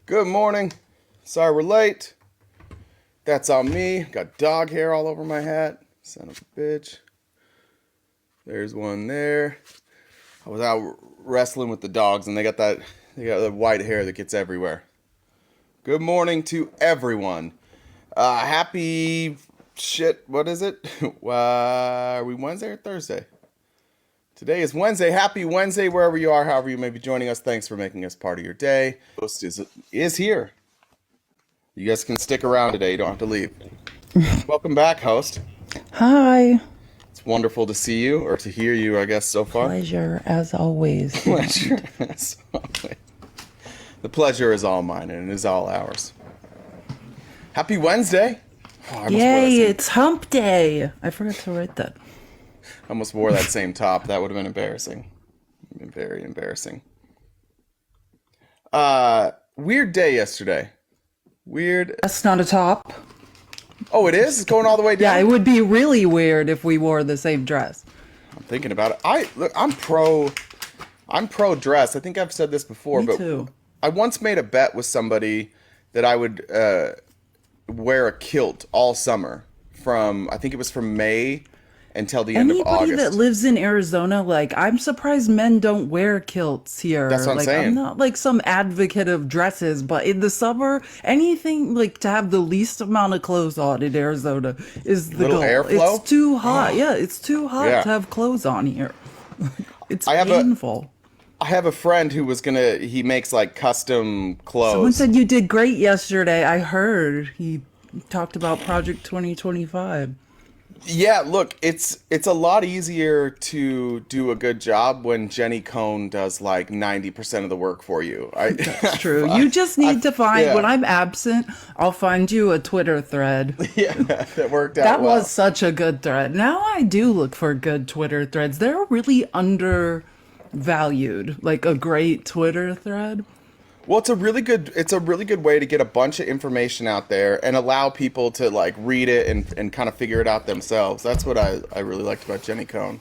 Good morning. Sorry we're late. That's on me. Got dog hair all over my hat. Son of a bitch. There's one there. I was out wrestling with the dogs and they got the white hair that gets everywhere. Good morning to everyone. Happy shit. What is it? Are we Wednesday or Thursday? Today is Wednesday. Happy Wednesday, wherever you are, however you may be joining us. Thanks for making us part of your day. Host is here. You guys can stick around today. You don't have to leave. Welcome back, host. Hi. It's wonderful to see you, or to hear you, I guess, so far. Pleasure, as always. Pleasure, as always. The pleasure is all mine, and it is all ours. Happy Wednesday. Oh, yay, it's hump day. I forgot to write that. I almost wore that same top. That would have been embarrassing. Very embarrassing. Weird day yesterday. Weird. That's not a top. Oh, it is? It's going all the way down? Yeah, it would be really weird if we wore the same dress. I'm thinking about it. I'm pro dress. I think I've said this before, Me but too. I once made a bet with somebody that I would wear a kilt all summer I think it was from May until the end of August. Anybody that lives in Arizona, I'm surprised men don't wear kilts here. That's what I'm saying. I'm not some advocate of dresses, but in the summer, anything to have the least amount of clothes on in Arizona is the goal. Airflow? It's too hot. Yeah, it's too hot to have clothes on here. It's painful. I have a friend who he makes custom clothes. Someone said you did great yesterday. I heard he talked about Project 2025. Yeah, look, it's a lot easier to do a good job when Jenny Cohn does 90% of the work for you. That's true. You just need to find, when I'm absent, I'll find you a Twitter thread. Yeah, that worked out That well. was such a good thread. Now I do look for good Twitter threads. They're really undervalued, a great Twitter thread. Well, it's a really good way to get a bunch of information out there and allow people to read it and kind of figure it out themselves. That's what I really liked about Jenny Cohn.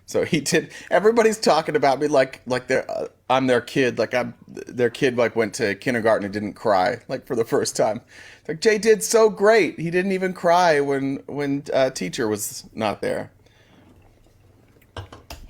So everybody's talking about me I'm their kid, their kid went to kindergarten and didn't cry for the first time. Jay did so great. He didn't even cry when teacher was not there.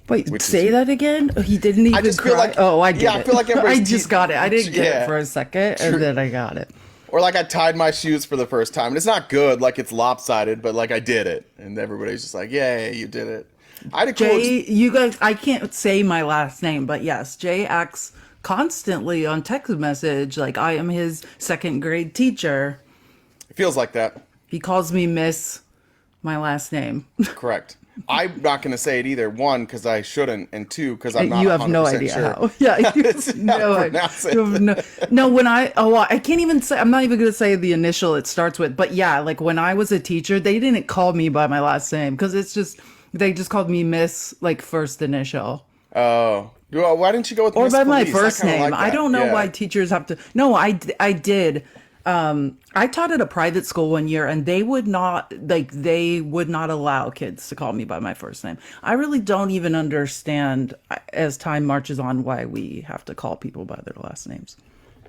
Wait, say that again? He didn't even cry? I get it. I feel like I just got it. I didn't get it for a second, and then I got it. Or I tied my shoes for the first time. And it's not good, it's lopsided, but I did it. And everybody's just yay, you did it. I had a Jay, you guys, I can't say my last name, but yes, Jay acts constantly on text message I am his second grade teacher. It feels like that. He calls me Miss my last name. Correct. I'm not going to say it either. One, because I shouldn't, and two, because I'm not. You have no idea sure. how. Yeah, you have no idea. No, I can't even say. I'm not even going to say the initial it starts with. But yeah, when I was a teacher, they didn't call me by my last name because they just called me Miss first initial. Oh, well, why didn't you go with or Miss by Police? My first name? I don't know why teachers have to. No, I did. I taught at a private school one year and they would not allow kids to call me by my first name. I really don't even understand as time marches on why we have to call people by their last names.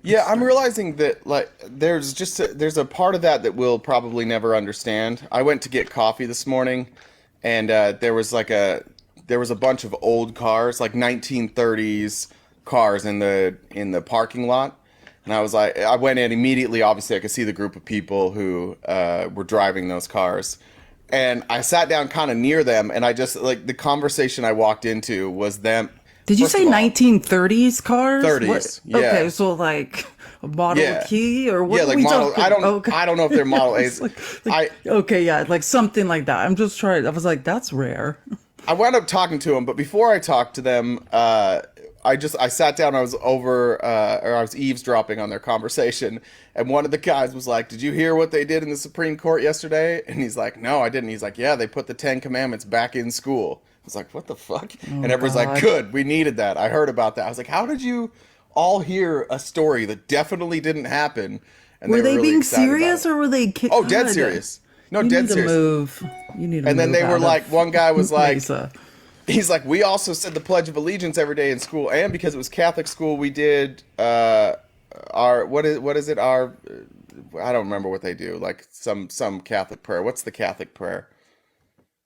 Yeah, I'm realizing that there's a part of that we'll probably never understand. I went to get coffee this morning and there was a bunch of old cars, 1930s cars in the parking lot. And I went in immediately. Obviously, I could see the group of people who were driving those cars. And I sat down kind of near them. And I just, the conversation I walked into was them. Did you say 1930s cars? 30s, yeah. Okay, so a Model Key or what? Yeah, model. I don't know if they're Model A's. Something like that. I'm just trying. I was that's rare. I wound up talking to them. But before I talked to them, I sat down, I was eavesdropping on their conversation, and one of the guys was like, "Did you hear what they did in the Supreme Court yesterday?" And he's like, "No, I didn't." He's like, "Yeah, they put the 10 Commandments back in school." I was like, "What the fuck?" And everyone's like, "Good, we needed that. I heard about that." I was like, "How did you all hear a story that definitely didn't happen?" And were they really being serious or were they kidding? Oh, dead serious. No, dead serious. You need to move. And then they were one guy was like, he's like, "We also said the Pledge of Allegiance every day in school, and because it was Catholic school, we did our what is it? Our I don't remember what they do. Like some Catholic prayer. What's the Catholic prayer?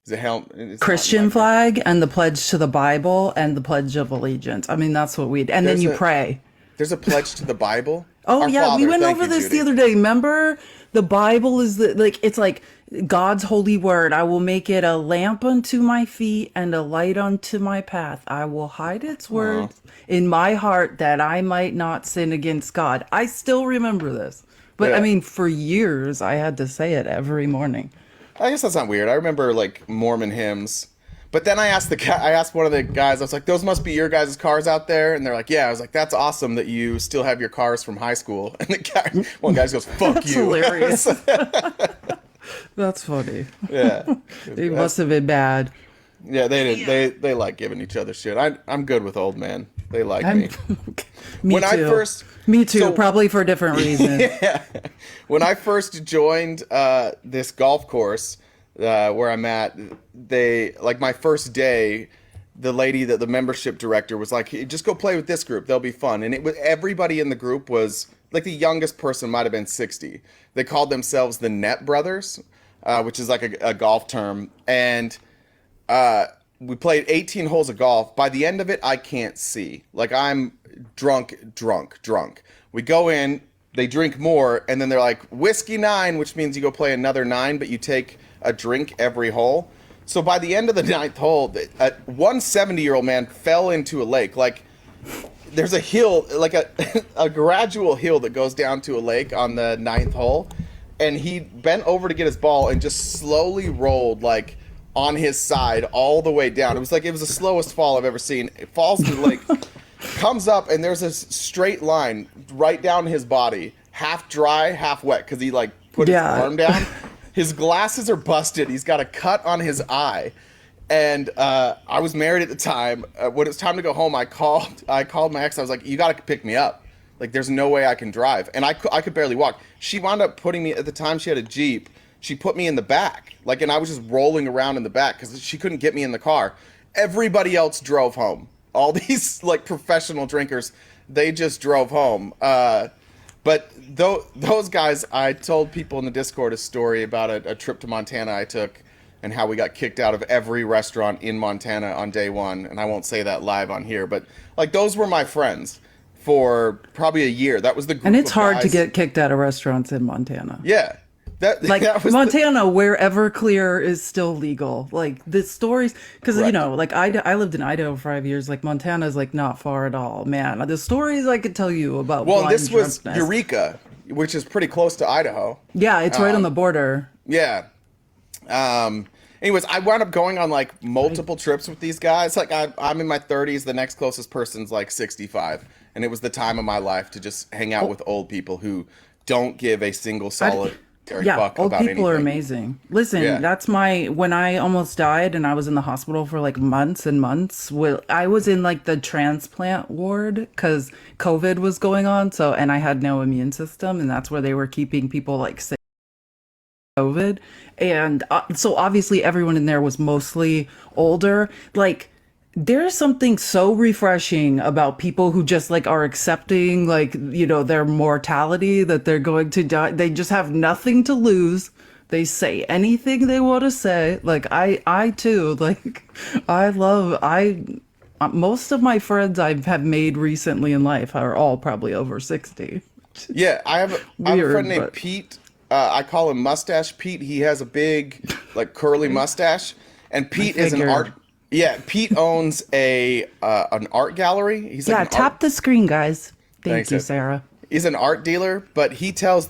Is it it's Christian not flag and the pledge to the Bible and the pledge of allegiance. I mean, that's what we, and then you pray. There's a pledge to the Bible. Oh Our yeah, Father, we went thank over you, this Judy. the other day. Remember, the Bible is it's like God's holy word. I will make it a lamp unto my feet and a light unto my path. I will hide its words in my heart that I might not sin against God. I still remember this. But Yeah. I mean, for years I had to say it every morning. I guess that's not weird. I remember like Mormon hymns. But then I asked one of the guys, I was like, those must be your guys' cars out there? And they're like, yeah. I was like, that's awesome that you still have your cars from high school. And one guy goes, fuck That's you. hilarious. That's funny. Yeah. It must have been bad. Yeah, they like giving each other shit. I'm good with old men. They like me. Me When too. Me too, so- probably for different reasons. Yeah. When I first joined this golf course where I'm at, my first day, the lady the membership director was like, hey, just go play with this group. They'll be fun. And everybody in the group was like the youngest person might have been 60. They called themselves the Net Brothers, which is like a golf term. And we played 18 holes of golf. By the end of it, I can't see. Like I'm drunk. We go in, they drink more, and then they're like, whiskey 9, which means you go play another 9, but you take a drink every hole. So by the end of the 9th hole, one 70-year-old man fell into a lake. Like there's a hill, like a gradual hill that goes down to a lake on the 9th hole. And he bent over to get his ball and just slowly rolled like on his side all the way down. It was the slowest fall I've ever seen. It falls in the lake, comes up, and there's this straight line right down his body, half dry, half wet, because he like put his arm down. His glasses are busted. He's got a cut on his eye. And I was married at the time. When it was time to go home, I called my ex. I was like, you got to pick me up. Like, there's no way I can drive. And I could barely walk. She wound up putting me, at the time she had a Jeep, she put me in the back. Like, and I was just rolling around in the back because she couldn't get me in the car. Everybody else drove home. All these, like, professional drinkers, they just drove home. But those guys, I told people in the Discord a story about a trip to Montana I took and how we got kicked out of every restaurant in Montana on day one. And I won't say that live on here, but like those were my friends for probably a year. That was the group And it's of hard to guys. get kicked out of restaurants in Montana. Yeah. Like that was Montana, where Everclear is still legal. Like the stories, because Correct. you know, like I lived in Idaho for 5 years. Like Montana's like not far at all. Man, the stories I could tell you about. Well, blind this was drunkenness. Eureka, which is pretty close to Idaho. Yeah, it's right on the border. Yeah. Anyways, I wound up going on like multiple trips with these guys. Like I'm in my 30s. The next closest person's like 65, and it was the time of my life to just hang out with old people who don't give a single solitary fuck old about people are anything. amazing. Listen, Yeah. that's when I almost died and I was in the hospital for like months and months. I was in like the transplant ward because COVID was going on. So, and I had no immune system, and that's where they were keeping people like sick with COVID. And so obviously everyone in there was mostly older. Like, there's something so refreshing about people who just like are accepting like, you know, their mortality, that they're going to die. They just have nothing to lose. They say anything they want to say. Like I too, like most of my friends I have made recently in life are all probably over 60. Yeah, I have a Weird, friend named but- Pete. I call him Mustache Pete. He has a big, like, curly mustache. And Pete is an figured. art. Yeah, Pete owns an art gallery. He's like Yeah, an tap the screen, guys. Thank Thanks, you, Ed. Sarah. He's an art dealer, but he tells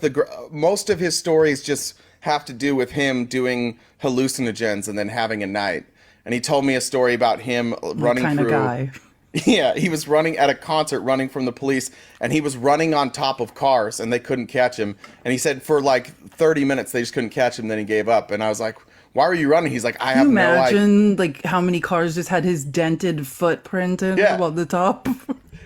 most of his stories just have to do with him doing hallucinogens and then having a night. And he told me a story about him running Kind through. of guy. Yeah, he was running at a concert, running from the police, and he was running on top of cars, and they couldn't catch him. And he said for like 30 minutes they just couldn't catch him. Then he gave up. And I was like, "Why were you running?" He's like, "I have Can you no idea." imagine like how many cars just had his dented footprint in Yeah. them on the top? I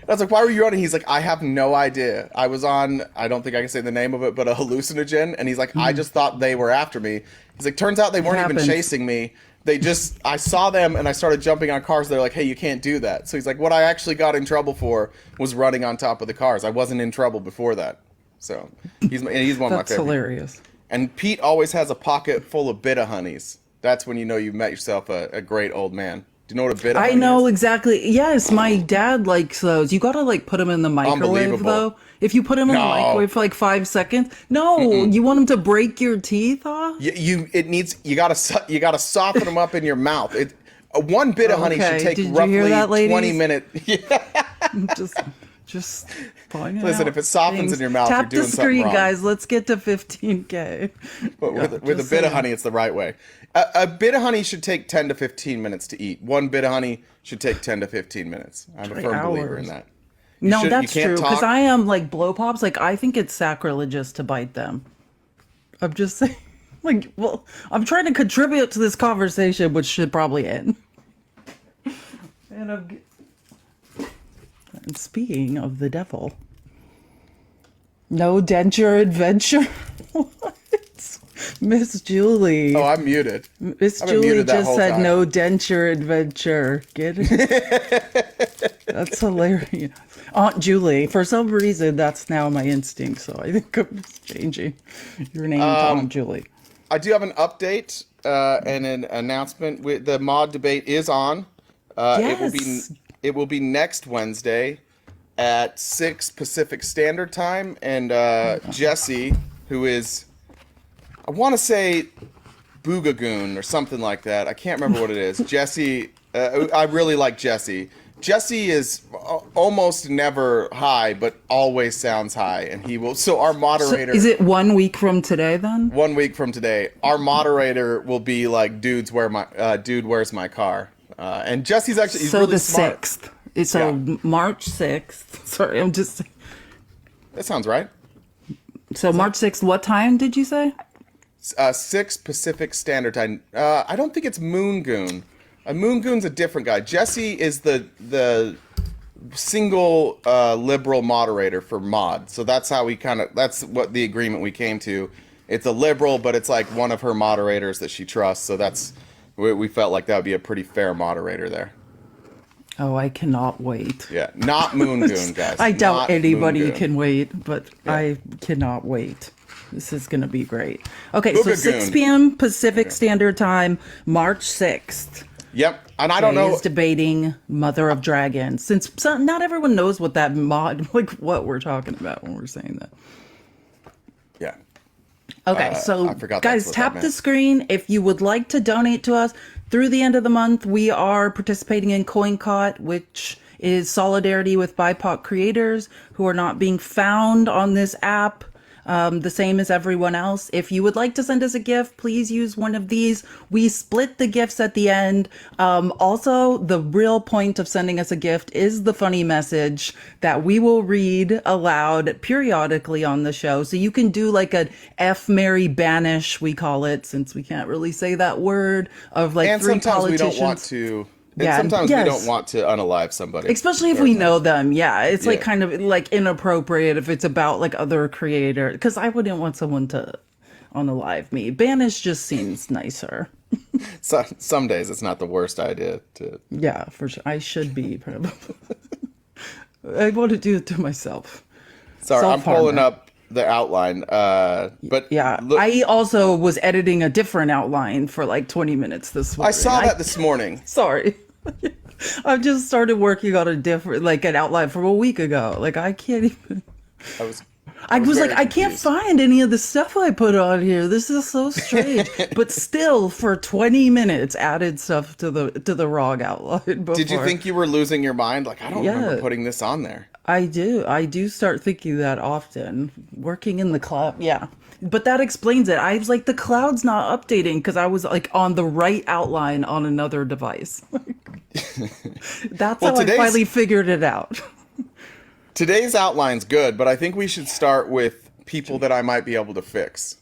was like, "Why were you running?" He's like, "I have no idea. I was on, I don't think I can say the name of it, but a hallucinogen." And he's like, "I just thought they were after me." He's like, "Turns out they weren't even happens. chasing me. I saw them and I started jumping on cars. They're like, hey, you can't do that. So he's like, what I actually got in trouble for was running on top of the cars. I wasn't in trouble before that. So he's one of my favorite. That's hilarious. And Pete always has a pocket full of bita honeys. That's when you know you've met yourself a great old man. Do you know what a bita honey I know is? exactly. Yes, my dad likes those. You gotta like put them in the microwave though. If you put them in the microwave for like 5 seconds, you want them to break your teeth off. You gotta soften them up in your mouth. One bit of honey should take roughly 20 minutes. Just pointing Listen, out if it softens things. in your mouth, Tap you're doing the screen, something wrong. guys. Let's get to 15K. But with a bit of honey, it's the right way. A bit of honey should take 10 to 15 minutes to eat. One bit of honey should take 10 to 15 minutes. I'm a firm believer in that. That's true. Because I am like blow pops. Like I think it's sacrilegious to bite them. I'm just saying. Like, well, I'm trying to contribute to this conversation, which should probably end. And speaking of the devil, no denture adventure. What? Miss Julie. Oh, I'm muted. Miss Julie just said no denture adventure. Get it? That's hilarious. Aunt Julie. For some reason, that's now my instinct. So I think I'm just changing your name to Aunt Julie. I do have an update and an announcement. The mod debate is on. Yes. It will be next Wednesday at 6 Pacific Standard Time, and Jesse, who is, I want to say Boogagoon or something like that. I can't remember what it is. Jesse, I really like Jesse. Jesse is almost never high, but always sounds high, and he will. So our moderator. So is it 1 week from today then? 1 week from today, our moderator will be like, dude, where's my car? And Jesse's actually he's really smart. 6th. So March 6th. Sorry, I'm just. That sounds right. So March 6th. What time did you say? 6 Pacific Standard Time. I don't think it's Moongoon. Moongoon's a different guy. Jesse is the single liberal moderator for mod. So that's how that's what the agreement we came to. It's a liberal, but it's like one of her moderators that she trusts. So we felt like that would be a pretty fair moderator there. Oh, I cannot wait. Yeah, not Moongoon, guys. I doubt anybody Moongoon. can wait, but yeah. I cannot wait. This is going to be great. Okay, Boogagoon. So 6 p.m. Pacific Standard Time, March 6th. Yep, and I don't know. Is debating Mother of Dragons. Since not everyone knows what that mod, like what we're talking about when we're saying that. Yeah. Okay, so guys, tap the meant. screen if you would like to donate to us. Through the end of the month, we are participating in CoinCot, which is solidarity with BIPOC creators who are not being found on this app. The same as everyone else. If you would like to send us a gift, please use one of these. We split the gifts at the end. Also, the real point of sending us a gift is the funny message that we will read aloud periodically on the show. So you can do like a F, Mary, banish, we call it, since we can't really say that word, of like and three sometimes politicians. We don't want to. Yeah, sometimes we don't want to unalive somebody. Especially if we know them. Yeah, it's like kind of like inappropriate if it's about like other creator. Because I wouldn't want someone to unalive me. Banish just seems nicer. So, some days it's not the worst idea to. Yeah, for sure. I should be probably. I want to do it to myself. Sorry, I'm pulling up the outline. But yeah, I also was editing a different outline for like 20 minutes this morning. I saw that this morning. Sorry. I've just started working on a different, like an outline from a week ago. Like I can't even. I was like, I can't find any of the stuff I put on here. This is so strange. But still, for 20 minutes, added stuff to the ROG outline. Before. Did you think you were losing your mind? Like, I don't remember putting this on there. I do start thinking that often. Working in the cloud, yeah. But that explains it. I was like, the cloud's not updating because I was like on the right outline on another device. That's how I finally figured it out. Today's outline's good, but I think we should start with people that I might be able to fix.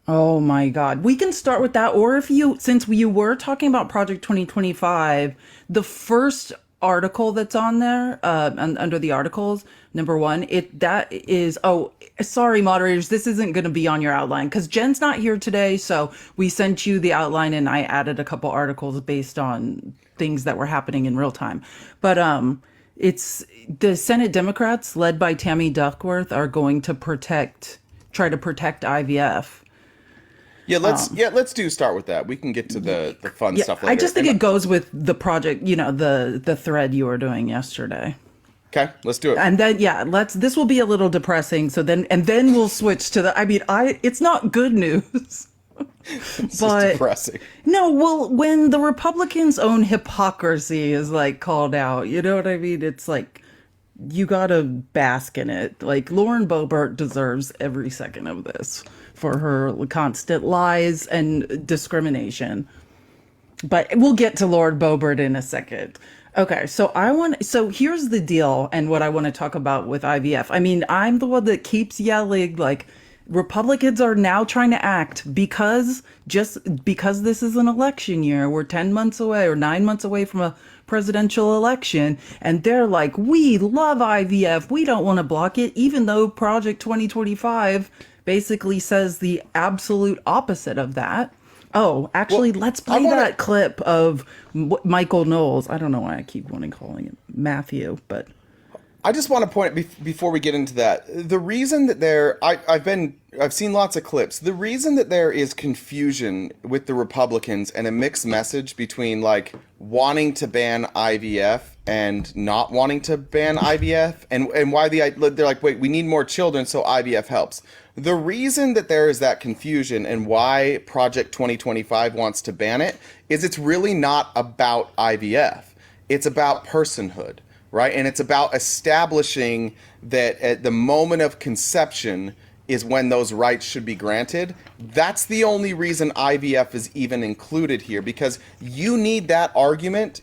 Oh my God. We can start with that. Or since you were talking about Project 2025, the first article that's on there, under the articles, number one, that is, oh, sorry, moderators, this isn't going to be on your outline because Jen's not here today. So we sent you the outline and I added a couple articles based on things that were happening in real time. But it's the Senate Democrats led by Tammy Duckworth are going to try to protect IVF. Yeah, let's start with that. We can get to the fun stuff later. I just think it goes with the project, the thread you were doing yesterday. Okay, let's do it. And then this will be a little depressing. So then we'll switch to it's not good news. It's but just depressing. No, well, when the Republicans' own hypocrisy is like called out, you know what I mean? It's like you gotta bask in it. Like Lauren Boebert deserves every second of this for her constant lies and discrimination. But we'll get to Lord Boebert in a second. Okay, so here's the deal and what I want to talk about with IVF. I mean, I'm the one that keeps yelling, like, Republicans are now trying to act because this is an election year. We're 10 months away or 9 months away from a presidential election. And they're like, we love IVF. We don't want to block it, even though Project 2025 basically says the absolute opposite of that. Oh, actually, let's play that clip of Michael Knowles. I don't know why I keep calling him Matthew, but I just want to point before we get into that. The reason that I've seen lots of clips. The reason that there is confusion with the Republicans and a mixed message between like wanting to ban IVF and not wanting to ban IVF and why they're like, wait, we need more children, so IVF helps. The reason that there is that confusion and why Project 2025 wants to ban it is it's really not about IVF. It's about personhood, right? And it's about establishing that at the moment of conception is when those rights should be granted. That's the only reason IVF is even included here, because you need that argument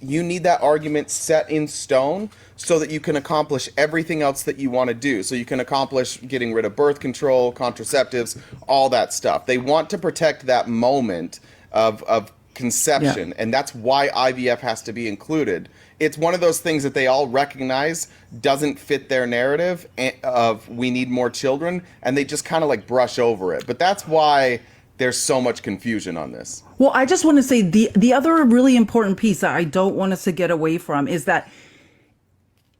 set in stone so that you can accomplish everything else that you want to do. So you can accomplish getting rid of birth control, contraceptives, all that stuff. They want to protect that moment of conception, and that's why IVF has to be included. It's one of those things that they all recognize doesn't fit their narrative of we need more children, and they just kind of like brush over it. But that's why there's so much confusion on this. Well, I just want to say the other really important piece that I don't want us to get away from is that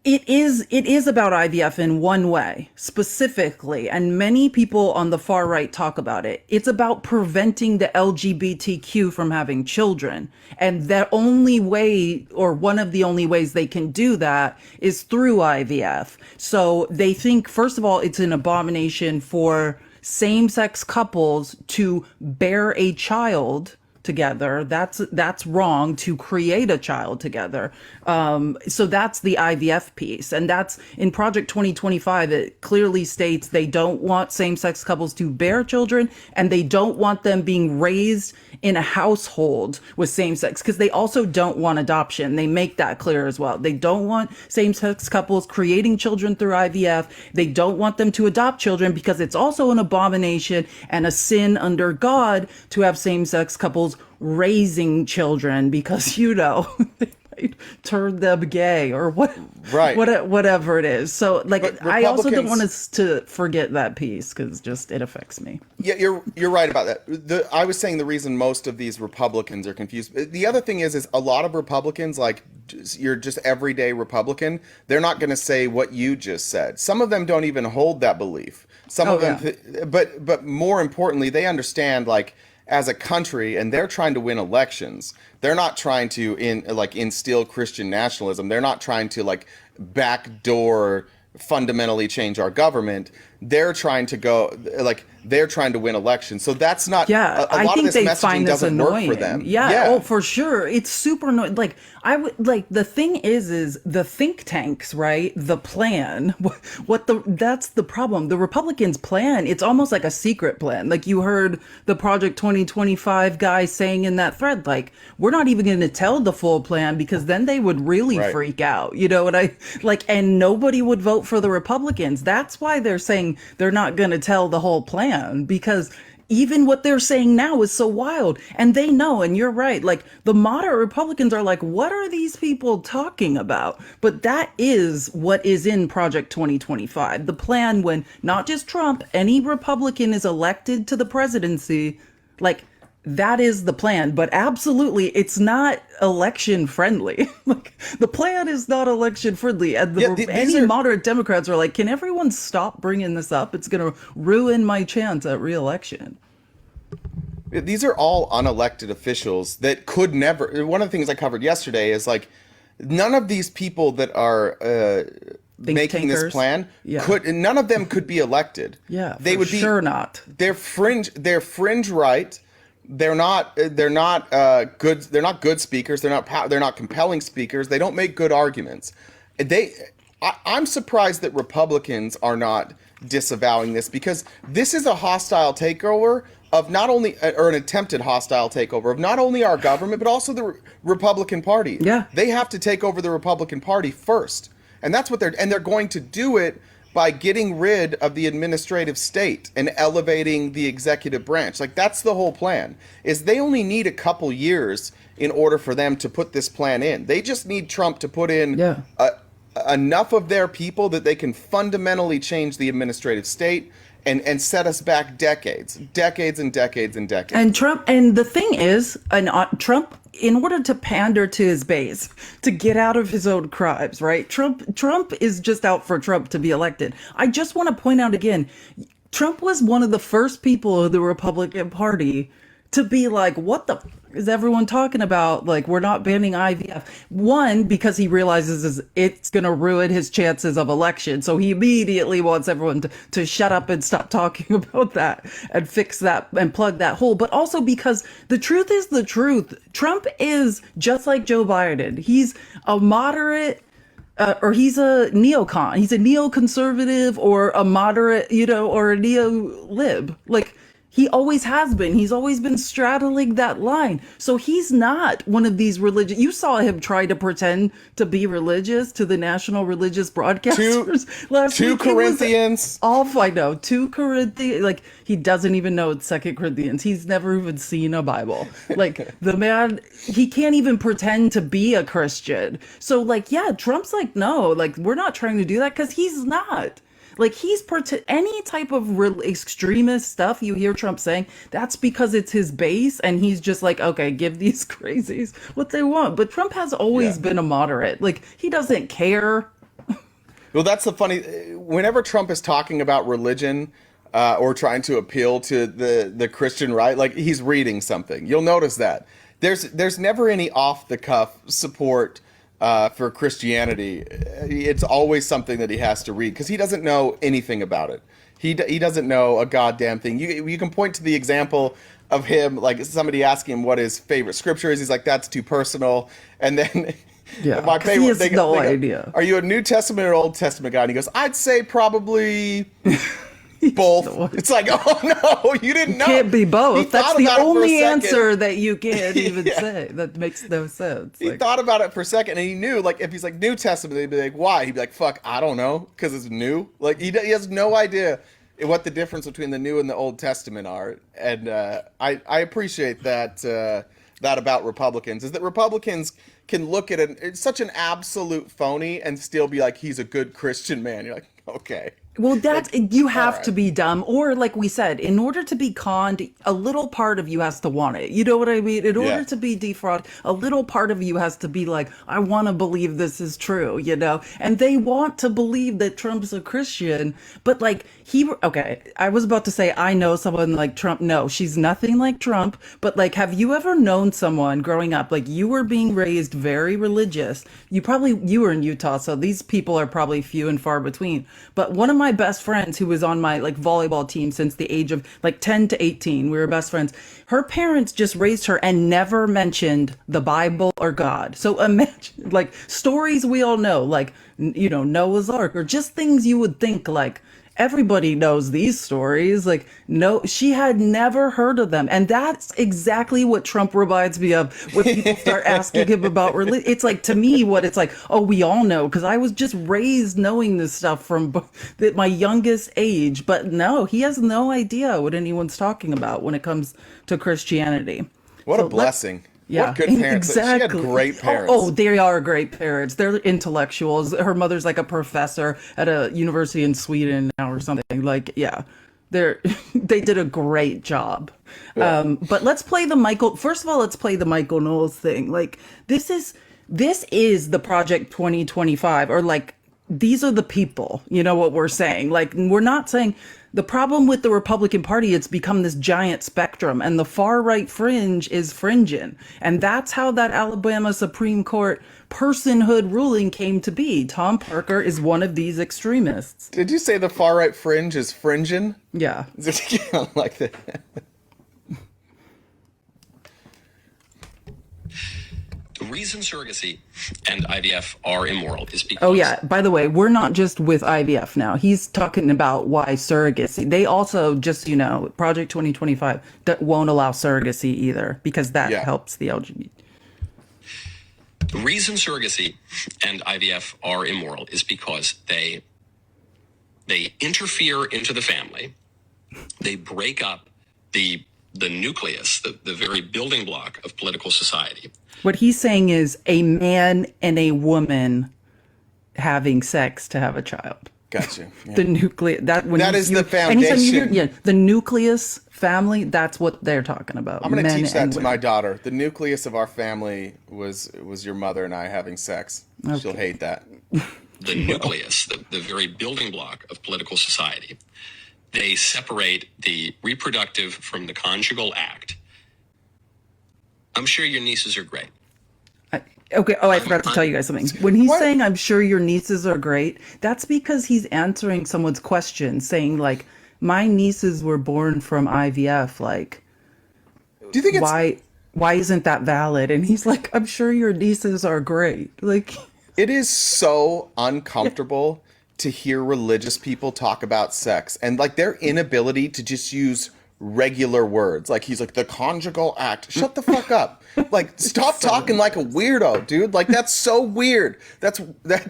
it is about IVF in one way specifically, and many people on the far right talk about it. It's about preventing the LGBTQ from having children, and the only way, or one of the only ways they can do that, is through IVF. So they think, first of all, it's an abomination for same-sex couples to bear a child together. That's wrong, to create a child together. So that's the IVF piece. And that's in Project 2025, it clearly states they don't want same-sex couples to bear children, and they don't want them being raised in a household with same-sex, because they also don't want adoption. They make that clear as well. They don't want same-sex couples creating children through IVF. They don't want them to adopt children because it's also an abomination and a sin under God to have same-sex couples raising children, because they might turn them gay or whatever it is. So I also don't want us to forget that piece, because it affects me. Yeah, you're right about that. I was saying the reason most of these Republicans are confused. The other thing is a lot of Republicans, like you're just everyday Republican, they're not going to say what you just said. Some of them don't even hold that belief. Some of them, but more importantly, they understand as a country, and they're trying to win elections. They're not trying to instill Christian nationalism. They're not trying to backdoor fundamentally change our government. They're trying to they're trying to win elections. So that's not a lot of this messaging doesn't work for them. Oh, for sure. It's super annoying. The thing is the think tanks, right? The plan, that's the problem. The Republicans' plan, it's almost like a secret plan. Like you heard the Project 2025 guy saying in that thread, we're not even going to tell the full plan, because then they would really freak out. You know what and nobody would vote for the Republicans. That's why they're saying they're not going to tell the whole plan, because even what they're saying now is so wild. And they know, and you're right, like the moderate Republicans are like, what are these people talking about? But that is what is in Project 2025. The plan when not just Trump, any Republican is elected to the presidency, like that is the plan. But absolutely, it's not election friendly. Like the plan is not election friendly. And any moderate Democrats are like, can everyone stop bringing this up? It's going to ruin my chance at re-election. These are all unelected officials that could never. One of the things I covered yesterday is like none of these people that are making this plan could. None of them could be elected. Yeah, they would be sure not. They're fringe. They're fringe right. They're not good. They're not good speakers. They're not compelling speakers. They don't make good arguments. I'm surprised that Republicans are not disavowing this, because this is a hostile takeover of not only, or an attempted hostile takeover of not only our government, but also the Republican Party. Yeah. They have to take over the Republican Party first. And that's what they're going to do it by getting rid of the administrative state and elevating the executive branch. Like that's the whole plan, is they only need a couple years in order for them to put this plan in. They just need Trump to put in enough of their people that they can fundamentally change the administrative state and set us back decades and decades and decades. And the thing is, Trump, in order to pander to his base, to get out of his own crimes, right? Trump is just out for Trump to be elected. I just want to point out again, Trump was one of the first people of the Republican Party to be like, what the is everyone talking about? Like, we're not banning IVF. One, because he realizes it's going to ruin his chances of election. So he immediately wants everyone to shut up and stop talking about that and fix that and plug that hole. But also because the truth is the truth. Trump is just like Joe Biden. He's a moderate or he's a neocon. He's a neoconservative or a moderate, or a neo-lib. Like, he always has been. He's always been straddling that line. So he's not one of these religious. You saw him try to pretend to be religious to the national religious broadcasters last week. 2 Corinthians. I know. 2 Corinthians. Like, he doesn't even know it's 2 Corinthians. He's never even seen a Bible. Like, the man, he can't even pretend to be a Christian. So, like, yeah, Trump's like, no, like, we're not trying to do that because he's not. Like, he's any type of extremist stuff you hear Trump saying, that's because it's his base, and he's just like, okay, give these crazies what they want. But Trump has always been a moderate. Like, he doesn't care. Well, that's the funny. Whenever Trump is talking about religion or trying to appeal to the Christian right, like he's reading something. You'll notice that there's never any off the cuff support for Christianity. It's always something that he has to read because he doesn't know anything about it. He doesn't know a goddamn thing. You can point to the example of him, like somebody asking him what his favorite scripture is. He's like, that's too personal. And then my favorite thing, no idea. Are you a New Testament or Old Testament guy? And he goes, I'd say probably both. It's like, oh no, you didn't know. Can't be both. That's the only answer that you can't even say. That makes no sense. He thought about it for a second, and he knew, like, if he's like New Testament, they'd be like, why? He'd be like, fuck, I don't know, because it's new. Like, he has no idea what the difference between the New and the Old Testament are. And I appreciate that about Republicans, is that Republicans can look at it's such an absolute phony and still be like, he's a good Christian man. You're like, okay. Well, you have to be dumb, or like we said, in order to be conned, a little part of you has to want it. You know what I mean? In order to be defrauded, a little part of you has to be like, I want to believe this is true, And they want to believe that Trump's a Christian, but like I was about to say, I know someone like Trump. No, she's nothing like Trump. But like, have you ever known someone growing up, like you were being raised very religious? You were in Utah, so these people are probably few and far between. But one of my best friends, who was on my like volleyball team since the age of like 10 to 18, we were best friends. Her parents just raised her and never mentioned the Bible or God. So imagine, like, stories we all know, like, Noah's Ark, or just things you would think like everybody knows these stories. Like, no, she had never heard of them. And that's exactly what Trump reminds me of when people start asking him about religion. It's like, to me, what it's like, oh, we all know, because I was just raised knowing this stuff from my youngest age. But no, he has no idea what anyone's talking about when it comes to Christianity. What So a blessing. yeah, What good parents. exactly. She had great parents. Oh, they are great parents. They're intellectuals. Her mother's like a professor at a university in Sweden now or something. Like, yeah, they did a great job. Yeah. But let's play the Michael. First of all, let's play the Michael Knowles thing. Like, this is the Project 2025, or like, these are the people. You know what we're saying? Like, we're not saying. The problem with the Republican Party, it's become this giant spectrum, and the far right fringe is fringing. And that's how that Alabama Supreme Court personhood ruling came to be. Tom Parker is one of these extremists. Did you say the far right fringe is fringing? Yeah. I like that. The reason surrogacy and IVF are immoral is because... Oh, yeah. By the way, we're not just with IVF now. He's talking about why surrogacy. They also, just, you know, Project 2025 that won't allow surrogacy either, because that helps the LGBT. The reason surrogacy and IVF are immoral is because they interfere into the family. They break up the nucleus, the very building block of political society. What he's saying is a man and a woman having sex to have a child. Gotcha. Yeah. The nucleus. That is the foundation. The nucleus family. That's what they're talking about. I'm going to teach that to my daughter. The nucleus of our family was your mother and I having sex. Okay. She'll hate that. The nucleus, the very building block of political society. They separate the reproductive from the conjugal act. I'm sure your nieces are great. Okay. Oh, I forgot to tell you guys something. When he's saying, I'm sure your nieces are great, that's because he's answering someone's question, saying, like, my nieces were born from IVF. Like, do you think why isn't that valid? And he's like, I'm sure your nieces are great. Like, it is so uncomfortable to hear religious people talk about sex and like their inability to just use regular words. Like, he's like, the conjugal act. Shut the fuck up. Like, stop talking like a weirdo, dude. Like, that's so weird. That's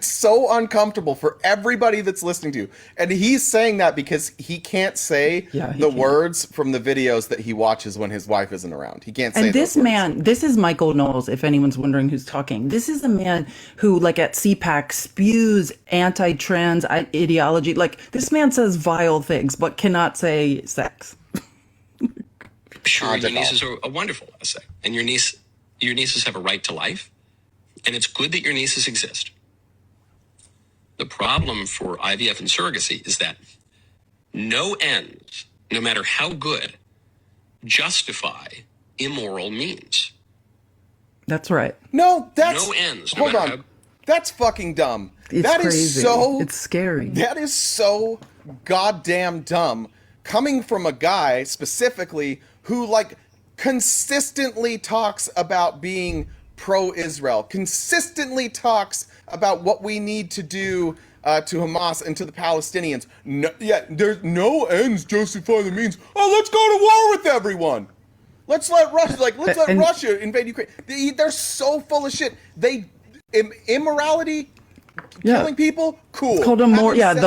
so uncomfortable for everybody that's listening to you. And he's saying that because he can't say words from the videos that he watches when his wife isn't around. He can't say. And this man, this is Michael Knowles, if anyone's wondering who's talking. This is a man who, like, at CPAC spews anti-trans ideology. Like, this man says vile things, but cannot say sex. Sure, your nieces are wonderful, I say. And your nieces have a right to life. And it's good that your nieces exist. The problem for IVF and surrogacy is that no ends, no matter how good, justify immoral means. That's right. No, that's... No ends. Hold on. That's fucking dumb. It's crazy. It's scary. That is so goddamn dumb. Coming from a guy specifically who, like, consistently talks about being pro-Israel, consistently talks about what we need to do to Hamas and to the Palestinians. No, there's no ends justify the means. Oh, let's go to war with everyone. Let's let Russia invade Ukraine. They're so full of shit. Immorality. Killing people, cool. It's called the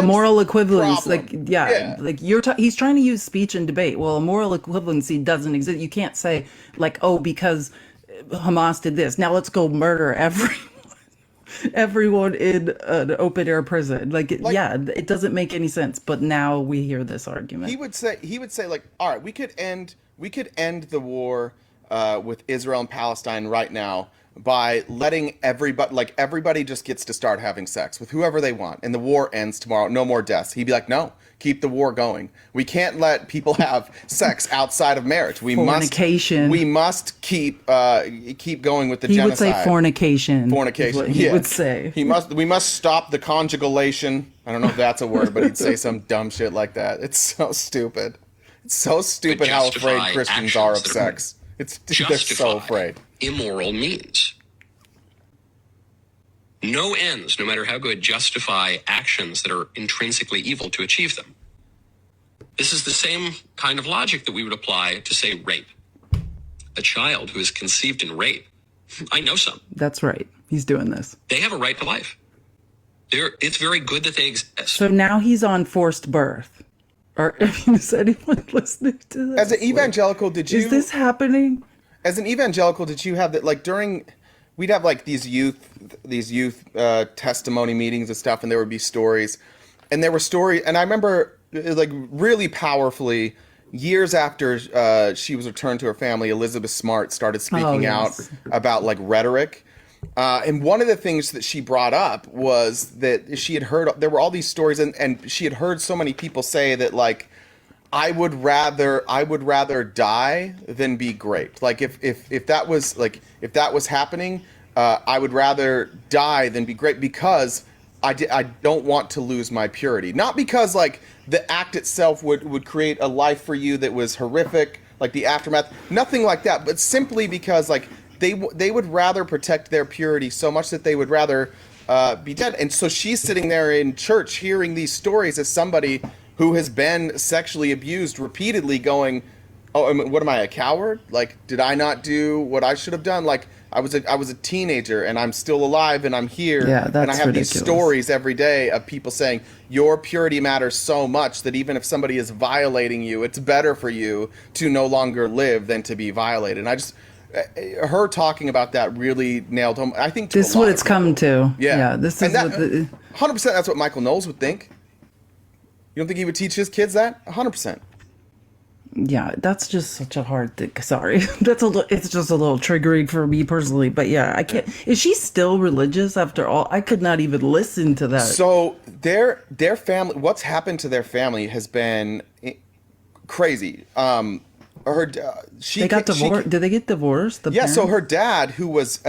moral equivalence. Problem. Like he's trying to use speech and debate. Well, a moral equivalency doesn't exist. You can't say like, oh, because Hamas did this, now let's go murder everyone in an open air prison. It doesn't make any sense. But now we hear this argument. He would say like, all right, we could end the war with Israel and Palestine right now by letting everybody just gets to start having sex with whoever they want, and the war ends tomorrow. No more deaths. He'd be like, no, keep the war going. We can't let people have sex outside of marriage. Fornication. We must keep going with the genocide. He would say fornication. Fornication. He would say. We must stop the conjugulation. I don't know if that's a word, but he'd say some dumb shit like that. It's so stupid. It's so stupid how afraid Christians are of sex. They're so afraid. Immoral means. No ends, no matter how good, justify actions that are intrinsically evil to achieve them. This is the same kind of logic that we would apply to, say, rape. A child who is conceived in rape, I know some. That's right. He's doing this. They have a right to life. It's very good that they exist. So now he's on forced birth. Or is anyone listening to this? As an evangelical, Is this happening? As an evangelical, did you have that, like, we'd have like these youth testimony meetings and stuff, and there would be stories, and there were stories, and I remember like really powerfully, years after she was returned to her family, Elizabeth Smart started speaking out about like rhetoric. And one of the things that she brought up was that she had heard, there were all these stories, and she had heard so many people say that, like, I would rather die than be great. Like if that was happening, I would rather die than be great, because I don't want to lose my purity. Not because like the act itself would create a life for you that was horrific, like the aftermath, nothing like that, but simply because like they would rather protect their purity so much that they would rather be dead. And so she's sitting there in church hearing these stories as somebody who has been sexually abused repeatedly, going, oh, what am I, a coward? Like, did I not do what I should have done? Like, I was a teenager, and I'm still alive, and I'm here. Yeah, that's and I have ridiculous. these stories every day of people saying, your purity matters so much that even if somebody is violating you, it's better for you to no longer live than to be violated. And I just, her talking about that really nailed home. I think this is what it's come to. Yeah. This is what 100%. That's what Michael Knowles would think. You don't think he would teach his kids that? 100%. Yeah, that's just such a hard thing. Sorry, it's just a little triggering for me personally. But yeah, I can't. Is she still religious after all? I could not even listen to that. So their family, what's happened to their family has been crazy. They got divorced. Did they get divorced? Yeah. Parents? So her dad, who was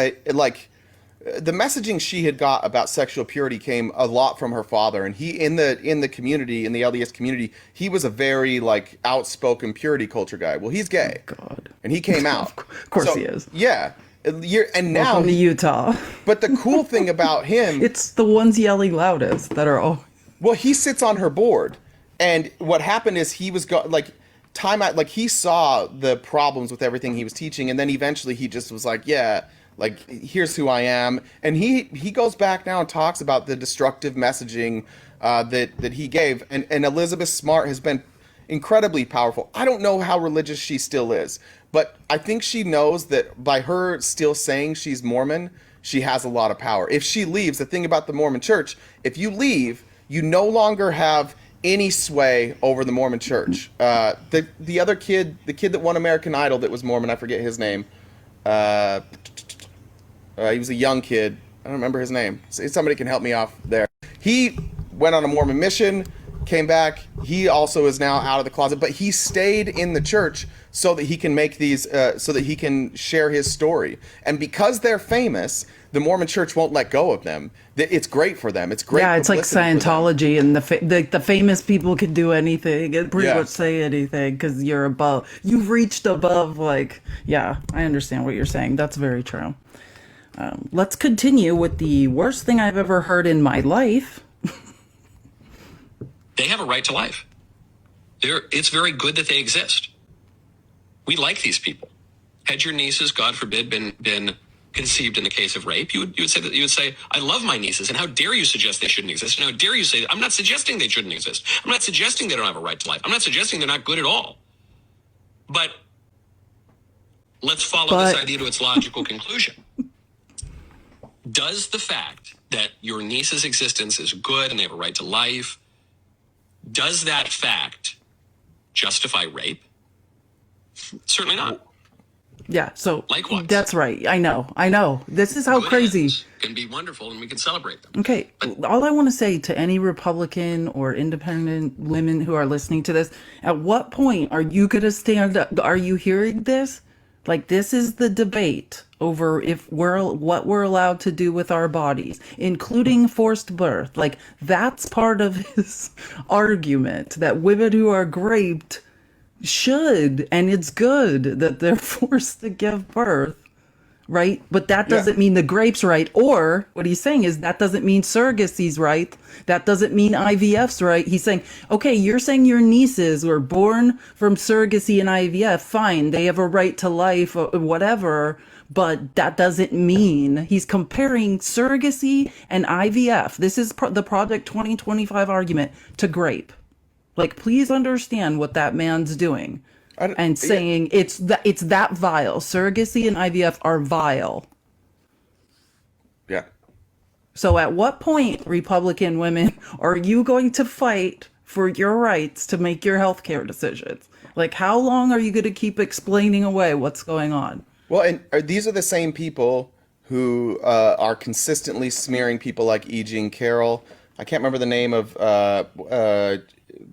the messaging she had got about sexual purity came a lot from her father, and he in the community, in the LDS community, he was a very like outspoken purity culture guy. Well, he's gay. Oh, God. And he came out. Of course he is. Yeah. And now welcome to Utah. But the cool thing about him, it's the ones yelling loudest that are all. Well, he sits on her board, and what happened is he was he saw the problems with everything he was teaching, and then eventually he just was like, yeah. Like, here's who I am. And he goes back now and talks about the destructive messaging that he gave. And Elizabeth Smart has been incredibly powerful. I don't know how religious she still is, but I think she knows that by her still saying she's Mormon, she has a lot of power. If she leaves, the thing about the Mormon church, if you leave, you no longer have any sway over the Mormon church. The other kid, the kid that won American Idol that was Mormon, I forget his name. He was a young kid. I don't remember his name. Somebody can help me off there. He went on a Mormon mission, came back. He also is now out of the closet, but he stayed in the church so that he can make these, so that he can share his story. And because they're famous, the Mormon church won't let go of them. It's great for them. It's great. Yeah, it's like Scientology, and the famous people can do anything and pretty much say anything because you've reached above. Like, yeah, I understand what you're saying. That's very true. Let's continue with the worst thing I've ever heard in my life. They have a right to life. It's very good that they exist. We like these people. Had your nieces, God forbid, been conceived in the case of rape, you would say, I love my nieces, and how dare you suggest they shouldn't exist? And how dare you say, I'm not suggesting they shouldn't exist. I'm not suggesting they don't have a right to life. I'm not suggesting they're not good at all. But let's follow this idea to its logical conclusion. Does the fact that your niece's existence is good and they have a right to life, does that fact justify rape? Certainly not. Yeah, so likewise. That's right. I know. This is how crazy. Can be wonderful, and we can celebrate them. Okay, all I want to say to any Republican or independent women who are listening to this, at what point are you going to stand up? Are you hearing this? Like, this is the debate over what we're allowed to do with our bodies, including forced birth. Like, that's part of his argument, that women who are raped should, and it's good that they're forced to give birth right? But that Yeah. doesn't mean the grape's right. Or what he's saying is that doesn't mean surrogacy's right. That doesn't mean IVF's right. He's saying, okay, you're saying your nieces were born from surrogacy and IVF. Fine, they have a right to life, or whatever. But that doesn't mean he's comparing surrogacy and IVF. This is the Project 2025 argument to grape. Like, please understand what that man's doing. And saying it's that vile. Surrogacy and IVF are vile. Yeah. So at what point, Republican women, are you going to fight for your rights to make your healthcare decisions? Like, how long are you going to keep explaining away what's going on? Well, and these are the same people who are consistently smearing people like E. Jean Carroll. I can't remember the name of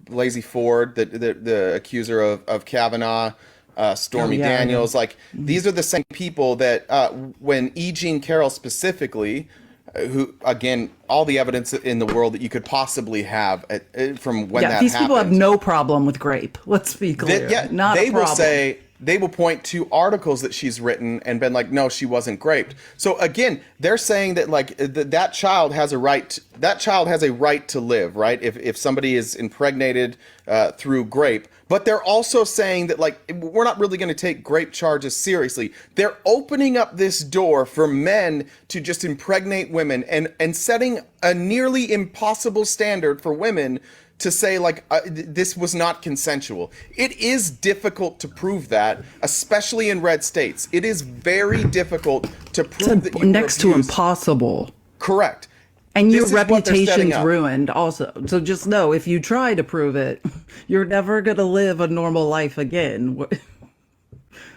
Lazy Ford, the accuser of Kavanaugh, Stormy Daniels. Like, these are the same people that when E. Jean Carroll specifically, who, again, all the evidence in the world that you could possibly have from when that happened. These people have no problem with grape. Let's be clear. Not a problem. They will point to articles that she's written and been like, no, she wasn't raped. So again, they're saying that like that child has a right. That child has a right to live, right? If somebody is impregnated through grape, but they're also saying that like we're not really going to take grape charges seriously. They're opening up this door for men to just impregnate women and setting a nearly impossible standard for women to say like this was not consensual. It is difficult to prove that, especially in red states. It is very difficult to prove that you next were to impossible. Correct. And your reputation's ruined also. So just know, if you try to prove it, you're never going to live a normal life again.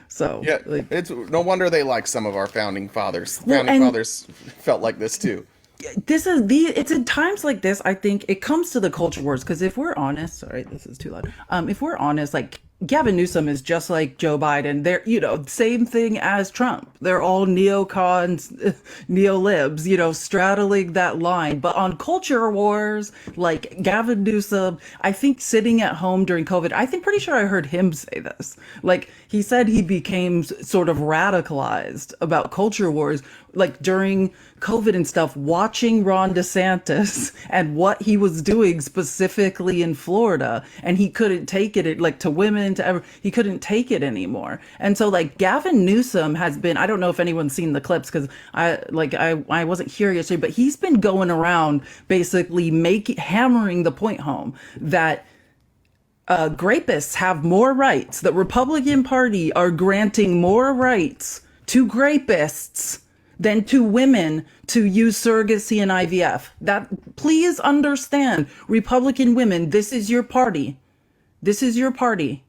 So yeah, it's no wonder they like some of our founding fathers. Fathers felt like this too. It's in times like this, I think it comes to the culture wars. Because if we're honest, sorry, this is too loud. If we're honest, like Gavin Newsom is just like Joe Biden. They're, same thing as Trump. They're all neocons, neolibs, straddling that line. But on culture wars, like Gavin Newsom, I think sitting at home during COVID, pretty sure I heard him say this. Like, he said he became sort of radicalized about culture wars, like during COVID and stuff, watching Ron DeSantis and what he was doing specifically in Florida, and he couldn't take it, like to women, he couldn't take it anymore. And so like Gavin Newsom has been, I don't know if anyone's seen the clips because I wasn't here yesterday, but he's been going around basically hammering the point home that grapists have more rights. The Republican Party are granting more rights to grapists than to women to use surrogacy and IVF. That, please understand, Republican women, this is your party. This is your party.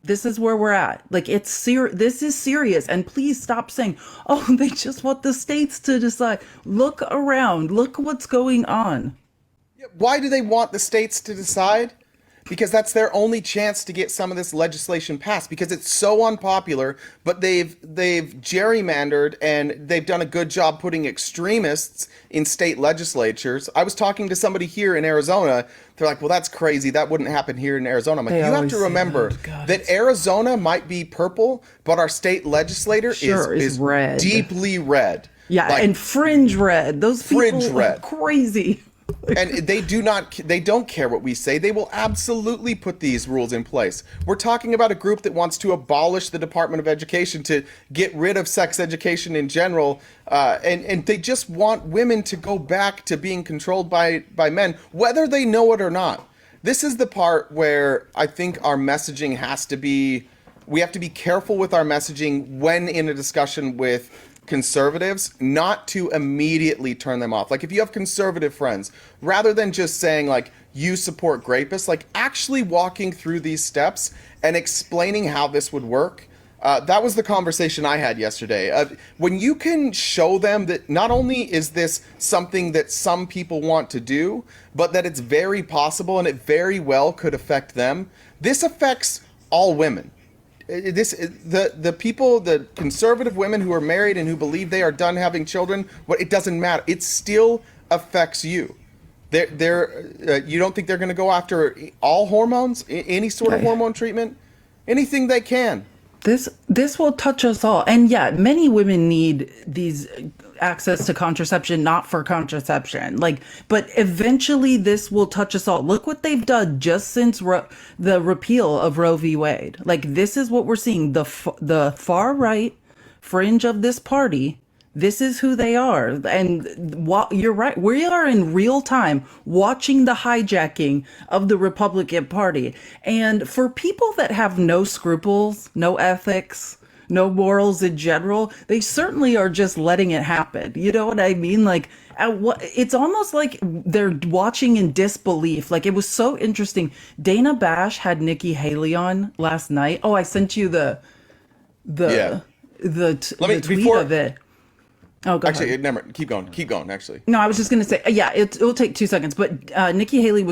This is where we're at. Like, this is serious. And please stop saying, oh, they just want the states to decide. Look around. Look what's going on. Why do they want the states to decide? Because that's their only chance to get some of this legislation passed, because it's so unpopular, but they've gerrymandered and they've done a good job putting extremists in state legislatures. I was talking to somebody here in Arizona. They're like, well, that's crazy. That wouldn't happen here in Arizona. I'm like, you have to remember that Arizona might be purple, but our state legislator is red. Deeply red. Yeah, like, and fringe red. Those people are crazy. And they don't care what we say. They will absolutely put these rules in place. We're talking about a group that wants to abolish the Department of Education, to get rid of sex education in general. And they just want women to go back to being controlled by men, whether they know it or not. This is the part where I think our messaging we have to be careful with our messaging when in a discussion with conservatives, not to immediately turn them off. Like, if you have conservative friends, rather than just saying like you support grapists, like actually walking through these steps and explaining how this would work. That was the conversation I had yesterday. When you can show them that not only is this something that some people want to do, but that it's very possible and it very well could affect them. This affects all women. The people, the conservative women who are married and who believe they are done having children, it doesn't matter. It still affects you. You don't think they're going to go after all hormones, any sort of hormone treatment, anything they can. This will touch us all. And yeah, many women need these access to contraception, not for contraception. Like, but eventually this will touch us all. Look what they've done just since the repeal of Roe v. Wade. Like, this is what we're seeing. The far right fringe of this party, this is who they are. And you're right. We are in real time watching the hijacking of the Republican Party. And for people that have no scruples, no ethics, no morals in general, they certainly are just letting it happen. You know what I mean? Like, it's almost like they're watching in disbelief. Like, it was so interesting. Dana Bash had Nikki Haley on last night. Oh, I sent you the tweet of it. Oh, go actually, ahead. never. Keep going. Actually, no, I was just gonna say, yeah, it'll take 2 seconds. But Nikki Haley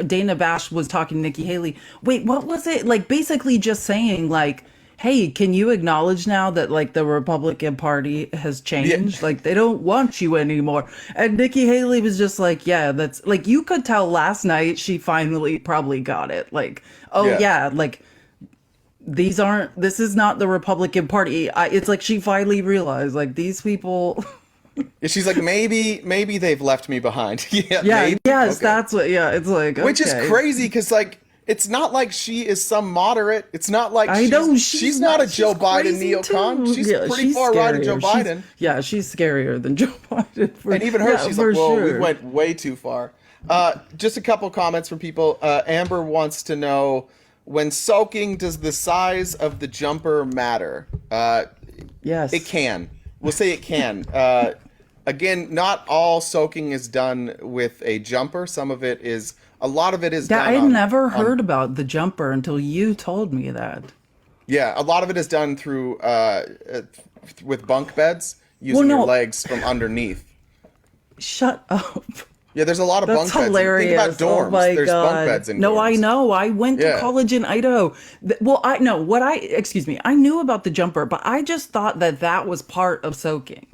Dana Bash was talking to Nikki Haley. Wait, what was it? Like, basically just saying, like, hey, can you acknowledge now that, like, the Republican Party has changed? Yeah. Like, they don't want you anymore. And Nikki Haley was just like, yeah, that's, like, you could tell last night she finally probably got it. Like, oh yeah like, this is not the Republican Party. It's like she finally realized, like, these people. She's like, maybe they've left me behind. Yes, okay. That's what. Yeah, it's like, which is crazy because, like, it's not like she is some moderate. It's not like she's not a Joe Biden neocon. She's pretty far right of Joe Biden. She's scarier than Joe Biden. And even her, she's like, whoa, sure. we went way too far. Just a couple comments from people. Amber wants to know, when soaking, does the size of the jumper matter? Yes. It can. We'll say it can. Again, not all soaking is done with a jumper. A lot of it is done. I had never heard about the jumper until you told me that. Yeah, a lot of it is done through with bunk beds, using your legs from underneath. Shut up. Yeah, there's a lot of bunk beds. Hilarious. Think about dorms. There's bunk beds in dorms. No, I know. I went to college in Idaho. I knew about the jumper, but I just thought that was part of soaking.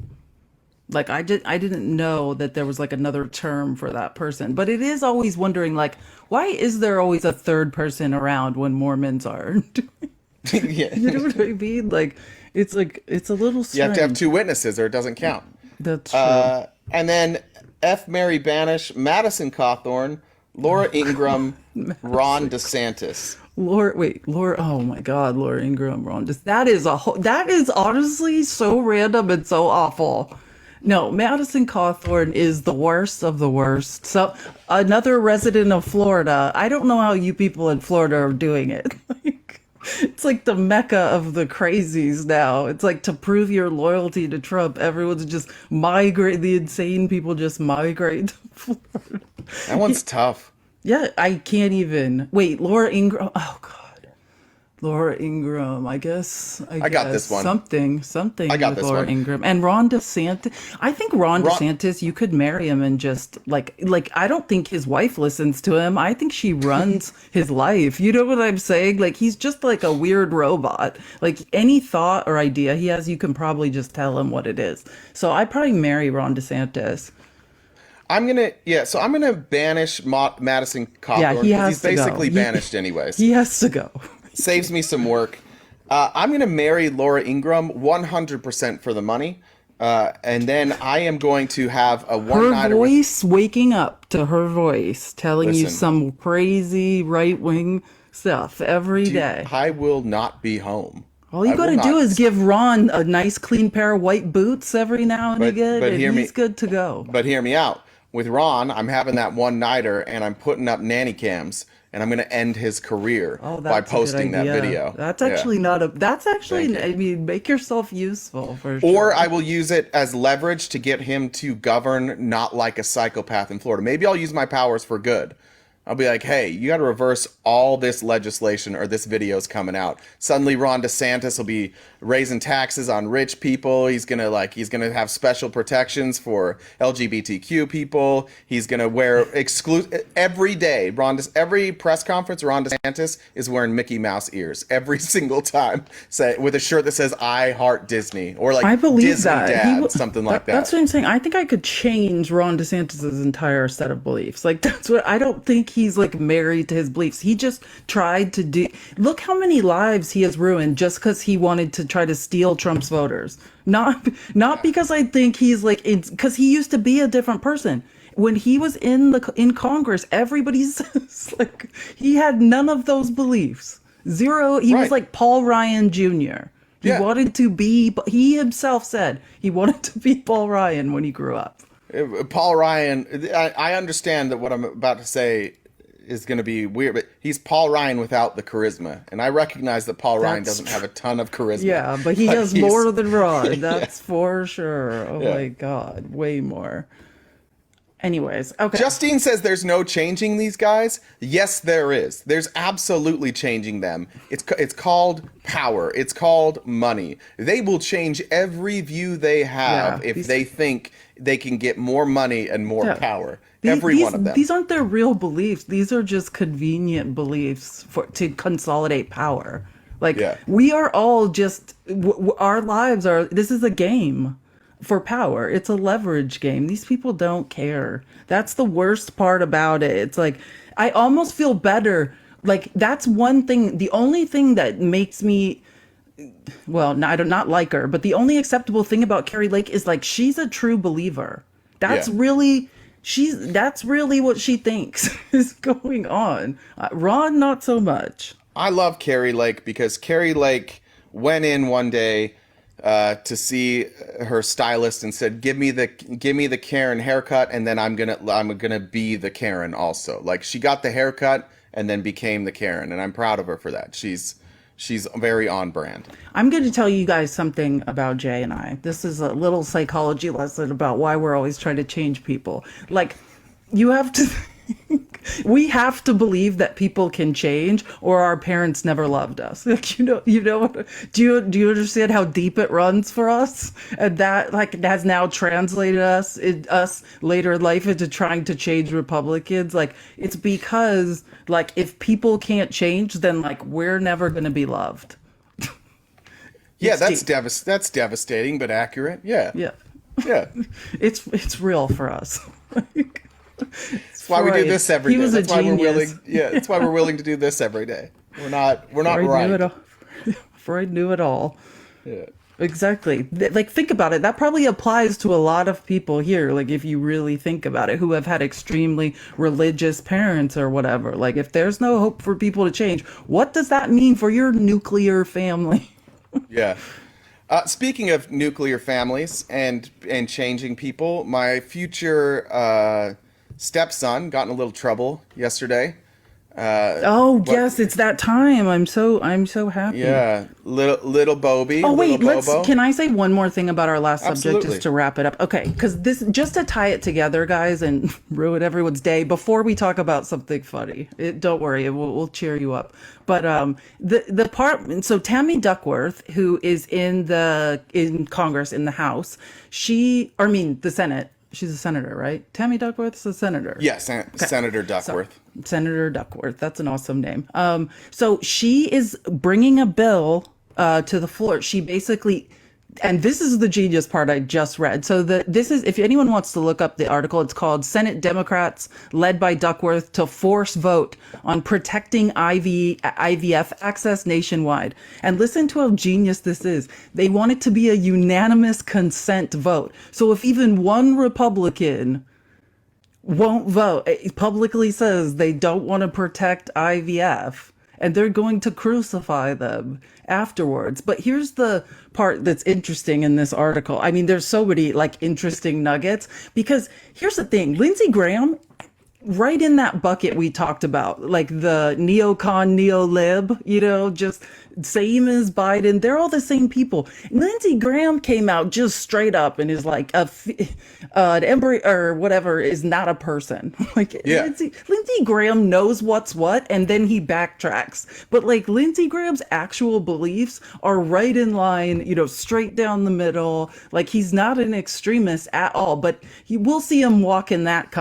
Like, I didn't know that there was, like, another term for that person. But it is always wondering, like, why is there always a third person around when Mormons are? Yeah. You know what I mean? Like, it's a little strange. You have to have 2 witnesses or it doesn't count. That's true. And then F. Mary Banish, Madison Cawthorn, Laura Ingraham, Ron DeSantis. Laura, oh my God, Laura Ingraham, Ron DeSantis. That is honestly so random and so awful. No, Madison Cawthorn is the worst of the worst. So, another resident of Florida. I don't know how you people in Florida are doing it. It's like the mecca of the crazies now. It's like, to prove your loyalty to Trump, everyone's just the insane people just migrate to Florida. That one's tough. Yeah, I can't even. Wait, Laura Ingraham. Oh, God. Laura Ingraham, I guess. I got this one. Something with Laura Ingraham. And Ron DeSantis. I think Ron DeSantis, you could marry him and just, like, I don't think his wife listens to him. I think she runs his life. You know what I'm saying? Like, he's just like a weird robot. Like, any thought or idea he has, you can probably just tell him what it is. So I'd probably marry Ron DeSantis. I'm gonna banish Madison Cawthorn. Yeah, he's basically banished anyways. He has to go. Saves me some work. I'm going to marry Laura Ingraham 100% for the money. And then I am going to have a one-nighter. Her voice, waking up to her voice, telling you some crazy right-wing stuff every day. I will not be home. All you got to do is give Ron a nice, clean pair of white boots every now and again, and he's good to go. But hear me out. With Ron, I'm having that one-nighter, and I'm putting up nanny cams. And I'm going to end his career by posting that video. That's actually I mean, make yourself useful for sure. Or I will use it as leverage to get him to govern not like a psychopath in Florida. Maybe I'll use my powers for good. I'll be like, hey, you got to reverse all this legislation or this video's coming out. Suddenly Ron DeSantis will be raising taxes on rich people. He's going to have special protections for LGBTQ people. He's going to wear every day. Every press conference, Ron DeSantis is wearing Mickey Mouse ears every single time, with a shirt that says "I heart Disney" or like, I believe Disney that. Dad, something like that. That's what I'm saying. I think I could change Ron DeSantis's entire set of beliefs. Like, that's what I don't think he's like married to his beliefs. He just tried to do, look how many lives he has ruined just because he wanted to try to steal Trump's voters. Not because I think he's like, because he used to be a different person. When he was in Congress, everybody says like he had none of those beliefs. Zero. He was like Paul Ryan Jr. He wanted to be, he himself said he wanted to be Paul Ryan when he grew up. Paul Ryan, I understand that what I'm about to say is going to be weird, but he's Paul Ryan without the charisma. And I recognize that Paul Ryan doesn't have a ton of charisma. Yeah, but he has more than Ron. That's for sure. Oh my God, way more. Anyways, okay. Justine says there's no changing these guys. Yes, there is. There's absolutely changing them. It's called power. It's called money. They will change every view they have if they think they can get more money and more power. Every one of them. These aren't their real beliefs. These are just convenient beliefs to consolidate power. Like we are all just our lives are. This is a game. For power. It's a leverage game. These people don't care. That's the worst part about it. It's like, I almost feel better. Like, that's one thing. The only thing that makes me, well, I do not like her, but the only acceptable thing about Carrie Lake is like, she's a true believer. That's really, that's really what she thinks is going on. Ron, not so much. I love Carrie Lake because Carrie Lake went in one day to see her stylist and said, give me the Karen haircut, and then I'm gonna be the Karen also. Like, she got the haircut and then became the Karen, and I'm proud of her for that. She's very on brand. I'm going to tell you guys something about Jay and I. This is a little psychology lesson about why we're always trying to change people. Like, you have to we have to believe that people can change, or our parents never loved us. Like, do you understand how deep it runs for us? And that like has now translated us later in life into trying to change Republicans. Like, it's because like if people can't change, then like we're never going to be loved. Yeah, that's devastating but accurate. Yeah. It's real for us. That's why we do this every day. That's why genius. we're willing. Yeah, that's why we're willing to do this every day. We're not right. Freud knew it all. Yeah. Exactly. Like, think about it. That probably applies to a lot of people here. Like, if you really think about it, who have had extremely religious parents or whatever. Like, if there's no hope for people to change, what does that mean for your nuclear family? Yeah. Speaking of nuclear families and changing people, my future stepson got in a little trouble yesterday. Yes, it's that time. I'm so happy. Yeah, little Bobby. Oh wait, can I say one more thing about our last subject just to wrap it up? Okay, because this, just to tie it together, guys, and ruin everyone's day before we talk about something funny. Don't worry, we'll cheer you up. But the part, so Tammy Duckworth, who is in Congress in the House, the Senate. She's a senator, right? Tammy Duckworth's a senator. Yes, Senator Duckworth. Senator Duckworth. That's an awesome name. So she is bringing a bill to the floor. She basically, and this is the genius part I just read. So this is, if anyone wants to look up the article, it's called Senate Democrats led by Duckworth to force vote on protecting IVF access nationwide. And listen to how genius this is. They want it to be a unanimous consent vote. So if even one Republican won't vote, it publicly says they don't want to protect IVF, and they're going to crucify them afterwards. But here's the part that's interesting in this article. I mean, there's so many like interesting nuggets, because here's the thing. Lindsey Graham, right in that bucket we talked about, like the neocon, neo-lib, just same as Biden. They're all the same people. Lindsey Graham came out just straight up and is like, an embryo or whatever is not a person. Like, yeah. Lindsey Graham knows what's what, and then he backtracks. But like Lindsey Graham's actual beliefs are right in line, straight down the middle. Like, he's not an extremist at all, but we'll see him walk in that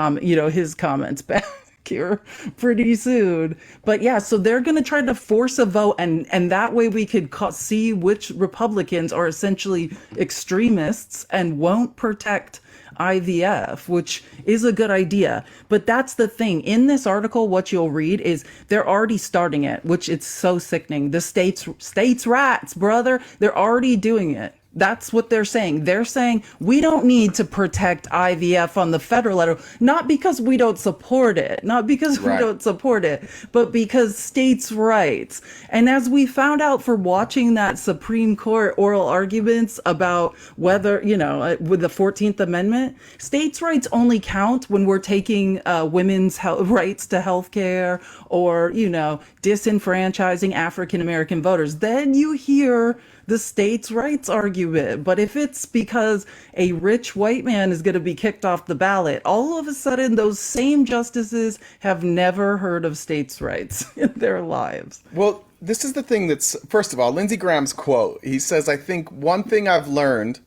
his comments back here pretty soon. But yeah, so they're going to try to force a vote, and that way we could see which Republicans are essentially extremists and won't protect IVF, which is a good idea. But that's the thing. In this article, what you'll read is they're already starting it, which it's so sickening. The states rats, brother. They're already doing it. That's what they're saying. They're saying we don't need to protect IVF on the federal level, not because we don't support it, not because we don't support it, but because states' rights. And as we found out for watching that Supreme Court oral arguments about whether, with the 14th Amendment, states' rights only count when we're taking women's rights to health care or, disenfranchising African American voters. Then you hear the states' rights argument. But if it's because a rich white man is going to be kicked off the ballot, all of a sudden those same justices have never heard of states' rights in their lives. Well, this is the thing that's, first of all, Lindsey Graham's quote. He says, I think one thing I've learned,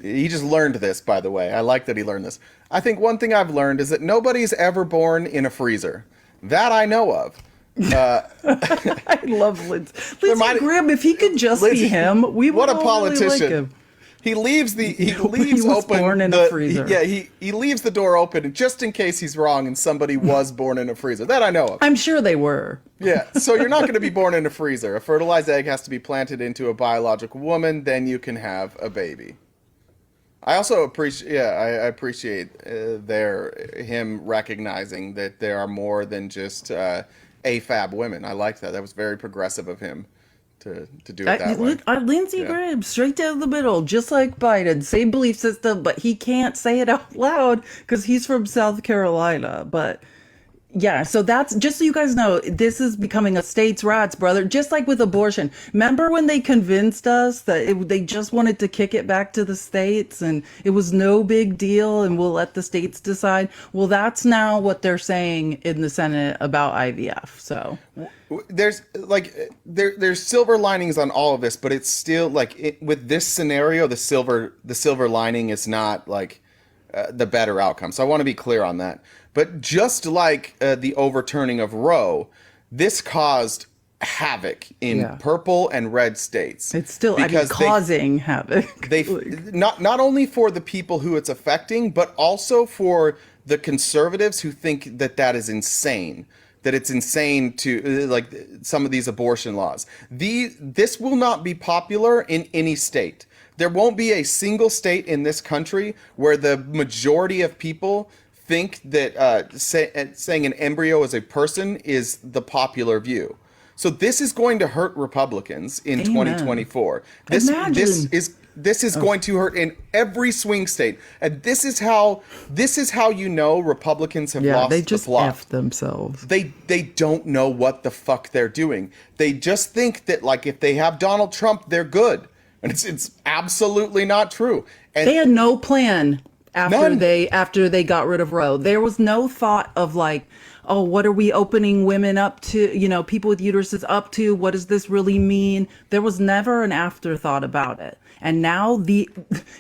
he just learned this, by the way. I like that he learned this. I think one thing I've learned is that nobody's ever born in a freezer. That I know of. I love Lindsey Graham. If he could just be him, we would. What a all politician! Really like him. He leaves he was open. Born in a freezer. He leaves the door open just in case he's wrong and somebody was born in a freezer. That I know of. I'm sure they were. Yeah. So you're not going to be born in a freezer. A fertilized egg has to be planted into a biological woman. Then you can have a baby. I also appreciate. Yeah, I appreciate him recognizing that there are more than just. AFAB women. I liked that. That was very progressive of him to do it that way. Lindsey Graham, straight down the middle, just like Biden, same belief system, but he can't say it out loud because he's from South Carolina. But yeah, so that's just so you guys know, this is becoming a states' rights, brother, just like with abortion. Remember when they convinced us that they just wanted to kick it back to the states and it was no big deal and we'll let the states decide? Well, that's now what they're saying in the Senate about IVF. So there's silver linings on all of this, but it's still with this scenario, the silver lining is not the better outcome. So I want to be clear on that. But just like the overturning of Roe, this caused havoc in purple and red states. It's still causing havoc. Not only for the people who it's affecting, but also for the conservatives who think that is insane. That it's insane to some of these abortion laws. This will not be popular in any state. There won't be a single state in this country where the majority of people think that saying an embryo is a person is the popular view. So this is going to hurt Republicans in 2024. This is going to hurt in every swing state, and this is how Republicans have lost they just the plot. F themselves. They don't know what the fuck they're doing. They just think that if they have Donald Trump, they're good, and it's absolutely not true. And they had no plan. After they got rid of Roe, there was no thought of what are we opening women up to, people with uteruses up to? What does this really mean? There was never an afterthought about it. And now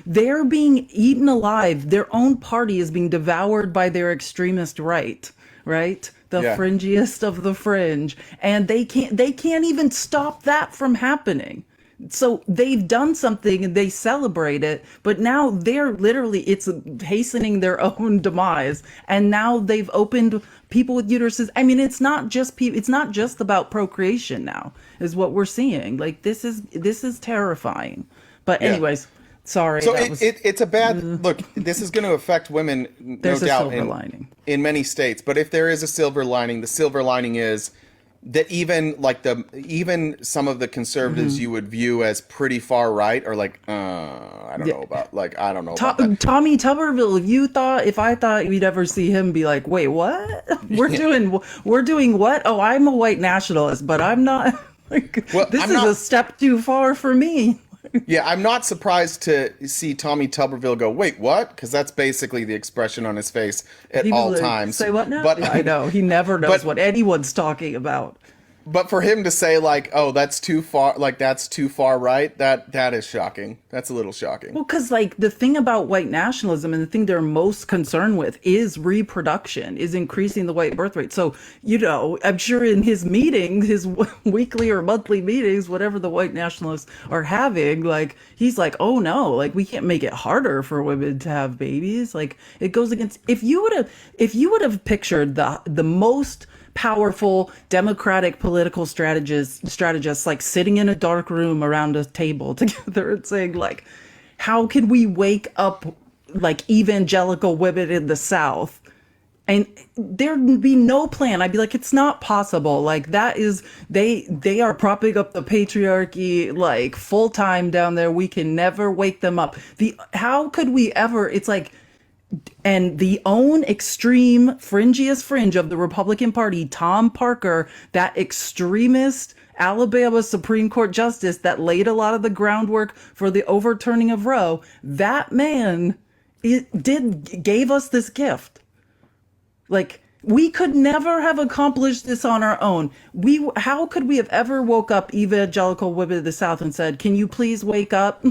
they're being eaten alive. Their own party is being devoured by their extremist right? The fringiest of the fringe. And they can't even stop that from happening. So they've done something and they celebrate it, but now it's hastening their own demise. And now they've opened people with uteruses. I mean, it's not just about procreation now, is what we're seeing. This is terrifying. But anyways, sorry. So it's a bad look. This is going to affect women, no doubt, in many states. But if there is a silver lining, the silver lining is that even some of the conservatives you would view as pretty far right are I don't know about that. Tommy Tuberville, if I thought you'd ever see him be like, wait, what? We're doing what? Oh, I'm a white nationalist, but I'm not this is a step too far for me. Yeah, I'm not surprised to see Tommy Tuberville go, wait, what? Because that's basically the expression on his face at all times. Say what now? But I know. He never knows what anyone's talking about. But for him to say like, "Oh, that's too far," like that's too far right, that is shocking. That's a little shocking. Well, because like the thing about white nationalism and the thing they're most concerned with is reproduction, is increasing the white birth rate. So, I'm sure in his meetings, his weekly or monthly meetings, whatever the white nationalists are having, like he's like, oh no, like we can't make it harder for women to have babies. Like it goes against if you would have pictured the most powerful democratic political strategists like sitting in a dark room around a table together and saying like, how can we wake up like evangelical women in the South? And there'd be no plan. I'd be like, it's not possible. Like that is they are propping up the patriarchy like full time down there. We can never wake them up. How could we ever? It's like, and the own extreme fringiest fringe of the Republican Party, Tom Parker, that extremist Alabama Supreme Court justice that laid a lot of the groundwork for the overturning of Roe, that man gave us this gift. Like we could never have accomplished this on our own. How could we have ever woke up evangelical women of the South and said, "Can you please wake up?"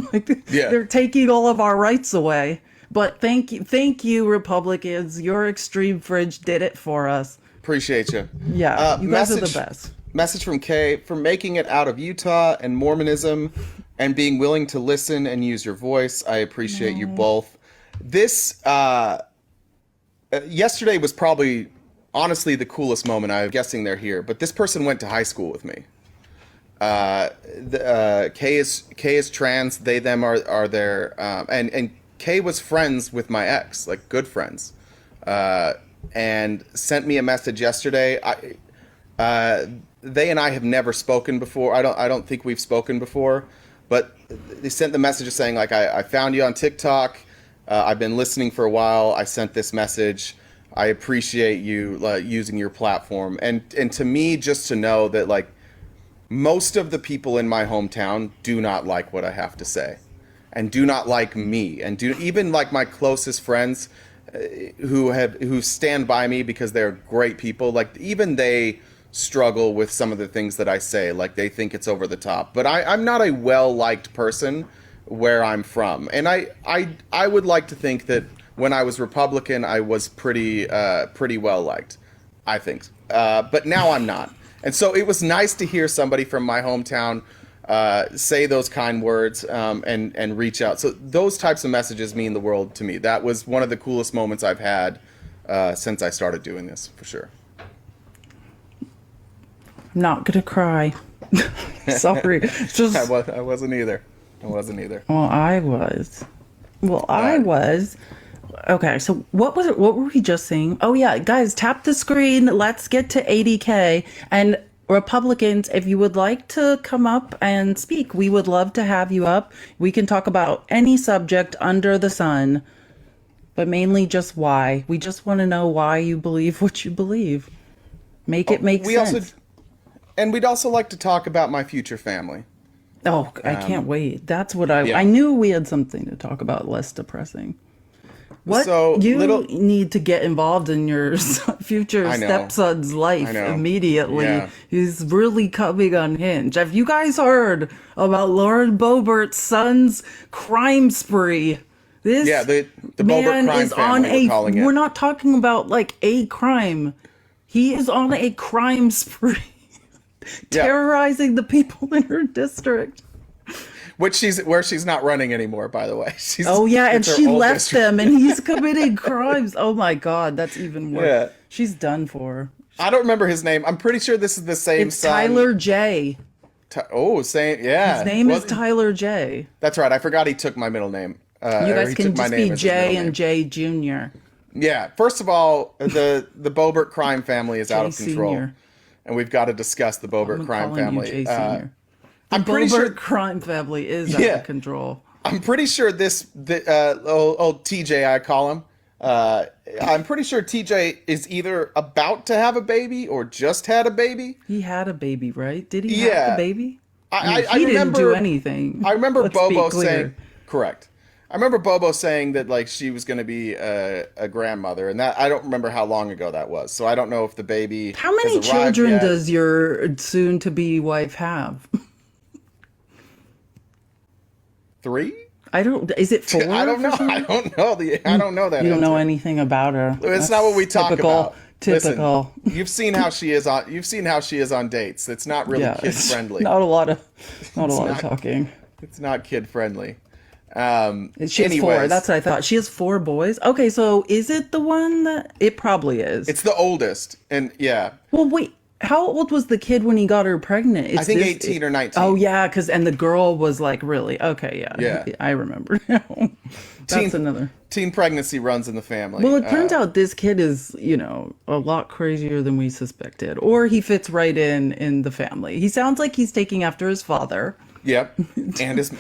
They're taking all of our rights away. But thank you, Republicans. Your extreme fringe did it for us. Appreciate you. Yeah, you guys are the best. Message from Kay: for making it out of Utah and Mormonism and being willing to listen and use your voice. I appreciate you both. This yesterday was probably honestly the coolest moment. I'm guessing they're here, but this person went to high school with me. Kay is trans. They them are their and Kay was friends with my ex, like good friends, and sent me a message yesterday. They and I have never spoken before. I don't think we've spoken before, but they sent the message saying like, I found you on TikTok. I've been listening for a while. I sent this message. I appreciate you using your platform, and to me, just to know that like most of the people in my hometown do not like what I have to say. And do not like me, and do even like my closest friends who stand by me because they're great people. Like even they struggle with some of the things that I say. Like they think it's over the top. But I'm not a well-liked person where I'm from, and I would like to think that when I was Republican, I was pretty well liked. I think, but now I'm not. And so it was nice to hear somebody from my hometown say those kind words and reach out. So those types of messages mean the world to me. That was one of the coolest moments I've had since I started doing this, for sure. I'm not gonna cry. Sorry. Just... I wasn't either. Well, I was. Okay, so what was it? What were we just saying? Oh yeah, guys, tap the screen. Let's get to 80K. And Republicans, if you would like to come up and speak, we would love to have you up. We can talk about any subject under the sun, but mainly just why. We just want to know why you believe what you believe. Make it make sense. And we'd also like to talk about my future family. Oh, I can't wait. That's what I knew we had something to talk about less depressing. Need to get involved in your future stepson's life immediately. Yeah. He's really coming unhinged. Have you guys heard about Lauren Boebert's son's crime spree? The man Boebert crime family, we're not talking about like a crime. He is on a crime spree, terrorizing the people in her district. Where she's not running anymore, by the way. And she left them, and he's committing crimes. Oh my God, that's even worse. Yeah. She's done for. I don't remember his name. I'm pretty sure this is the same son. Tyler J. Same. Yeah. His name is Tyler J. That's right. I forgot he took my middle name. You guys can just be J and J Jr. Yeah. First of all, the Boebert crime family is out of control, Senior. And we've got to discuss the Boebert crime family. I'm pretty sure crime family is out of control. I'm pretty sure old TJ, I call him. I'm pretty sure TJ is either about to have a baby or just had a baby. He had a baby, right? Did he have the baby? I he remember, didn't do anything. I remember Bobo saying, correct. I remember Bobo saying that like she was going to be a grandmother, and that I don't remember how long ago that was. So I don't know if the baby How has many arrived children yet. does your soon-to-be wife have? 3? I don't. Is it 4? I don't know. I don't know I don't know that. You don't know answer. anything about her. It's not what we talk typical, about. Typical. Listen, you've seen how she is on dates. It's not really kid it's friendly. Not a lot of not- talking. It's not kid friendly. She has 4. Anyways, That's what I thought. She has 4 boys. Okay, so is it the one that it probably is? it's the oldest, and yeah, Well, wait. How old was the kid when he got her pregnant? I think 18 or 19. Oh yeah, and the girl was like really okay. Yeah, Yeah. I remember now. That's another. teen pregnancy runs in the family. Well, it turns out this kid is, a lot crazier than we suspected, or he fits right in the family. He sounds like he's taking after his father. Yep, and his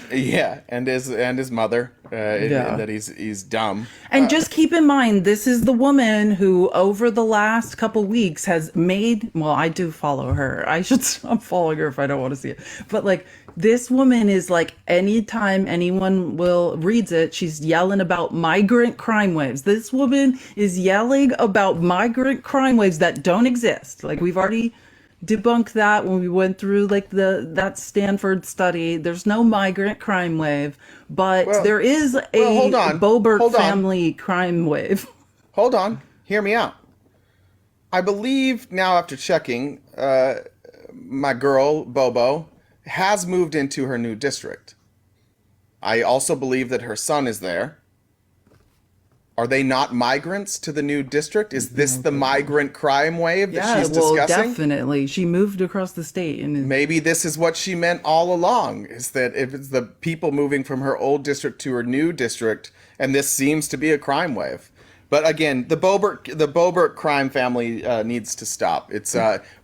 mother, and that he's dumb. And just keep in mind, this is the woman who, over the last couple weeks, has made. Well, I do follow her. I should stop following her if I don't want to see it. But like, this woman is like, anytime anyone reads it, she's yelling about migrant crime waves. This woman is yelling about migrant crime waves that don't exist. Like, we've already debunked that when we went through like that Stanford study. There's no migrant crime wave, but there is a Boebert family crime wave. Hold on, hear me out. I believe now, after checking, my girl Bobo has moved into her new district. I also believe that her son is there. Are they not migrants to the new district? Is this the migrant crime wave that she's discussing? Definitely. She moved across the state, and maybe this is what she meant all along, is that if it's the people moving from her old district to her new district, and this seems to be a crime wave. But again, the Boebert crime family needs to stop. It's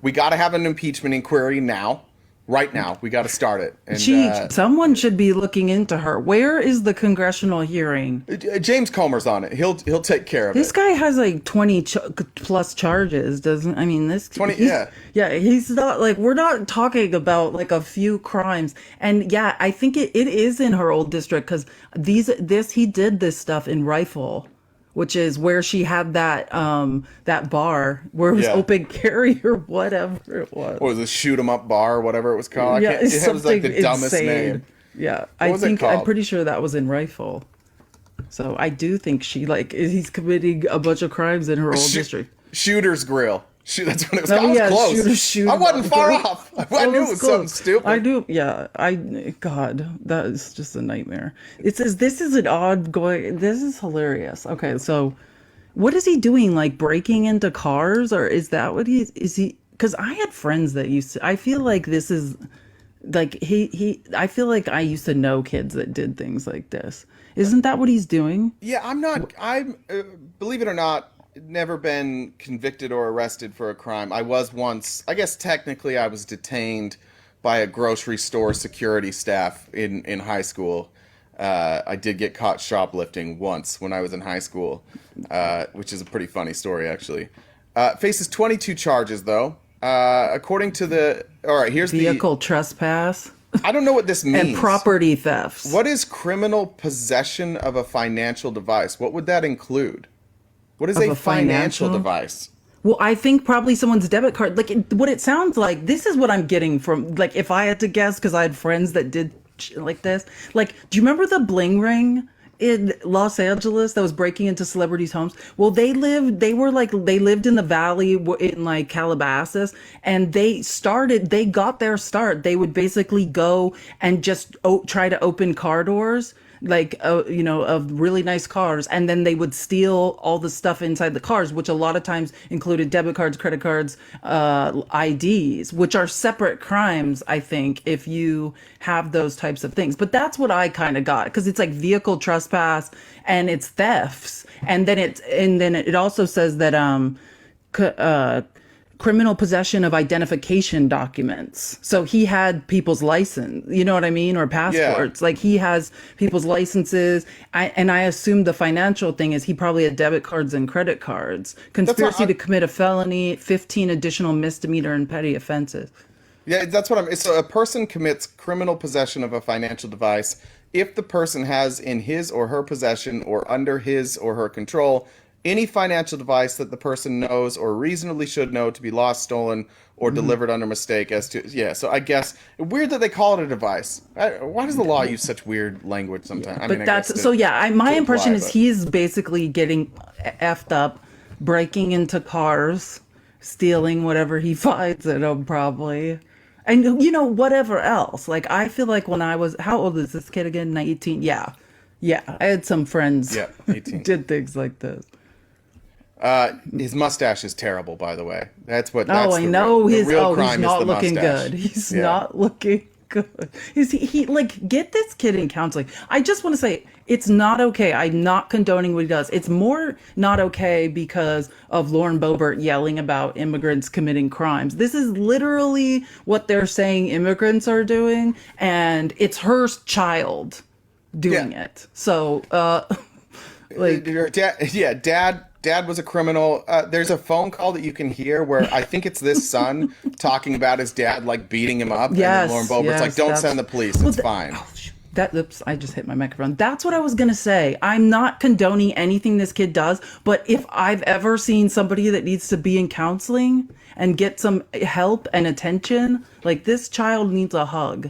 we got to have an impeachment inquiry now. Right now, we got to start it. And, someone should be looking into her. Where is the congressional hearing? James Comer's on it. He'll take care of it. This guy has like 20 plus charges, doesn't? I mean, this 20. He's not like, we're not talking about like a few crimes. And yeah, I think it is in her old district, because he did this stuff in Rifle, which is where she had that bar where it was open carry or whatever it was. What was it, shoot 'em up bar or whatever it was called? Yeah, it was like the dumbest insane name. Yeah, I'm pretty sure that was in Rifle. So I do think he's committing a bunch of crimes in her old district. Shooter's Grill. That's what it was Oh, called. yeah, Close. I wasn't far off. I knew it was something stupid. I do. Yeah. God, that is just a nightmare. It says this is this is hilarious. Okay. So what is he doing? Like breaking into cars, or is that what is he? Because I had friends that I feel like this is like I feel like I used to know kids that did things like this. Isn't that what he's doing? Yeah, I'm believe it or not, never been convicted or arrested for a crime. I was once, I guess technically I was detained by a grocery store security staff in high school. I did get caught shoplifting once when I was in high school, which is a pretty funny story, actually. Faces 22 charges, though. According to all right, here's vehicle trespass. I don't know what this means. And property thefts. What is criminal possession of a financial device? What would that include? What is a financial device? Well, I think probably someone's debit card. Like what it sounds like, this is what I'm getting from, like, if I had to guess, because I had friends that did shit like this. Like, do you remember the bling ring in Los Angeles that was breaking into celebrities' homes? Well, they lived in the valley in like Calabasas, and they got their start. They would basically go and just try to open car doors, like of really nice cars, and then they would steal all the stuff inside the cars, which a lot of times included debit cards, credit cards, IDs, which are separate crimes, I think, if you have those types of things. But that's what I kind of got, because it's like vehicle trespass and it's thefts, and then it also says that criminal possession of identification documents. So he had people's license, you know what I mean? Or passports. Yeah. Like he has people's licenses. I assume the financial thing is he probably had debit cards and credit cards. Conspiracy to commit a felony, 15 additional misdemeanor and petty offenses. Yeah, that's what so a person commits criminal possession of a financial device if the person has in his or her possession or under his or her control any financial device that the person knows or reasonably should know to be lost, stolen, or delivered under mistake as to, yeah, so I guess, weird that they call it a device. Why does the law use such weird language sometimes? I But mean, I that's guess so yeah, my to impression apply, is but- he's basically getting effed up, breaking into cars, stealing whatever he finds in them probably. And whatever else. Like I feel like when I was, how old is this kid again? 19. Yeah. I had some friends 18. did things like this. His mustache is terrible, by the way. That's what. Oh, I know the real he's crime is not the looking mustache. good. He's Yeah. not looking good. He like get this kid in counseling. I just want to say it's not okay. I'm not condoning what he does. It's more not okay because of Lauren Boebert yelling about immigrants committing crimes. This is literally what they're saying immigrants are doing, and it's her child doing it. So, like, Your dad was a criminal. There's a phone call that you can hear where I think it's this son talking about his dad like beating him up. Yes, and then Lauren Boebert's like, "Don't send the police. It's fine." Oops, I just hit my microphone. That's what I was gonna say. I'm not condoning anything this kid does, but if I've ever seen somebody that needs to be in counseling and get some help and attention, like this child needs a hug.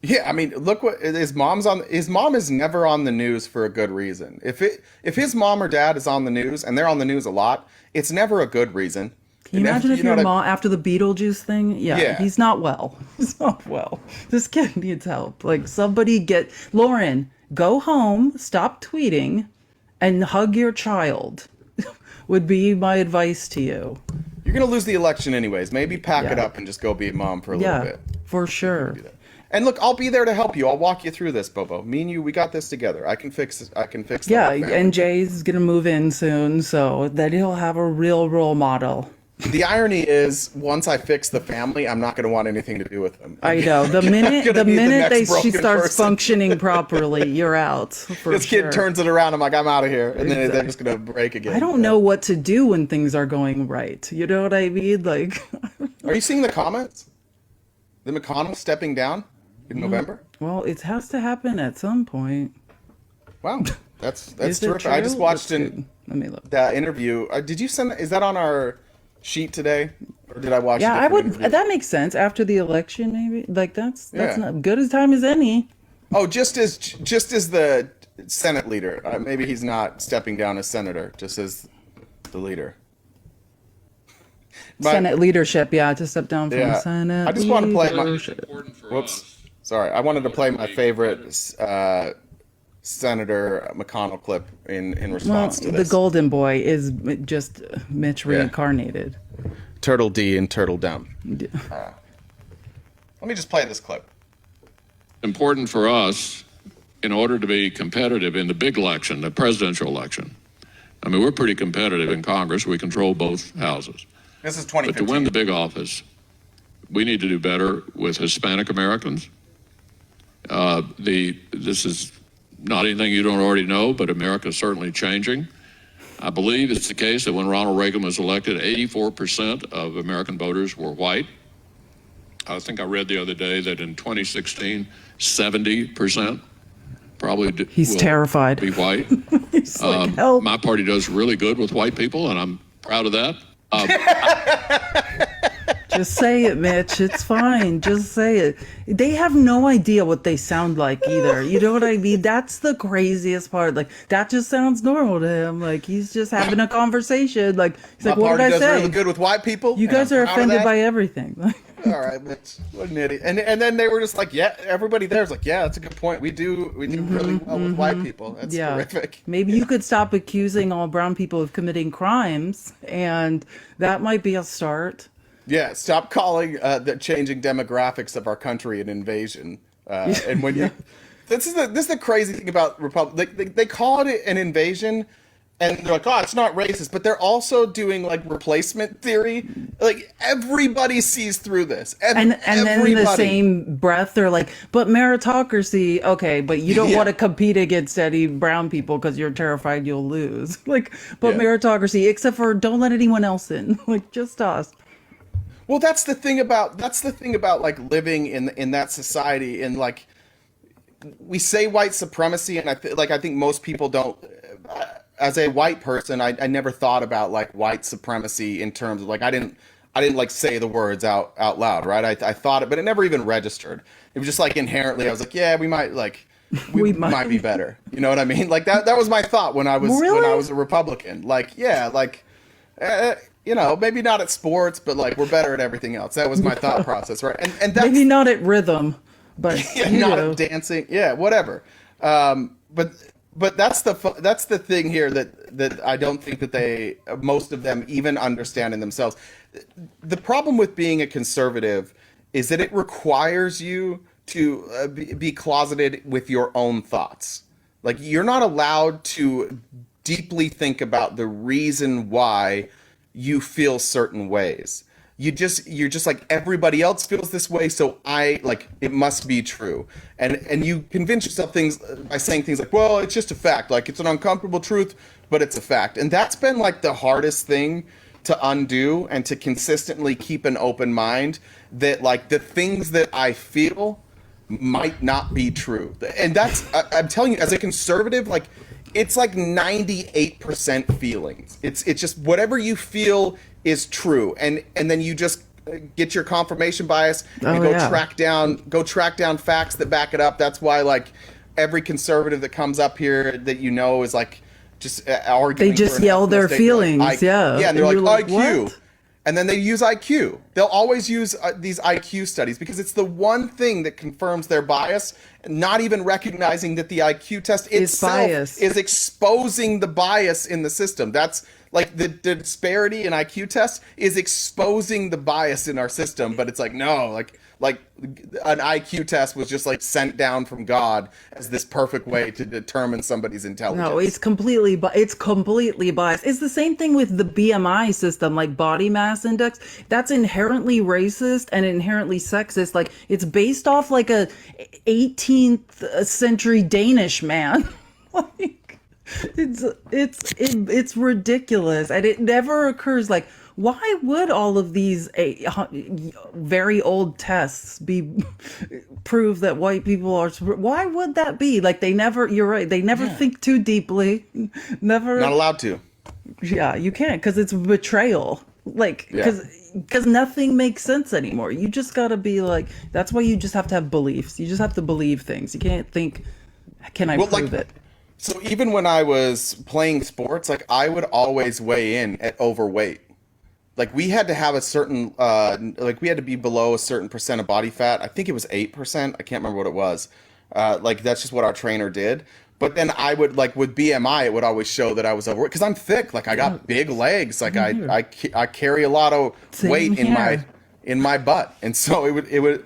Yeah, I mean, look what his mom's on. His mom is never on the news for a good reason. If his mom or dad is on the news, and they're on the news a lot, it's never a good reason. Can you imagine if your mom, after the Beetlejuice thing? Yeah, he's not well. He's not well. This kid needs help. Like somebody Lauren, go home, stop tweeting, and hug your child. Would be my advice to you. You're gonna lose the election anyways. Maybe pack it up and just go be a mom for a little bit. For sure. And look, I'll be there to help you. I'll walk you through this, Bobo. Me and you, we got this together. I can fix it. I can fix it. Yeah, and Jay's gonna move in soon, so that he'll have a real role model. The irony is, once I fix the family, I'm not going to want anything to do with them. I know. The minute she starts functioning properly, you're out. This kid turns it around. I'm like, I'm out of here, and then they're just going to break again. I don't know what to do when things are going right. You know what I mean? Like, are you seeing the comments? The McConnell stepping down in November? Well, it has to happen at some point. Wow, that's Is it terrific. true? I just watched Let me look. that interview. Did you send that? Is that on our sheet today, or did I watch? Yeah, I would. That makes sense after the election, maybe. Like that's not good as time as any. Oh, just as the Senate leader. Maybe he's not stepping down as senator, just as the leader. Senate leadership, to step down from Senate. I just want to play my. Whoops. Sorry, I wanted to play my favorite Senator McConnell clip in response to this. The golden boy is just Mitch reincarnated. Turtle D and Turtle Dumb. Let me just play this clip. Important for us, in order to be competitive in the big election, the presidential election. I mean, we're pretty competitive in Congress. We control both houses. This is But 2015. to win the big office, we need to do better with Hispanic Americans. This is not anything you don't already know, but America is certainly changing. I believe it's the case that when Ronald Reagan was elected, 84% of American voters were white. I think I read the other day that in 2016, 70% probably He's will terrified. be white. He's like, help. My party does really good with white people, and I'm proud of that. Just say it, Mitch. It's fine. Just say it. They have no idea what they sound like either. You know what I mean? That's the craziest part. Like, that just sounds normal to him. Like, he's just having a conversation. Like, he's like, what did I does say? really good with white people. You guys are offended by everything. All right, Mitch. What an idiot. And then they were just like, yeah, everybody there was like, yeah, that's a good point. We do really well with white people. That's terrific. Maybe you could stop accusing all brown people of committing crimes, and that might be a start. Yeah, stop calling the changing demographics of our country an invasion. And when you, this is the crazy thing about Republic. They call it an invasion, and they're like, oh, it's not racist, but they're also doing like replacement theory. Like everybody sees through this, And then in the same breath, they're like, but meritocracy, okay, but you don't want to compete against any brown people because you're terrified you'll lose. Like, but meritocracy, except for don't let anyone else in, like just us. Well, that's the thing about like living in that society, and like we say white supremacy, and I think most people don't. As a white person, I never thought about like white supremacy in terms of like I didn't like say the words out loud, right? I thought it, but it never even registered. It was just like inherently, I was like, yeah, we might like we might be better. You know what I mean? Like that was my thought when I was a Republican. Like, yeah, like. You know, maybe not at sports, but like we're better at everything else. That was my thought process, right? And that's, maybe not at rhythm, but yeah, not at dancing, yeah, whatever. But that's the thing here that I don't think that most of them even understand in themselves. The problem with being a conservative is that it requires you to be closeted with your own thoughts. Like you're not allowed to deeply think about the reason why you feel certain ways. You're just like everybody else feels this way, so it must be true. And you convince yourself things by saying things like, well, it's just a fact. Like it's an uncomfortable truth, but it's a fact. And that's been like the hardest thing to undo and to consistently keep an open mind that like the things that I feel might not be true. And that's I'm telling you, as a conservative, like it's like 98% feelings. It's just whatever you feel is true, and then you just get your confirmation bias and track down facts that back it up. That's why like every conservative that comes up here that you know is like just arguing. They just yell their feelings, like, yeah, and they're like IQ. What? And then they use IQ. They'll always use these IQ studies because it's the one thing that confirms their bias, not even recognizing that the IQ test itself is exposing the bias in the system. That's like the disparity in IQ tests is exposing the bias in our system, but it's like, no, like an IQ test was just like sent down from God as this perfect way to determine somebody's intelligence. No, it's completely biased. It's the same thing with the BMI system, like body mass index. That's inherently racist and inherently sexist. Like it's based off like a 18th century Danish man. Like it's ridiculous, and it never occurs like, why would all of these very old tests prove that white people are? Why would that be? Like they never. You're right. They never think too deeply. Never. Not allowed to. Yeah, you can't, because it's betrayal. Like because nothing makes sense anymore. You just gotta be like. That's why you just have to have beliefs. You just have to believe things. You can't think. Can I prove it? So even when I was playing sports, like I would always weigh in at overweight. Like we had to have a certain, like we had to be below a certain percent of body fat. I think it was 8%. I can't remember what it was. Like that's just what our trainer did. But then I would like with BMI, it would always show that I was overweight because I'm thick. Like I got big legs. Like I carry a lot of weight in my butt. And so it would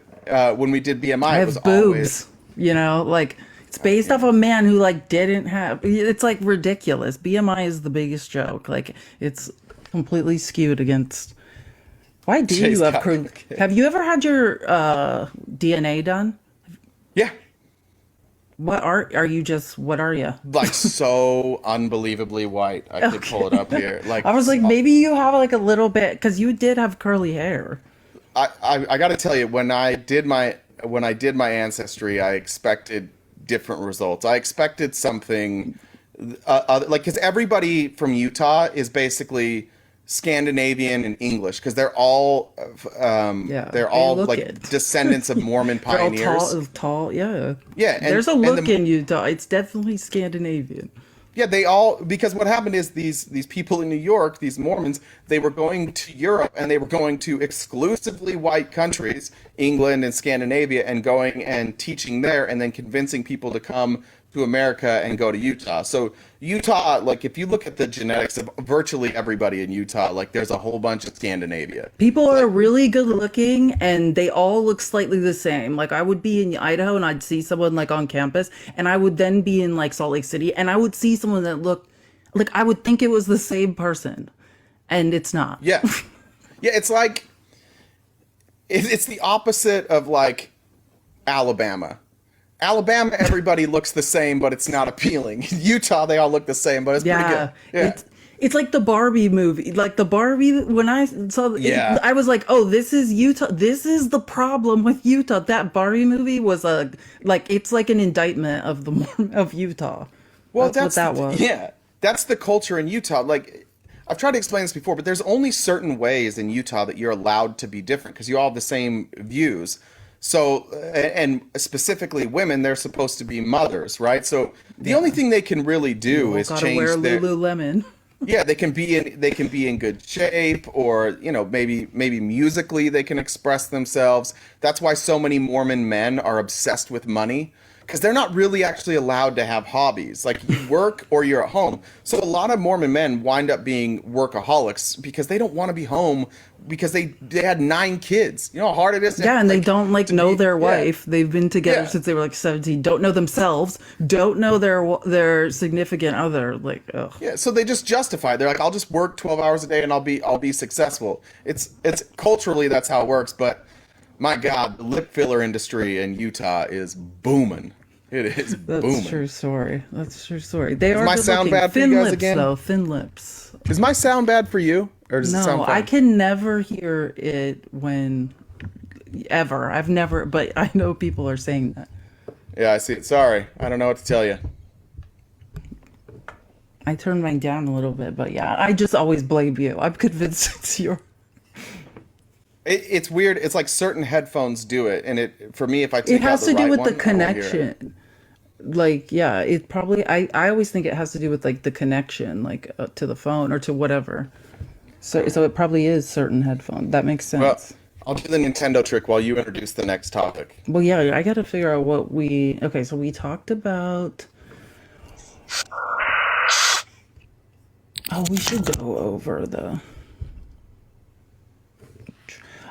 when we did BMI, it was boobs, always, you know, like it's based off a man who like didn't have. It's like ridiculous. BMI is the biggest joke. Like it's completely skewed against. Why do you have Have you ever had your DNA done? Yeah. What are you? Just what are you? Like so unbelievably white. I could pull it up here. Like I was like, maybe you have like a little bit, because you did have curly hair. I got to tell you, when I did my ancestry, I expected different results. I expected something like, because everybody from Utah is basically Scandinavian and English, because they're all like it. descendants of Mormon pioneers. They're all tall, yeah. Yeah, there's a look in Utah. It's definitely Scandinavian. Yeah, they all, because what happened is these people in New York, these Mormons, they were going to Europe and they were going to exclusively white countries, England and Scandinavia, and going and teaching there and then convincing people to come to America and go to Utah. So Utah, like if you look at the genetics of virtually everybody in Utah, like there's a whole bunch of Scandinavia. People are really good looking and they all look slightly the same. Like I would be in Idaho and I'd see someone like on campus, and I would then be in like Salt Lake City and I would see someone that looked like I would think it was the same person, and it's not. Yeah. Yeah, it's like it's the opposite of like Alabama. Everybody looks the same, but it's not appealing. Utah, they all look the same, but it's pretty good. Yeah. It's like the Barbie movie. Like the Barbie, when I saw Yeah. it, I was like, oh, this is Utah. This is the problem with Utah. That Barbie movie was it's like an indictment of of Utah. Well, That's what that was. yeah, that's the culture in Utah. Like, I've tried to explain this before, but there's only certain ways in Utah that you're allowed to be different because you all have the same views. So, and specifically women, they're supposed to be mothers, right? So the only thing they can really do is Gotta change wear their, Lululemon. yeah, they can be in good shape, or maybe musically they can express themselves. That's why so many Mormon men are obsessed with money, because they're not really actually allowed to have hobbies. Like, you work or you're at home. So a lot of Mormon men wind up being workaholics because they don't want to be home, because they had 9 kids. You know how hard it is. Yeah, and they don't know their yeah. wife. They've been together Yeah. since they were like 17. Don't know themselves. Don't know their significant other. Like, ugh. Yeah, so they just justify. They're like, I'll just work 12 hours a day and I'll be successful. It's culturally that's how it works, but my God, the lip filler industry in Utah is booming. It is That's booming. true story. That's true story. They are my good sound looking. bad for Thin you guys lips, again? though. Thin lips. Is my sound bad for you, or does it sound No, fine? I can never hear it ever. I've never, but I know people are saying that. Yeah, I see it. Sorry, I don't know what to tell you. I turned mine down a little bit, but yeah, I just always blame you. I'm convinced it's your. It's weird. It's like certain headphones do it, and for me, if I take It has out to the do right with one, the I won't hear it. connection. Like, yeah, it probably. I always think it has to do with like the connection, like to the phone or to whatever. So it probably is certain headphone. That makes Well, sense. I'll do the Nintendo trick while you introduce the next topic. Well, yeah, I got to figure out what we. Okay, so we talked about. Oh, we should go over the.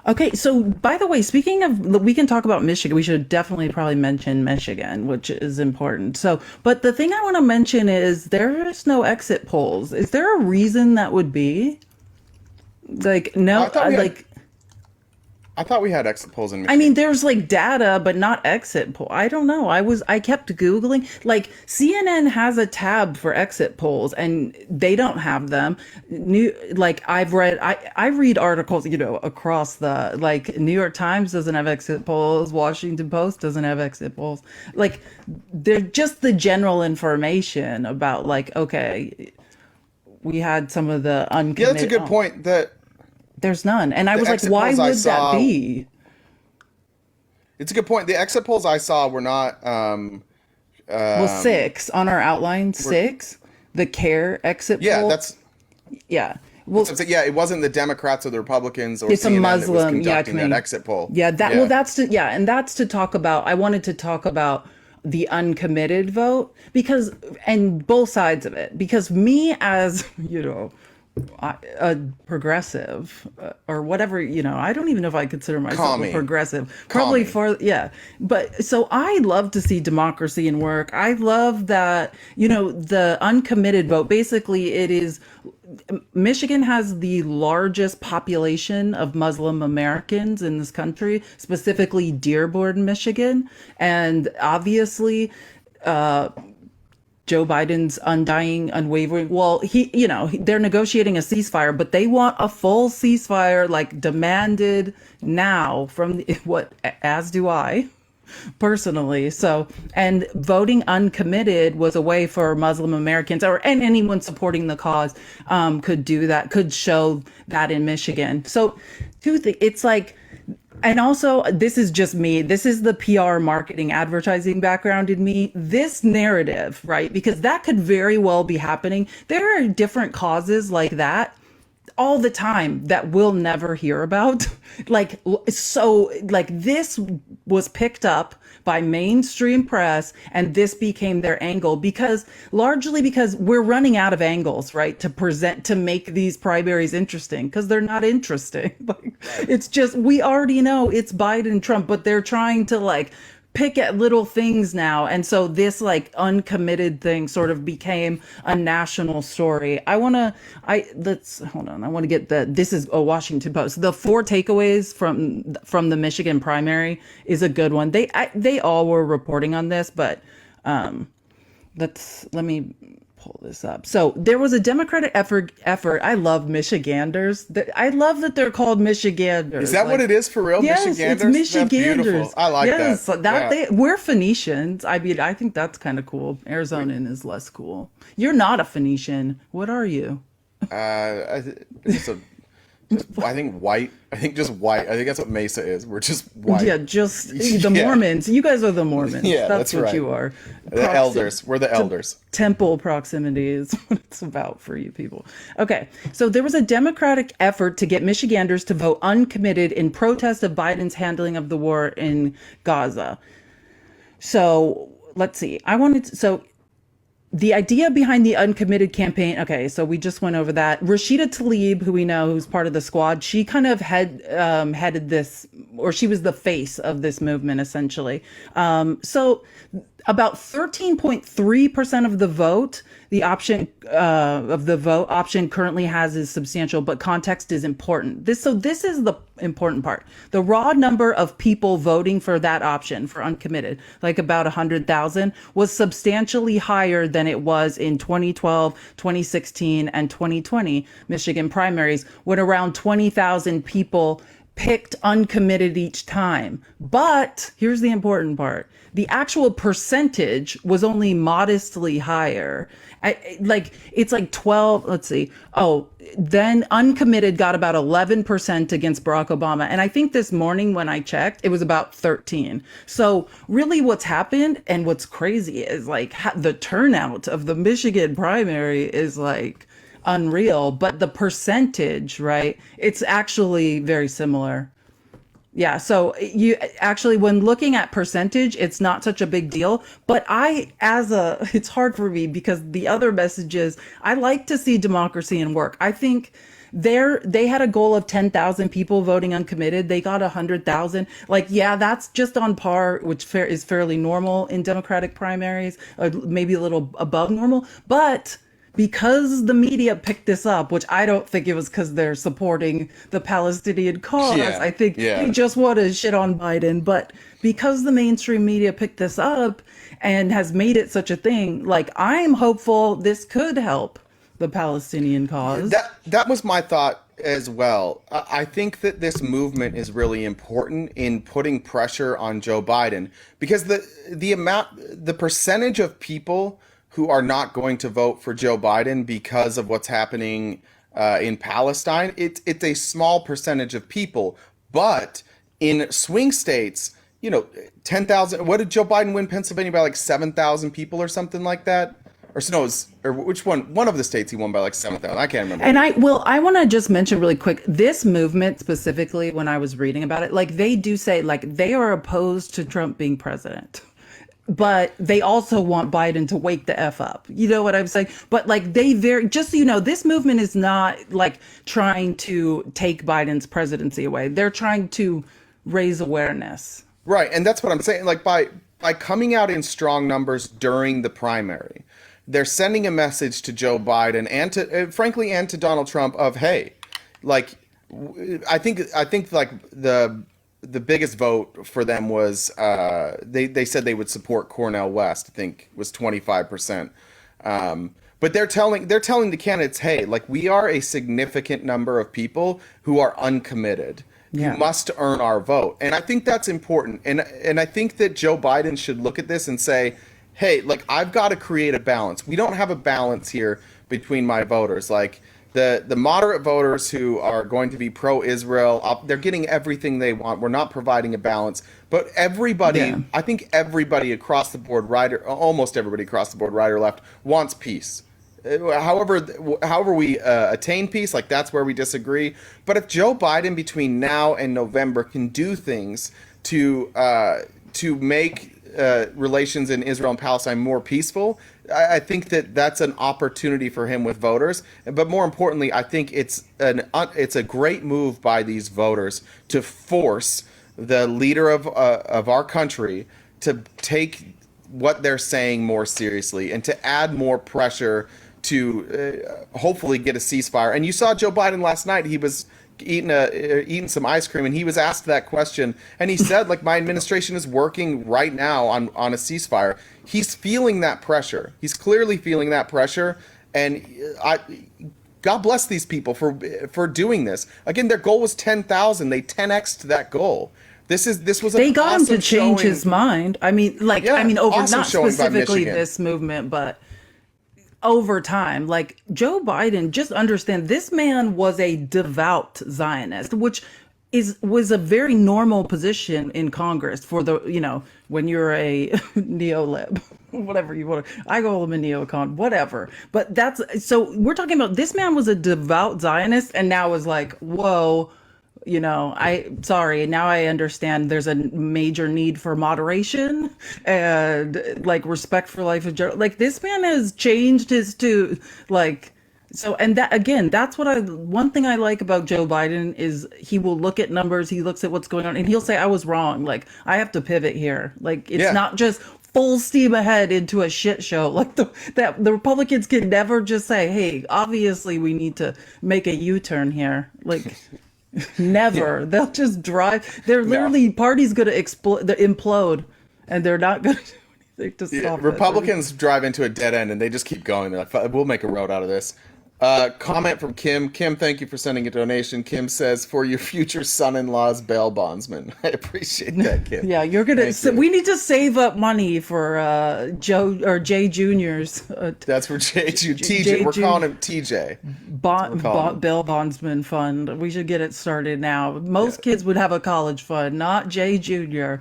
Okay, so by the way, speaking of, we can talk about Michigan. We should definitely probably mention Michigan, which is important. So, but the thing I want to mention is there's no exit polls. Is there a reason that would be? Like, no, I thought we had- like. I thought we had exit polls in I Michigan. mean, there's like data, but not exit poll. I don't know. I kept Googling. Like, CNN has a tab for exit polls and they don't have them. I read articles, across like New York Times doesn't have exit polls. Washington Post doesn't have exit polls. Like, they're just the general information about like, okay, we had some of the uncommitted. Yeah, that's a good point. There's none. And I was like, exit why polls I would saw- that be? It's a good point. The exit polls I saw were not. Well, 6 on our outline, 6. The CARE exit Yeah, poll. that's. Yeah. Well, Yeah, it wasn't the Democrats or the Republicans or it's a CNN that was Muslim, conducting that committee. exit poll. Yeah, well, that's to talk about. I wanted to talk about the uncommitted vote and both sides of it, because me as a progressive or whatever, I don't even know if I consider myself Commie. a progressive. Probably Commie. But so I love to see democracy in work. I love that, the uncommitted vote. Basically, it is. Michigan has the largest population of Muslim Americans in this country, specifically Dearborn, Michigan. And obviously, Joe Biden's undying, unwavering. Well, they're negotiating a ceasefire, but they want a full ceasefire, like demanded now as do I. Personally. So, and voting uncommitted was a way for Muslim Americans and anyone supporting the cause could do that, could show that in Michigan. So it's like, and also this is just me. This is the PR marketing advertising background in me. This narrative, right? Because that could very well be happening. There are different causes like that all the time that we'll never hear about. This was picked up by mainstream press and this became their angle largely because we're running out of angles, right? To make these primaries interesting, because they're not interesting. It's just, we already know it's Biden, Trump, but they're trying to pick at little things now. And so this uncommitted thing sort of became a national story. Hold on. I want to get this is a Washington Post. The 4 takeaways from the Michigan primary is a good one. They all were reporting on this, but let me pull this up. So there was a Democratic effort. I love Michiganders. I love that they're called Michiganders. Is that what it is for real? Yes, Michiganders? it's Michiganders. That's beautiful. I like yes, that. We're Phoenicians. I mean, I think that's kind of cool. Arizonan is less cool. You're not a Phoenician. What are you? I think white. I think just white. I think that's what Mesa is. We're just white. Yeah, just the Mormons. You guys are the Mormons. Yeah, that's what right. you are. The elders. We're the elders. Temple proximity is what it's about for you people. Okay, so there was a Democratic effort to get Michiganders to vote uncommitted in protest of Biden's handling of the war in Gaza. So let's see. The idea behind the uncommitted campaign, okay, so we just went over that. Rashida Tlaib, who we know, who's part of the squad, she kind of headed this, or she was the face of this movement, essentially. So about 13.3% of the vote, the option option currently has is substantial, but context is important. This is the important part. The raw number of people voting for that option for uncommitted, like about 100,000, was substantially higher than it was in 2012, 2016, and 2020 Michigan primaries, when around 20,000 people picked uncommitted each time. But here's the important part. The actual percentage was only modestly higher. It's like 12, let's see. Oh, then uncommitted got about 11% against Barack Obama. And I think this morning when I checked, it was about 13. So really what's happened and what's crazy is like the turnout of the Michigan primary is like unreal, but the percentage, right? It's actually very similar. Yeah, so you actually, when looking at percentage, it's not such a big deal. But it's hard for me because the other message is I like to see democracy in work. I think they had a goal of 10,000 people voting uncommitted. They got 100,000. Like, yeah, that's just on par, which is fairly normal in Democratic primaries, or maybe a little above normal. But because the media picked this up, which I don't think it was because they're supporting the Palestinian cause. Yeah, I think they just want to shit on Biden. But because the mainstream media picked this up and has made it such a thing, like, I'm hopeful this could help the Palestinian cause. That was my thought as well. I think that this movement is really important in putting pressure on Joe Biden, because the percentage of people who are not going to vote for Joe Biden because of what's happening in Palestine, it's a small percentage of people. But in swing states, 10,000. What did Joe Biden win Pennsylvania by, like 7,000 people or something like that? Or which one? One of the states he won by like 7,000. I can't remember. And I want to just mention really quick, this movement specifically, when I was reading about it, like they do say like they are opposed to Trump being president. But they also want Biden to wake the F up. You know what I'm saying? But like just so you know, this movement is not like trying to take Biden's presidency away. They're trying to raise awareness. Right. And that's what I'm saying. Like by coming out in strong numbers during the primary, they're sending a message to Joe Biden and to Donald Trump of, hey, like, I think like the biggest vote for them was they said they would support Cornel West. I think was 25%. But they're telling the candidates, hey, like, we are a significant number of people who are uncommitted. Yeah. You must earn our vote. And I think that's important. And I think that Joe Biden should look at this and say, hey, like, I've got to create a balance. We don't have a balance here between my voters. Like, the moderate voters who are going to be pro-Israel, they're getting everything they want. We're not providing a balance. But everybody, I think everybody across the board, almost everybody across the board, right or left, wants peace. However we attain peace, like, that's where we disagree. But if Joe Biden between now and November can do things to make relations in Israel and Palestine more peaceful, I think that that's an opportunity for him with voters. But more importantly, I think it's a great move by these voters to force the leader of our country to take what they're saying more seriously and to add more pressure to hopefully get a ceasefire. And you saw Joe Biden last night. He was eating some ice cream, and he was asked that question, and he said, like, my administration is working right now on a ceasefire. He's feeling that pressure. He's clearly feeling that pressure, and God bless these people for doing this. Again, their goal was 10,000. They 10x'd that goal. This was they an got awesome him to change showing. his mind. I mean, like, over awesome not showing by specifically Michigan. this movement, but over time, like Joe Biden, just understand this man was a devout Zionist, which was a very normal position in Congress for the, when you're a neolib, whatever you want to, I call him a neocon, whatever. But so we're talking about this man was a devout Zionist and now is like, whoa, now I understand there's a major need for moderation and like respect for life in general. Like this man has changed and that, again, that's one thing I like about Joe Biden is he will look at numbers, he looks at what's going on and he'll say, I was wrong. Like I have to pivot here. Like it's not just full steam ahead into a shit show. Like the Republicans can never just say, hey, obviously we need to make a U-turn here. Like never. They'll just drive. They're literally party's going to implode, and they're not going to do anything to stop it. Republicans drive into a dead end, and they just keep going. They're like, we'll make a road out of this. Comment from Kim. Kim, thank you for sending a donation. Kim says, for your future son-in-law's bail bondsman. I appreciate that, Kim. Yeah, you're going to... we need to save up money for Joe or Jay Jr.'s... That's for Jay Jr. TJ. We're calling him TJ. Bail bondsman fund. We should get it started now. Most kids would have a college fund, not Jay Jr.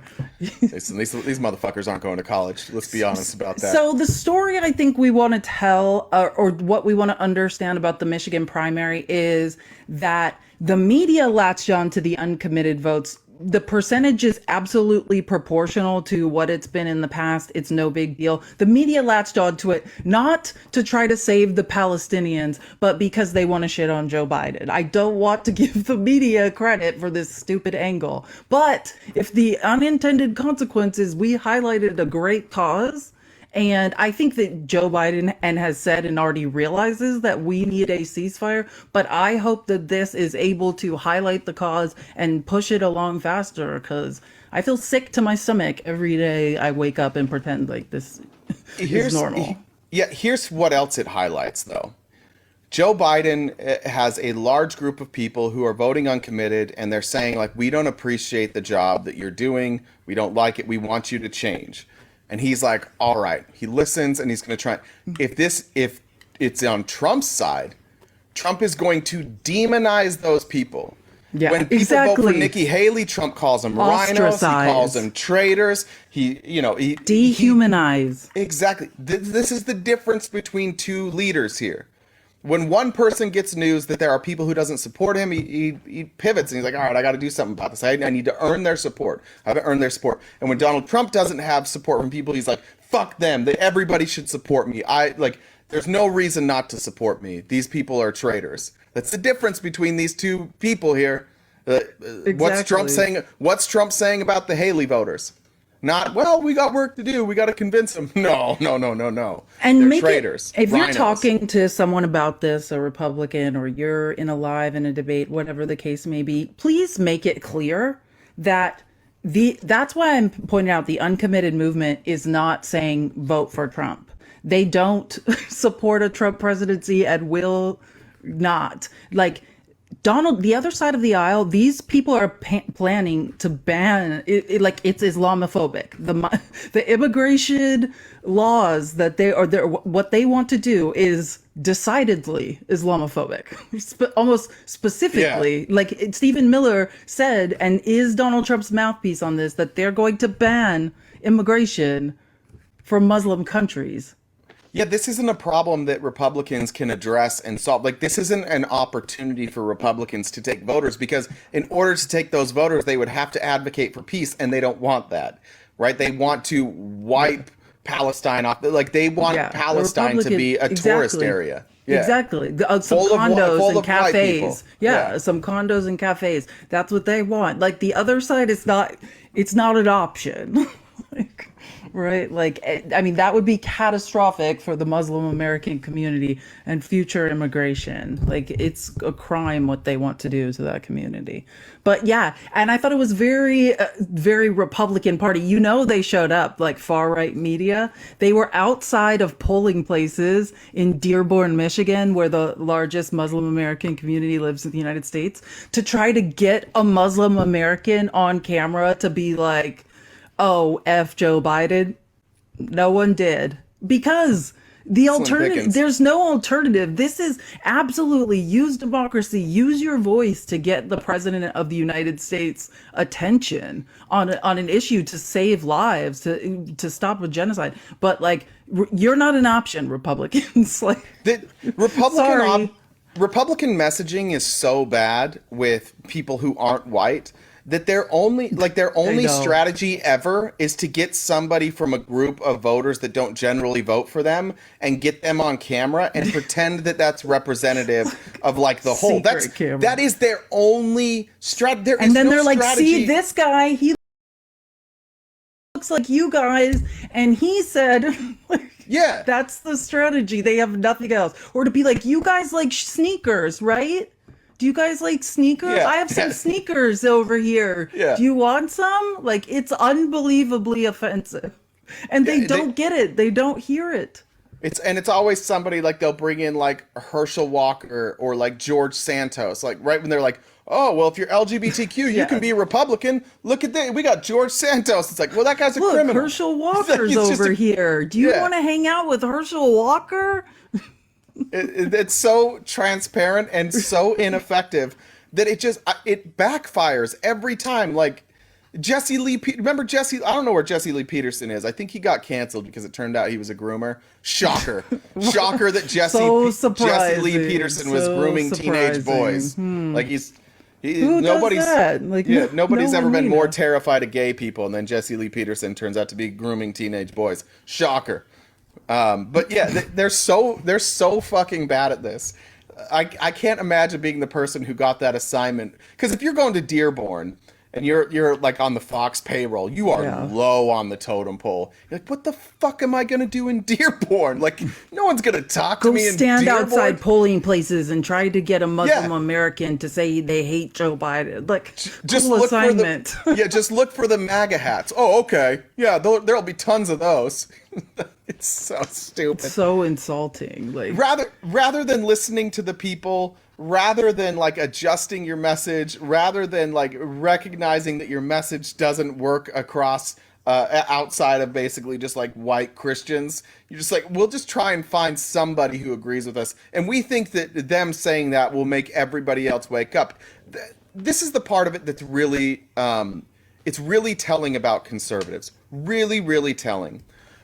Listen, these motherfuckers aren't going to college. Let's be honest about that. So the story I think we want to tell, or what we want to understand about the Michigan primary is that the media latched on to the uncommitted votes. The percentage is absolutely proportional to what it's been in the past. It's no big deal. The media latched on to it not to try to save the Palestinians, but because they want to shit on Joe Biden. I don't want to give the media credit for this stupid angle. But if the unintended consequences, we highlighted a great cause. And I think that Joe Biden has said and already realizes that we need a ceasefire. But I hope that this is able to highlight the cause and push it along faster, because I feel sick to my stomach every day I wake up and pretend like this is normal. Here's what else it highlights, though. Joe Biden has a large group of people who are voting uncommitted, and they're saying, like, we don't appreciate the job that you're doing. We don't like it. We want you to change. And he's like, all right. He listens, and he's going to try. If it's on Trump's side, Trump is going to demonize those people. Yeah, when people vote for Nikki Haley, Trump calls them rhinos. He calls them traitors. He dehumanize. Exactly. This is the difference between two leaders here. When one person gets news that there are people who doesn't support him, he pivots and he's like, all right, I got to do something about this. I need to earn their support. I haven't earned their support. And when Donald Trump doesn't have support from people, he's like, fuck them. Everybody should support me. There's no reason not to support me. These people are traitors. That's the difference between these two people here. Exactly. What's Trump saying about the Haley voters? Not, well, we got work to do. We got to convince them. No. And they're traitors. If rhinos. You're talking to someone about this, a Republican, or you're in a live in a debate, whatever the case may be, please make it clear that that's why I'm pointing out the uncommitted movement is not saying vote for Trump. They don't support a Trump presidency and will not. Like, the other side of the aisle, these people are planning to ban it, like it's Islamophobic. The immigration laws that what they want to do is decidedly Islamophobic, almost specifically. Yeah. Like Stephen Miller said, and is Donald Trump's mouthpiece on this, that they're going to ban immigration from Muslim countries. Yeah, this isn't a problem that Republicans can address and solve. Like, this isn't an opportunity for Republicans to take voters, because in order to take those voters, they would have to advocate for peace, and they don't want that, right? They want to wipe Palestine off. Like, they want Palestine to be a tourist area. Yeah. Exactly. Some condos and cafes. Yeah, some condos and cafes. That's what they want. Like, the other side is not, it's not an option. Right? Like, I mean, that would be catastrophic for the Muslim American community and future immigration. Like, it's a crime what they want to do to that community. But yeah, and I thought it was very Republican Party. You know, they showed up like far right media. They were outside of polling places in Dearborn, Michigan, where the largest Muslim American community lives in the United States, to try to get a Muslim American on camera to be like, oh, F Joe Biden. No one did. Because the alternative, there's no alternative. This is absolutely use democracy, use your voice to get the president of the United States attention on an issue to save lives, to stop a genocide. But like, you're not an option, Republicans. Like, the Republican messaging is so bad with people who aren't white that their only strategy ever is to get somebody from a group of voters that don't generally vote for them and get them on camera and pretend that that's representative of like the whole. That is their only strategy. And then they're like, see this guy, he looks like you guys, and he said, yeah, that's the strategy. They have nothing else. Or to be like, you guys like sneakers, right? Do you guys like sneakers? Yeah. I have some sneakers over here. Yeah. Do you want some? Like, it's unbelievably offensive. And they don't get it. They don't hear it. It's always somebody like they'll bring in like Herschel Walker or like George Santos. Like right when they're like, oh, well, if you're LGBTQ, you can be a Republican. Look at that. We got George Santos. It's like, well, that guy's a criminal. Herschel Walker's over here. Do you want to hang out with Herschel Walker? It's so transparent and so ineffective that it backfires every time. Like Jesse Lee, remember Jesse? I don't know where Jesse Lee Peterson is. I think he got canceled because it turned out he was a groomer. Shocker, shocker that Jesse Lee Peterson was grooming teenage boys. Like nobody's does that? Like, nobody's ever been more terrified of gay people, and then Jesse Lee Peterson turns out to be grooming teenage boys. Shocker. But yeah, they're so fucking bad at this. I can't imagine being the person who got that assignment. Because if you're going to Dearborn and you're like on the Fox payroll, you are low on the totem pole. You're like, what the fuck am I gonna do in Dearborn? Like, no one's gonna talk to me in Dearborn. Stand outside polling places and try to get a Muslim American to say they hate Joe Biden. Like, just cool look assignment. For just look for the MAGA hats. Oh, okay. Yeah, there'll be tons of those. It's so stupid. So insulting. Like, rather than listening to the people, rather than like adjusting your message, rather than like recognizing that your message doesn't work across outside of basically just like white Christians, you're just like, we'll just try and find somebody who agrees with us, and we think that them saying that will make everybody else wake up. This is the part of it that's really it's really telling about conservatives. Really, really telling.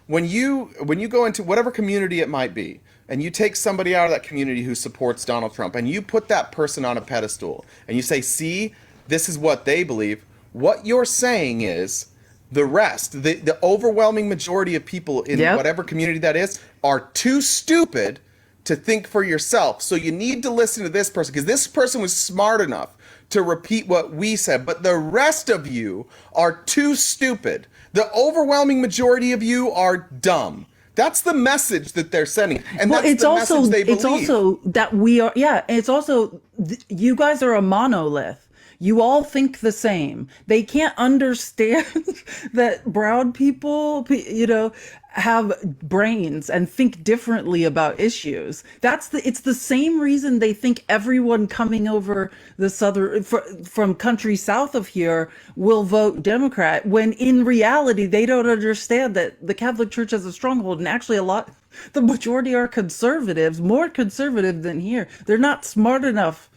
When you go into whatever community it might be, and you take somebody out of that community who supports Donald Trump, and you put that person on a pedestal, and you say, see, this is what they believe, what you're saying is the rest, the overwhelming majority of people in whatever community that is, are too stupid to think for yourself. So you need to listen to this person, because this person was smart enough to repeat what we said, but the rest of you are too stupid. The overwhelming majority of you are dumb. That's the message that they're sending, and that's the message they believe. It's also that we are, it's also, you guys are a monolith. You all think the same. They can't understand that brown people, have brains and think differently about issues. It's the same reason they think everyone coming over the from country south of here will vote Democrat, when in reality they don't understand that the Catholic Church has a stronghold, and actually the majority are conservatives, more conservative than here. They're not smart enough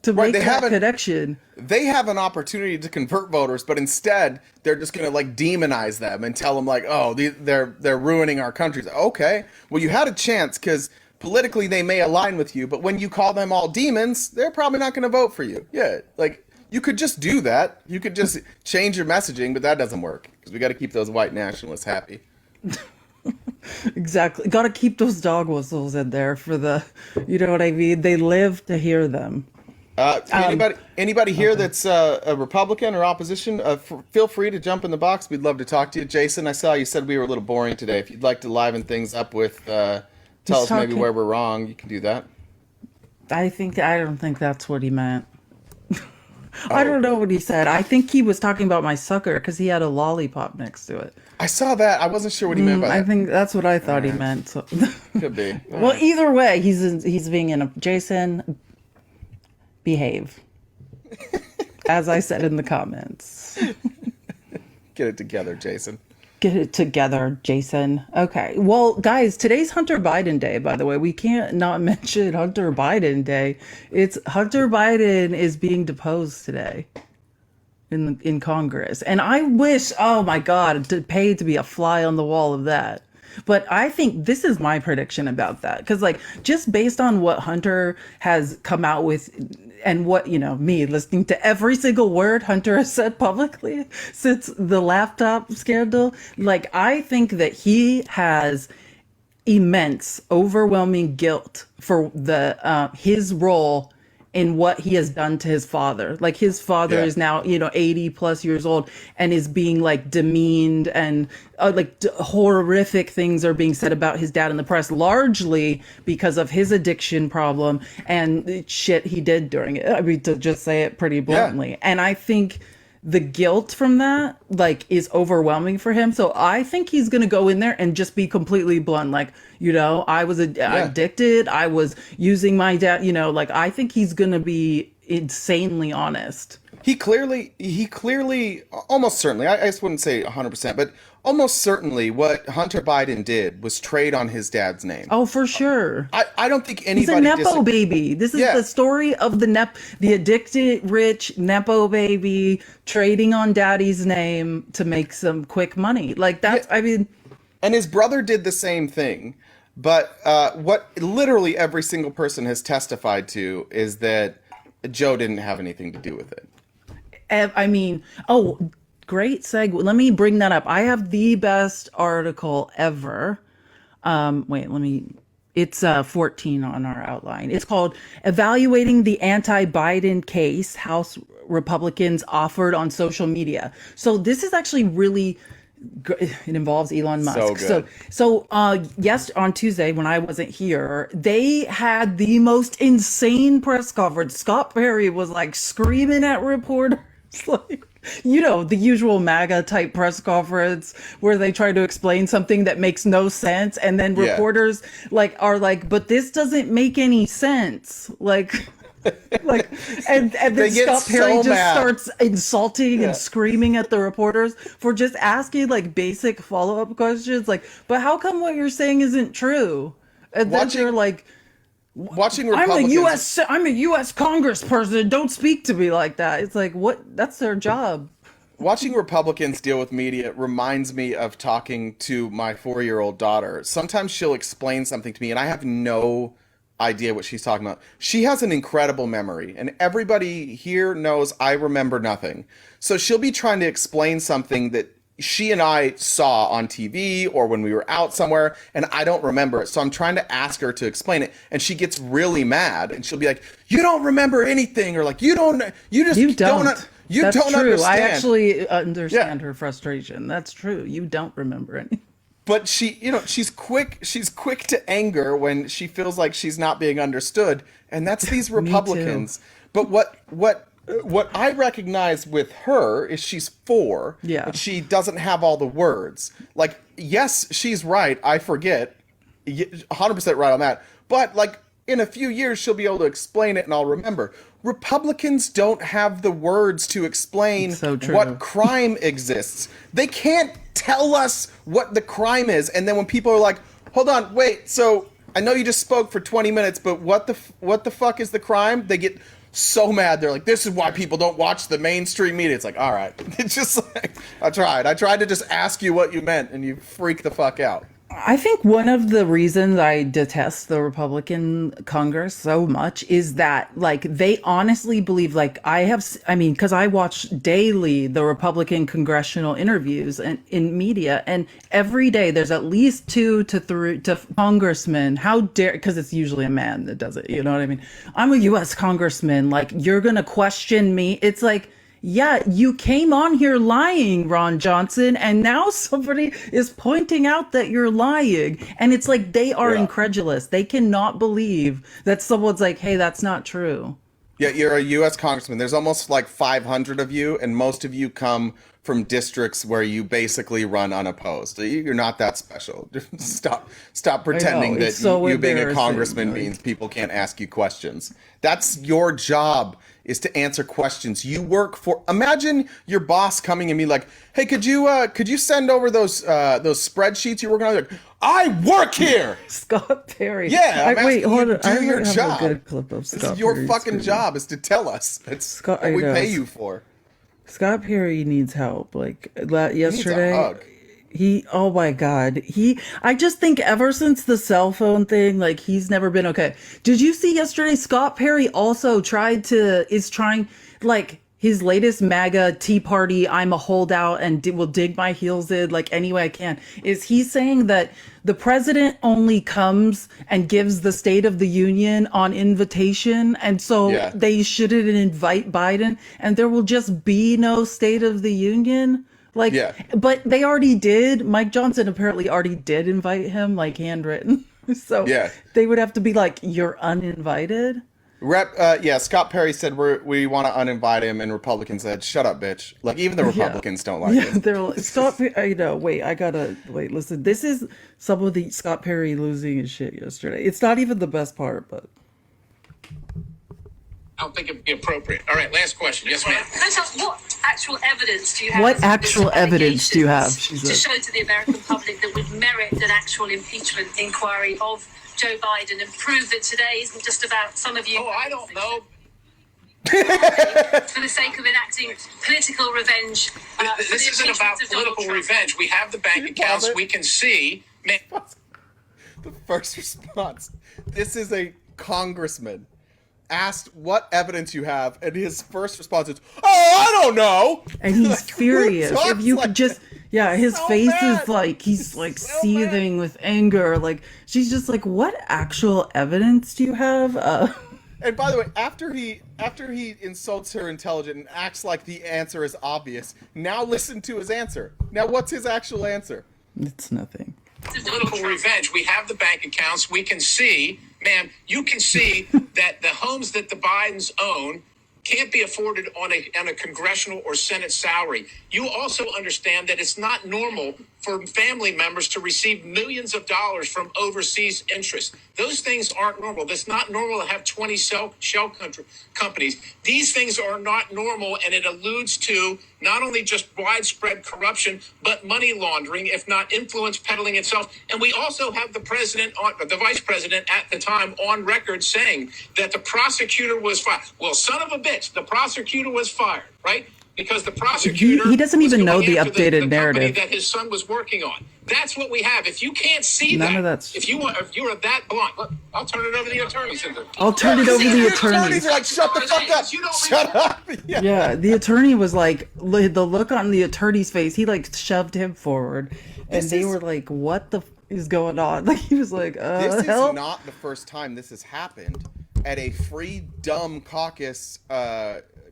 to make that connection. They have an opportunity to convert voters, but instead they're just going to like demonize them and tell them like, oh, they're ruining our country. Okay, well, you had a chance, because politically they may align with you, but when you call them all demons, they're probably not going to vote for you. Yeah, like you could just do that. You could just change your messaging, but that doesn't work, because we got to keep those white nationalists happy. Exactly. Got to keep those dog whistles in there for the, you know what I mean? They live to hear them. Anybody here that's a Republican or opposition, feel free to jump in the box. We'd love to talk to you. Jason, I saw you said we were a little boring today. If you'd like to liven things up with, tell us maybe where we're wrong, you can do that. I don't think that's what he meant. I don't know what he said. I think he was talking about my sucker because he had a lollipop next to it. I saw that. I wasn't sure what he meant by that. I think that's what I thought he meant. So. Could be. Well, either way, he's being in a Jason. Behave, as I said in the comments. Get it together, Jason. Get it together, Jason. Okay. Well, guys, today's Hunter Biden Day, by the way. We can't not mention Hunter Biden Day. It's Hunter Biden is being deposed today in Congress. And I wish, oh my God, to pay to be a fly on the wall of that. But I think this is my prediction about that. Because, like, just based on what Hunter has come out with and what, me listening to every single word Hunter has said publicly since the laptop scandal, like, I think that he has immense, overwhelming guilt for his role in what he has done to his father. Like, his father is now, 80 plus years old and is being, like, demeaned, and horrific things are being said about his dad in the press, largely because of his addiction problem and shit he did during it. I mean, to just say it pretty bluntly. Yeah. And I think the guilt from that, like, is overwhelming for him. So I think he's going to go in there and just be completely blunt. Like, I was addicted. I was using my dad, I think he's going to be insanely honest. He clearly, almost certainly, I just wouldn't say 100%, but almost certainly what Hunter Biden did was trade on his dad's name. Oh, for sure. I don't think anybody... He's a Nepo baby. This is the story of the addicted, rich Nepo baby trading on daddy's name to make some quick money. Like, that's, I mean... And his brother did the same thing. But what literally every single person has testified to is that Joe didn't have anything to do with it. I mean, great segue. Let me bring that up. I have the best article ever. It's 14 on our outline. It's called Evaluating the Anti-Biden Case, House Republicans Offered on Social Media. So this is actually really... It involves Elon Musk. So yes, on Tuesday when I wasn't here, they had the most insane press conference. Scott Perry was like screaming at reporters, like, the usual MAGA type press conference where they try to explain something that makes no sense, and then reporters are like, but this doesn't make any sense, and then Scott Perry starts insulting and screaming at the reporters for just asking like basic follow-up questions, like, but how come what you're saying isn't true? And then you're like, watching Republicans, I'm a US congressperson, don't speak to me like that. It's like, what? That's their job. Watching Republicans deal with media reminds me of talking to my 4-year-old daughter. Sometimes she'll explain something to me and I have no idea what she's talking about. She has an incredible memory, and everybody here knows I remember nothing. So she'll be trying to explain something that she and I saw on TV or when we were out somewhere, and I don't remember it. So I'm trying to ask her to explain it, and she gets really mad, and she'll be like, "You don't remember anything," or like, "You don't understand." I actually understand her frustration. That's true. You don't remember anything. But she's quick to anger when she feels like she's not being understood, and that's these Republicans. But what I recognize with her is she's 4, and she doesn't have all the words. Like, yes, she's right. I forget, 100% right on that. But like, in a few years, she'll be able to explain it, and I'll remember. Republicans don't have the words to explain what crime exists. They can't tell us what the crime is. And then when people are like, hold on, wait, so I know you just spoke for 20 minutes, but what the fuck is the crime? They get so mad. They're like, this is why people don't watch the mainstream media. It's like, all right. It's just like, I tried to just ask you what you meant, and you freak the fuck out. I think one of the reasons I detest the Republican Congress so much is that, like, they honestly believe, like, I mean, because I watch daily the Republican congressional interviews and in media, and every day there's at least 2 to 3 congressmen. How dare, because it's usually a man that does it, you know what I mean? I'm a U.S. congressman, like, you're gonna question me? It's like, yeah, you came on here lying, Ron Johnson, and now somebody is pointing out that you're lying. And it's like they are incredulous. They cannot believe that someone's like, hey, that's not true. Yeah, you're a U.S. congressman. There's almost like 500 of you, and most of you come from districts where you basically run unopposed. You're not that special. Stop pretending that it's so you being a embarrassing, congressman like- means people can't ask you questions. That's your job, is to answer questions. You work for. Imagine your boss coming and be like, "Hey, could you send over those spreadsheets you're working on?" Like, I work here. Scott Perry. Yeah, I'm wait, asking you hold to on. do I your have job. a good clip of This Scott is your Perry's fucking video. job, is to tell us. That's Scott- what we I know. pay you for. Scott Perry needs help. Like yesterday, He needs a hug. oh my God. I just think ever since the cell phone thing, like he's never been okay. Did you see yesterday? Scott Perry also is trying, like his latest MAGA Tea Party, I'm a holdout and will dig my heels in like any way I can. Is he saying that the president only comes and gives the State of the Union on invitation, and so Yeah. they shouldn't invite Biden, and there will just be no State of the Union? Like, Yeah. but they already did. Mike Johnson apparently already did invite him, like handwritten. So Yeah. they would have to be like, you're uninvited. Scott Perry said we want to uninvite him, and Republicans said, "Shut up, bitch." Like even the Republicans don't like Yeah, him. they're like, Scott Perry. I know. Wait, listen. This is some of the Scott Perry losing his shit yesterday. It's not even the best part, but I don't think it'd be appropriate. All right, last question. Yes, ma'am. Can I just ask, what actual evidence do you have? What of actual these evidence do you have? allegations She to said. show to the American public that would merit an actual impeachment inquiry of Joe Biden and prove that today isn't just about some of you. Oh, I don't know. For the sake of enacting political revenge. For This the isn't impeachment about of Donald political Trump. revenge. We have the bank accounts. it? We can see. Man, The first response. This is a congressman asked what evidence you have, and his first response is, "Oh, I don't know." And he's Like, who furious. If talks you like could just, yeah, his So face mad. is like he's like So seething with anger. Like she's just like, what actual evidence do you have? And by the way, after he insults her intelligence and acts like the answer is obvious, now listen to his answer. Now, what's his actual answer? It's nothing. political revenge. We have the bank accounts. We can see, ma'am, you can see that the homes that the Bidens own can't be afforded on a congressional or Senate salary. You also understand that it's not normal for family members to receive millions of dollars from overseas interests. Those things aren't normal. It's not normal to have 20 shell companies. These things are not normal, and it alludes to not only just widespread corruption, but money laundering, if not influence peddling itself. And we also have the vice president at the time on record saying that the prosecutor was fired. Well, son of a bitch, the prosecutor was fired, right? Because the prosecutor He doesn't was even know going the after updated company narrative. that his son was working on. That's what we have. If you can't see None that, of that's- if you're that blind, look, I'll turn it over to the attorneys. I'll turn it over to the attorneys. are like, "Shut the fuck up! You don't Shut up!" Yeah. Yeah, the attorney was like, the look on the attorney's face, he like shoved him forward, and This they is- were like, "What the is going on?" Like he was like, This help. is not the first time this has happened at a Free Dumb Caucus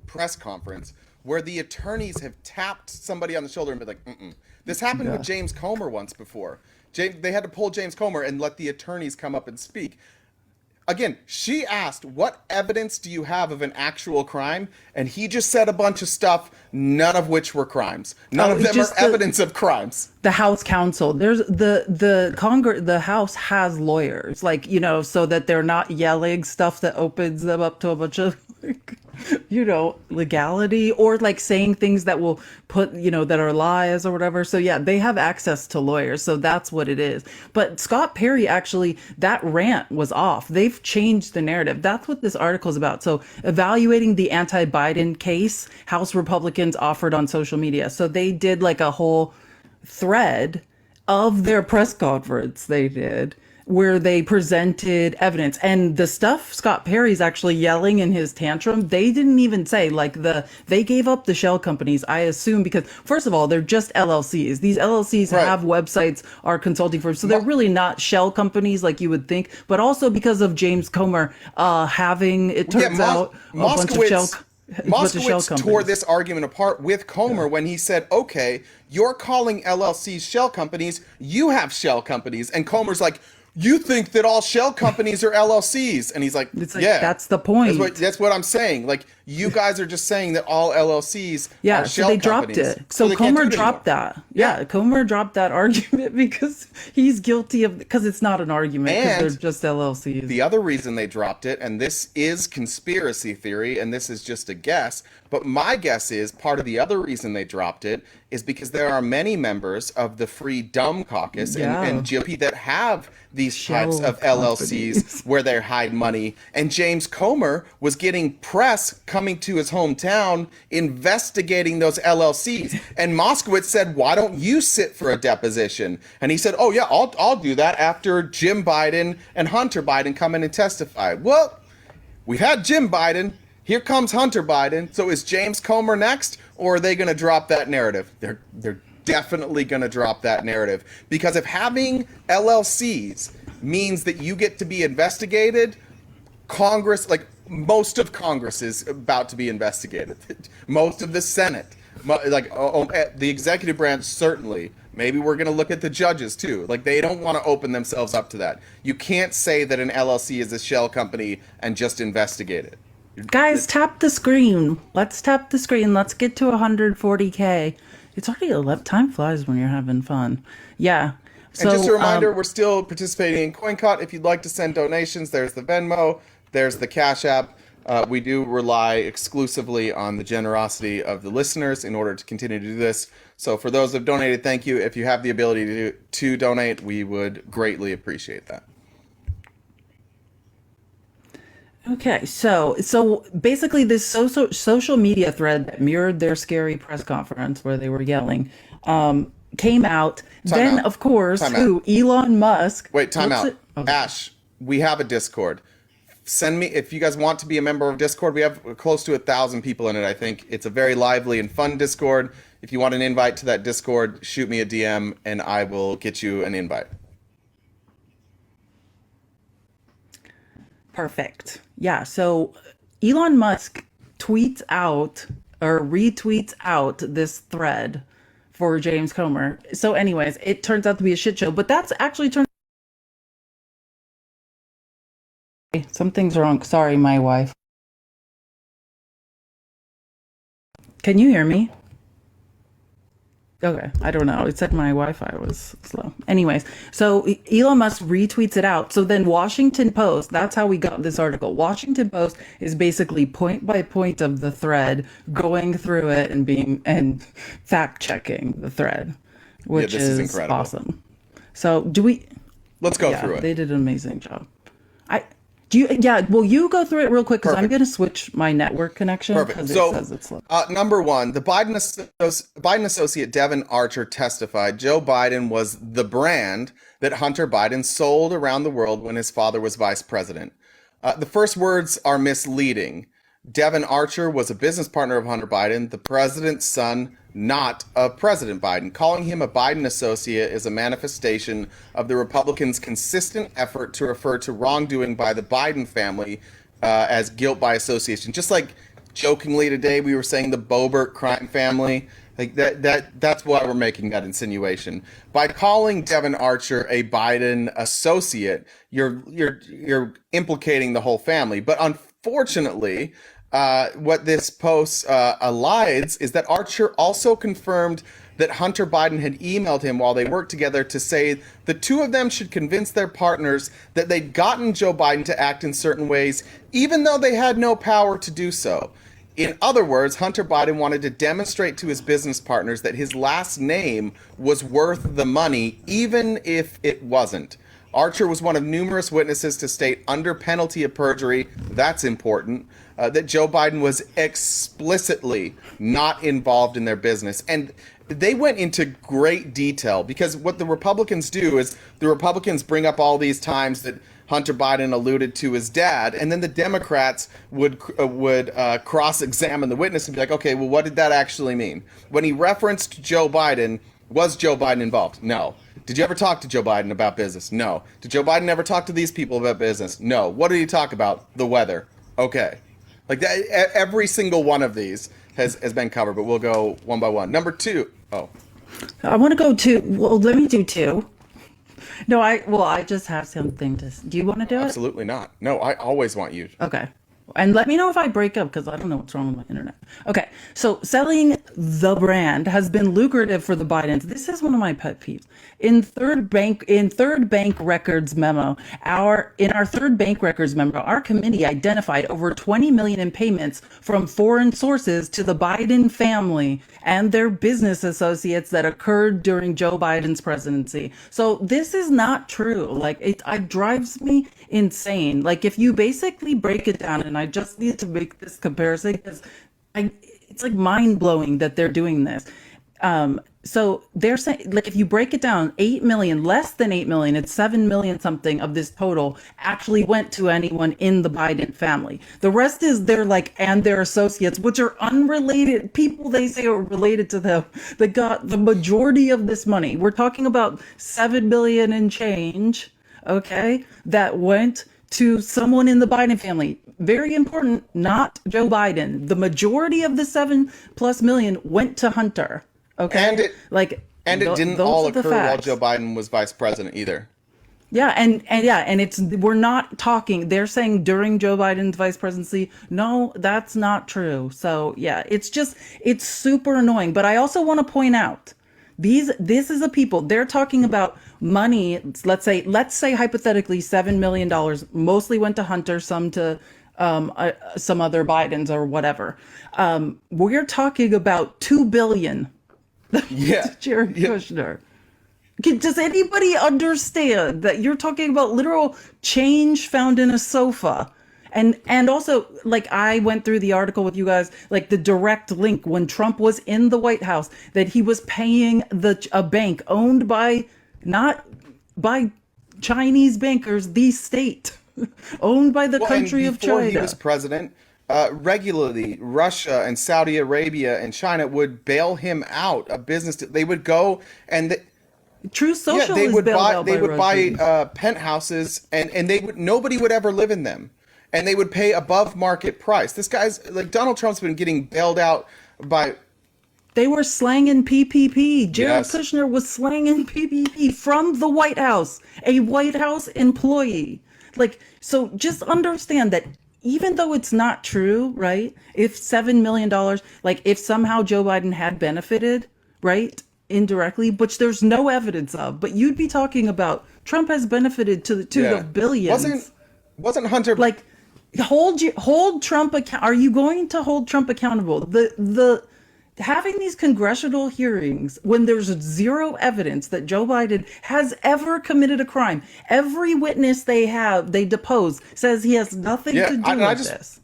press conference where the attorneys have tapped somebody on the shoulder and been like, "Mm-mm." This happened with James Comer once before. They had to pull James Comer and let the attorneys come up and speak. Again, she asked, "What evidence do you have of an actual crime?" And he just said a bunch of stuff, none of which were crimes. None of them just are evidence of crimes. The House counsel, there's the House has lawyers, like, you know, so that they're not yelling stuff that opens them up to a bunch of like, you know, legality, or like saying things that will put, you know, that are lies or whatever. So yeah, they have access to lawyers, so that's what it is. But Scott Perry, actually, that rant was off. They've changed the narrative. That's what this article is about. So evaluating the anti-Biden case, House Republicans offered on social media. So they did like a whole thread of their press conference they did, where they presented evidence, and the stuff Scott Perry's actually yelling in his tantrum, they didn't even say, like, they gave up the shell companies, I assume, because first of all, they're just LLCs. These LLCs Right. have websites, are consulting firms, so they're really not shell companies like you would think, but also because of James Comer having, it turns out, a bunch of shell Moskowitz tore companies. this argument apart with Comer when he said, okay, you're calling LLCs shell companies, you have shell companies. And Comer's like, you think that all shell companies are LLCs. And he's like, It's like, yeah. that's the point. That's what I'm saying. Like, you guys are just saying that all LLCs Yeah, are so shell they dropped companies. it. So they can't Comer do it dropped anymore. that. Yeah, Comer dropped that argument because he's guilty of, because it's not an argument, because And they're just LLCs. the other reason they dropped it, and this is conspiracy theory, and this is just a guess, but my guess is part of the other reason they dropped it is because there are many members of the Free Dumb Caucus and GOP that have these types of LLCs companies. where they hide money. And James Comer was getting press coming to his hometown investigating those LLCs. And Moskowitz said, why don't you sit for a deposition? And he said, oh yeah, I'll do that after Jim Biden and Hunter Biden come in and testify. Well, we had Jim Biden. Here comes Hunter Biden. So is James Comer next, or are they going to drop that narrative? They're definitely going to drop that narrative, because if having LLCs means that you get to be investigated, Congress, like most of Congress, is about to be investigated. Most of the Senate, the executive branch, certainly. Maybe we're going to look at the judges too. Like, they don't want to open themselves up to that. You can't say that an LLC is a shell company and just investigate it. Guys, tap the screen. Let's tap the screen. Let's get to 140K. It's already 11. Time flies when you're having fun. Yeah. So, And just a reminder, we're still participating in CoinCot. If you'd like to send donations, there's the Venmo, there's the Cash App. We do rely exclusively on the generosity of the listeners in order to continue to do this. So for those who have donated, thank you. If you have the ability to donate, we would greatly appreciate that. Okay, so basically this social media thread that mirrored their scary press conference where they were yelling came out. Then, of course, Elon Musk. Wait, time out. Ash, we have a Discord. Send me, if you guys want to be a member of Discord, we have close to 1,000 people in it, I think. It's a very lively and fun Discord. If you want an invite to that Discord, shoot me a DM and I will get you an invite. Perfect. Yeah, so Elon Musk tweets out or retweets out this thread for James Comer. So anyways, it turns out to be a shit show, but that's actually turned. Something's wrong. Sorry, my wife. Can you hear me? Okay, I don't know. It said my Wi-Fi was slow. Anyways, so Elon Musk retweets it out. So then Washington Post, that's how we got this article. Washington Post is basically point by point of the thread, going through it and fact checking the thread, which is incredible. Awesome. So Let's go through it. They did an amazing job. Will you go through it real quick? Because I'm going to switch my network connection. Perfect. So, it says it's slow. Number one, the Biden associate Devin Archer testified Joe Biden was the brand that Hunter Biden sold around the world when his father was vice president. The first words are misleading. Devin Archer was a business partner of Hunter Biden, the president's son, not of President Biden. Calling him a Biden associate is a manifestation of the Republicans' consistent effort to refer to wrongdoing by the Biden family as guilt by association. Just like jokingly today we were saying the Boebert crime family. Like that's why we're making that insinuation. By calling Devin Archer a Biden associate, you're implicating the whole family. But unfortunately, what this post elides is that Archer also confirmed that Hunter Biden had emailed him while they worked together to say the two of them should convince their partners that they'd gotten Joe Biden to act in certain ways, even though they had no power to do so. In other words, Hunter Biden wanted to demonstrate to his business partners that his last name was worth the money, even if it wasn't. Archer was one of numerous witnesses to state under penalty of perjury, that's important, that Joe Biden was explicitly not involved in their business. And they went into great detail, because what the Republicans do is the Republicans bring up all these times that Hunter Biden alluded to his dad, and then the Democrats would cross-examine the witness and be like, okay, well, what did that actually mean? When he referenced Joe Biden, was Joe Biden involved? No. Did you ever talk to Joe Biden about business? No. Did Joe Biden ever talk to these people about business? No. What did he talk about? The weather. Okay. Like that, every single one of these has been covered, but we'll go one by one. Number 2. Oh. I want to go to, well, let me do 2. No, I just have something to, do you want to do it? Absolutely not. No, I always want you. Okay. And let me know if I break up, because I don't know what's wrong with my internet. Okay. So selling the brand has been lucrative for the Bidens. This is one of my pet peeves. In third bank records memo, our committee identified over 20 million in payments from foreign sources to the Biden family and their business associates that occurred during Joe Biden's presidency. So this is not true. Like, it drives me insane. Like, if you basically break it down, and I just need to make this comparison because it's like mind blowing that they're doing this. So they're saying, like, if you break it down, 8 million, less than 8 million, it's 7 million something of this total actually went to anyone in the Biden family. The rest is and their associates, which are unrelated people they say are related to them, that got the majority of this money. We're talking about 7 million and change, okay, that went to someone in the Biden family. Very important, not Joe Biden. The majority of the 7+ million went to Hunter. Okay. And it didn't all occur while Joe Biden was vice president either. Yeah, and we're not talking, they're saying during Joe Biden's vice presidency. No, that's not true. So yeah, it's super annoying. But I also want to point out, this is a people, they're talking about money. Let's say hypothetically $7 million mostly went to Hunter, some to some other Bidens or whatever. We're talking about $2 billion. Yeah. Jared Kushner. Does anybody understand that you're talking about literal change found in a sofa? And also, like, I went through the article with you guys, like the direct link when Trump was in the White House, that he was paying a bank owned not by Chinese bankers, the state owned by the country of China. Before he was president, regularly Russia and Saudi Arabia and China would bail him out of business. They would go and True Social they is would bailed buy out they by would Russians. buy penthouses, and nobody would ever live in them, and they would pay above market price. This guy's like, Donald Trump's been getting bailed out by. They were slanging PPP. Jared Yes. Kushner was slanging PPP from the White House, a White House employee. Like, so just understand that even though it's not true, right? If $7 million, like if somehow Joe Biden had benefited, right? Indirectly, which there's no evidence of, but you'd be talking about Trump has benefited to the billions. Wasn't Hunter Like, hold Trump account? Are you going to hold Trump accountable? The having these congressional hearings when there's zero evidence that Joe Biden has ever committed a crime. Every witness they depose says he has nothing to do with this.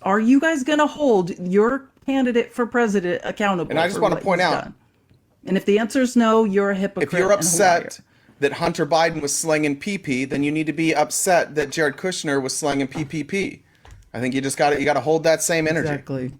Are you guys going to hold your candidate for president accountable? And I just want to point out, and if the answer is no, you're a hypocrite. if you're upset that Hunter Biden was slinging PP, then you need to be upset that Jared Kushner was slinging PPP. I think you got to hold that same energy. Exactly.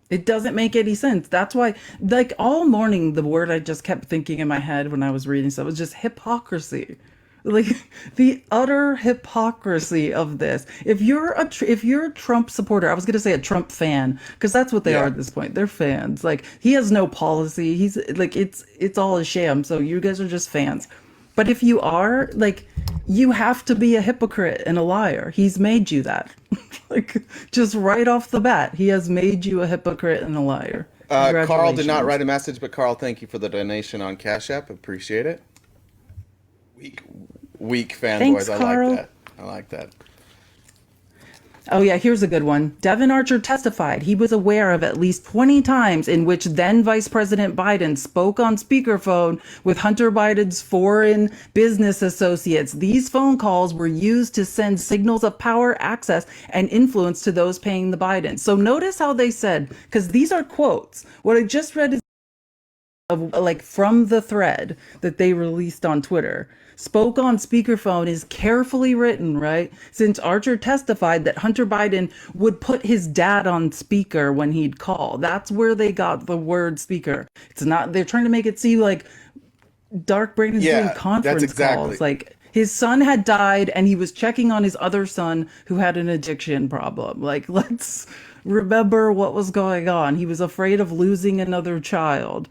It doesn't make any sense. That's why, like, all morning, the word I just kept thinking in my head when I was reading stuff was just hypocrisy. Like, the utter hypocrisy of this. If you're a Trump supporter, I was going to say a Trump fan, because that's what they are at this point. They're fans. Like, he has no policy. He's like, it's all a sham. So you guys are just fans. But if you are, like, you have to be a hypocrite and a liar. He's made you that. Like, just right off the bat, he has made you a hypocrite and a liar. Carl did not write a message, but Carl, thank you for the donation on Cash App. Appreciate it. Weak fanboys. Thanks, Carl. I like that. Oh, yeah, here's a good one. Devin Archer testified he was aware of at least 20 times in which then Vice President Biden spoke on speakerphone with Hunter Biden's foreign business associates. These phone calls were used to send signals of power, access, and influence to those paying the Bidens. So notice how they said, because these are quotes. What I just read is like from the thread that they released on Twitter. Spoke on speakerphone is carefully written, right? Since Archer testified that Hunter Biden would put his dad on speaker when he'd call. That's where they got the word speaker. It's not, they're trying to make it seem like Dark Brain is doing conference calls. Like his son had died and he was checking on his other son who had an addiction problem. Like, let's remember what was going on. He was afraid of losing another child.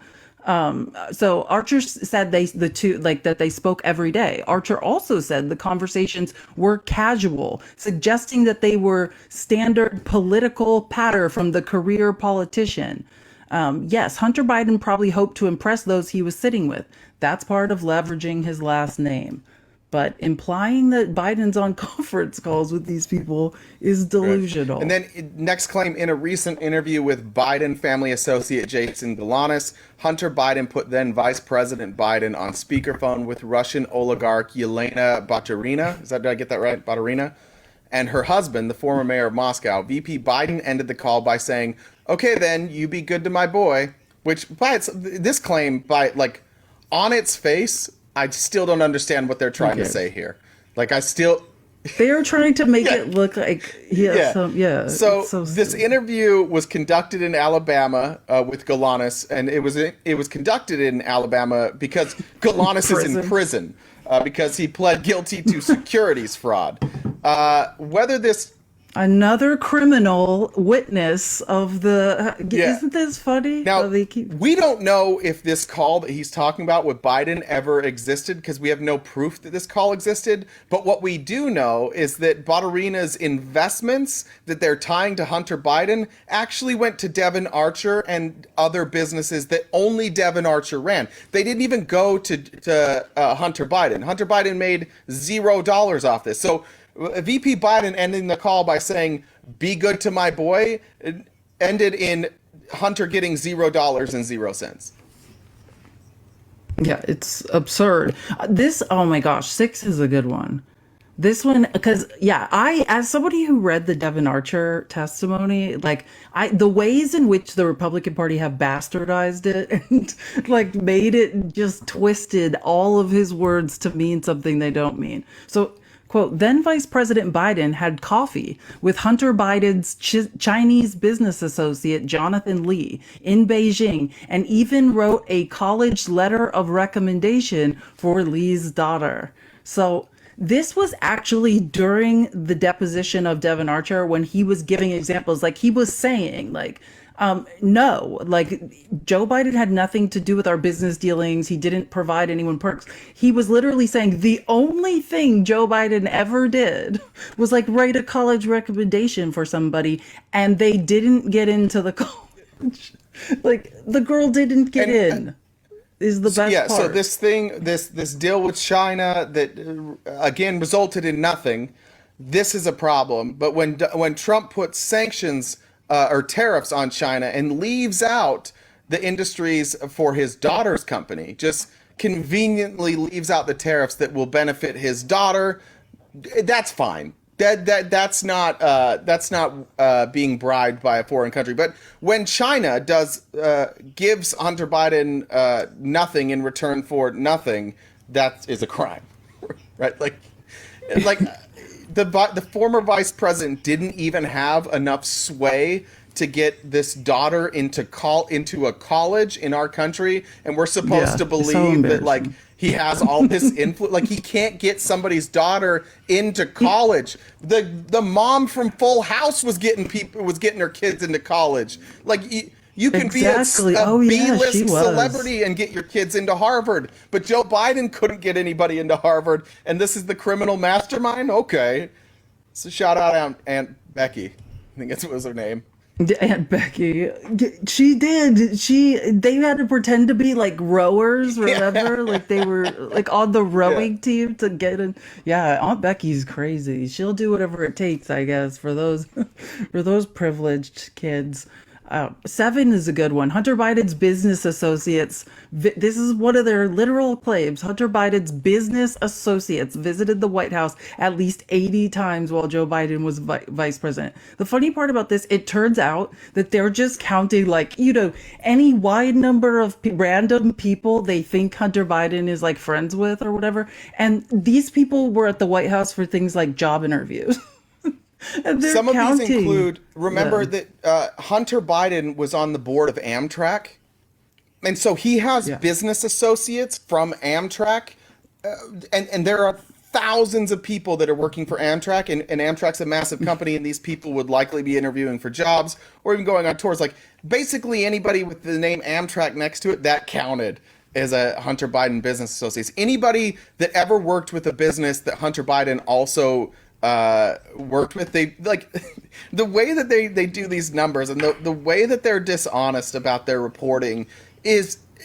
So Archer said that they spoke every day. Archer also said the conversations were casual, suggesting that they were standard political patter from the career politician. Yes, Hunter Biden probably hoped to impress those he was sitting with. That's part of leveraging his last name. But implying that Biden's on conference calls with these people is delusional. Right. And then next claim, in a recent interview with Biden family associate Jason Galanis, Hunter Biden put then Vice President Biden on speakerphone with Russian oligarch Yelena Baturina. Did I get that right? Baturina? And her husband, the former mayor of Moscow. VP Biden ended the call by saying, "Okay, then, you be good to my boy." Which, this claim, on its face, I still don't understand what they're trying to say here. They're trying to make it look like, So this interview was conducted in Alabama with Galanis, and it was conducted in Alabama because Galanis is in prison because he pled guilty to securities fraud. Whether this another criminal witness of the isn't this funny? Now, we don't know if this call that he's talking about with Biden ever existed because we have no proof that this call existed. But what we do know is that Baturina's investments that they're tying to Hunter Biden actually went to Devin Archer and other businesses that only Devin Archer ran. They didn't even go to Hunter Biden. Hunter Biden made $0 off this. So VP Biden ending the call by saying, "Be good to my boy," ended in Hunter getting $0.00. Yeah, it's absurd. Oh my gosh, 6 is a good one. This one, because as somebody who read the Devin Archer testimony, the ways in which the Republican Party have bastardized it and made it just twisted all of his words to mean something they don't mean. So, quote, then Vice President Biden had coffee with Hunter Biden's Chinese business associate, Jonathan Lee, in Beijing, and even wrote a college letter of recommendation for Lee's daughter. So this was actually during the deposition of Devin Archer when he was giving examples. He was saying, no, Joe Biden had nothing to do with our business dealings. He didn't provide anyone perks. He was literally saying the only thing Joe Biden ever did was write a college recommendation for somebody, and they didn't get into the college. The girl didn't get in. Is the best part. So this deal with China that again resulted in nothing. This is a problem. But when Trump puts sanctions or tariffs on China and leaves out the industries for his daughter's company, just conveniently leaves out the tariffs that will benefit his daughter, that's fine. That's not being bribed by a foreign country. But when China gives Hunter Biden nothing in return for nothing, that is a crime, right? The former vice president didn't even have enough sway to get this daughter into a college in our country, and we're supposed to believe that he has all this influence. He can't get somebody's daughter into college. The mom from Full House was getting her kids into college. You can be a B-list celebrity and get your kids into Harvard, but Joe Biden couldn't get anybody into Harvard, and this is the criminal mastermind? Okay. So shout out Aunt Becky. I think that was her name. Aunt Becky, she did. They had to pretend to be like rowers, remember? Like they were like on the Yeah. rowing team to get in. Yeah, Aunt Becky's crazy. She'll do whatever it takes, I guess, for those for those privileged kids. Seven is a good one. Hunter Biden's business associates. This is one of their literal claims. Hunter Biden's business associates visited the White House at least 80 times while Joe Biden was vice president. The funny part about this, it turns out that they're just counting like, any wide number of random people they think Hunter Biden is like friends with or whatever. And these people were at the White House for things like job interviews. And they're Some of these counting include, remember them. that Hunter Biden was on the board of Amtrak. And so he has Yeah. business associates from Amtrak. And there are thousands of people that are working for Amtrak. And Amtrak's a massive company. And these people would likely be interviewing for jobs or even going on tours. Like basically anybody with the name Amtrak next to it, that counted as a Hunter Biden business associate. Anybody that ever worked with a business that Hunter Biden also worked with, they like the way that they do these numbers and the way that they're dishonest about their reporting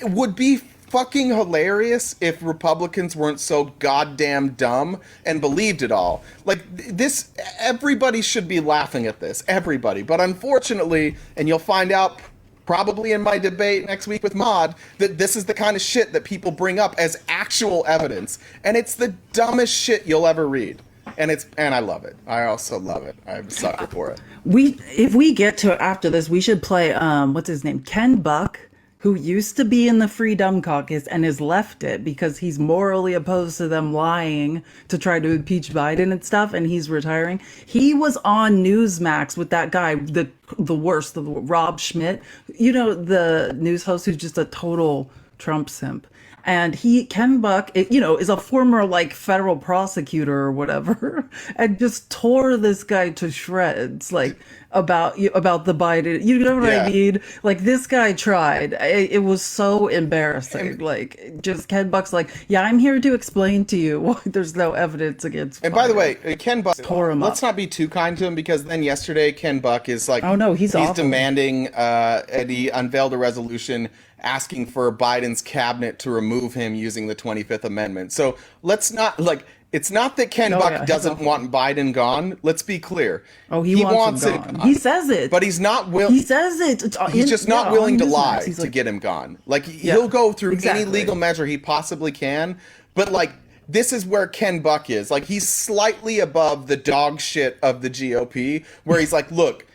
would be fucking hilarious if Republicans weren't so goddamn dumb and believed it all. Like this, everybody should be laughing at this, everybody. But unfortunately, and you'll find out probably in my debate next week with Maude, that this is the kind of shit that people bring up as actual evidence, and it's the dumbest shit you'll ever read. And I love it. I also love it. I'm a sucker for it. If we get to it after this, we should play what's his name? Ken Buck, who used to be in the Freedom Caucus and has left it because he's morally opposed to them lying to try to impeach Biden and stuff, and he's retiring. He was on Newsmax with that guy, the worst, the Rob Schmidt, the news host who's just a total Trump simp. And Ken Buck, is a former like federal prosecutor or whatever, and just tore this guy to shreds, like about the Biden. You know what I mean? Like this guy tried. It was so embarrassing. Like just Ken Buck's like, yeah, I'm here to explain to you why there's no evidence against. And Biden. by the way, Ken Buck, Tore him let's up. not be too kind to him, because then yesterday Ken Buck is like, Oh no, he's awful. demanding, and he unveiled a resolution asking for Biden's cabinet to remove him using the 25th Amendment. So let's not it's not that Ken Buck he's doesn't awful. want Biden gone. Let's be clear. Oh, he wants him gone. He says it. But he's not willing. He says it. He's just not willing to lie He's to like, get him gone. Like he'll go through exactly. any legal measure he possibly can, but like this is where Ken Buck is. Like he's slightly above the dog shit of the GOP, where he's like, look,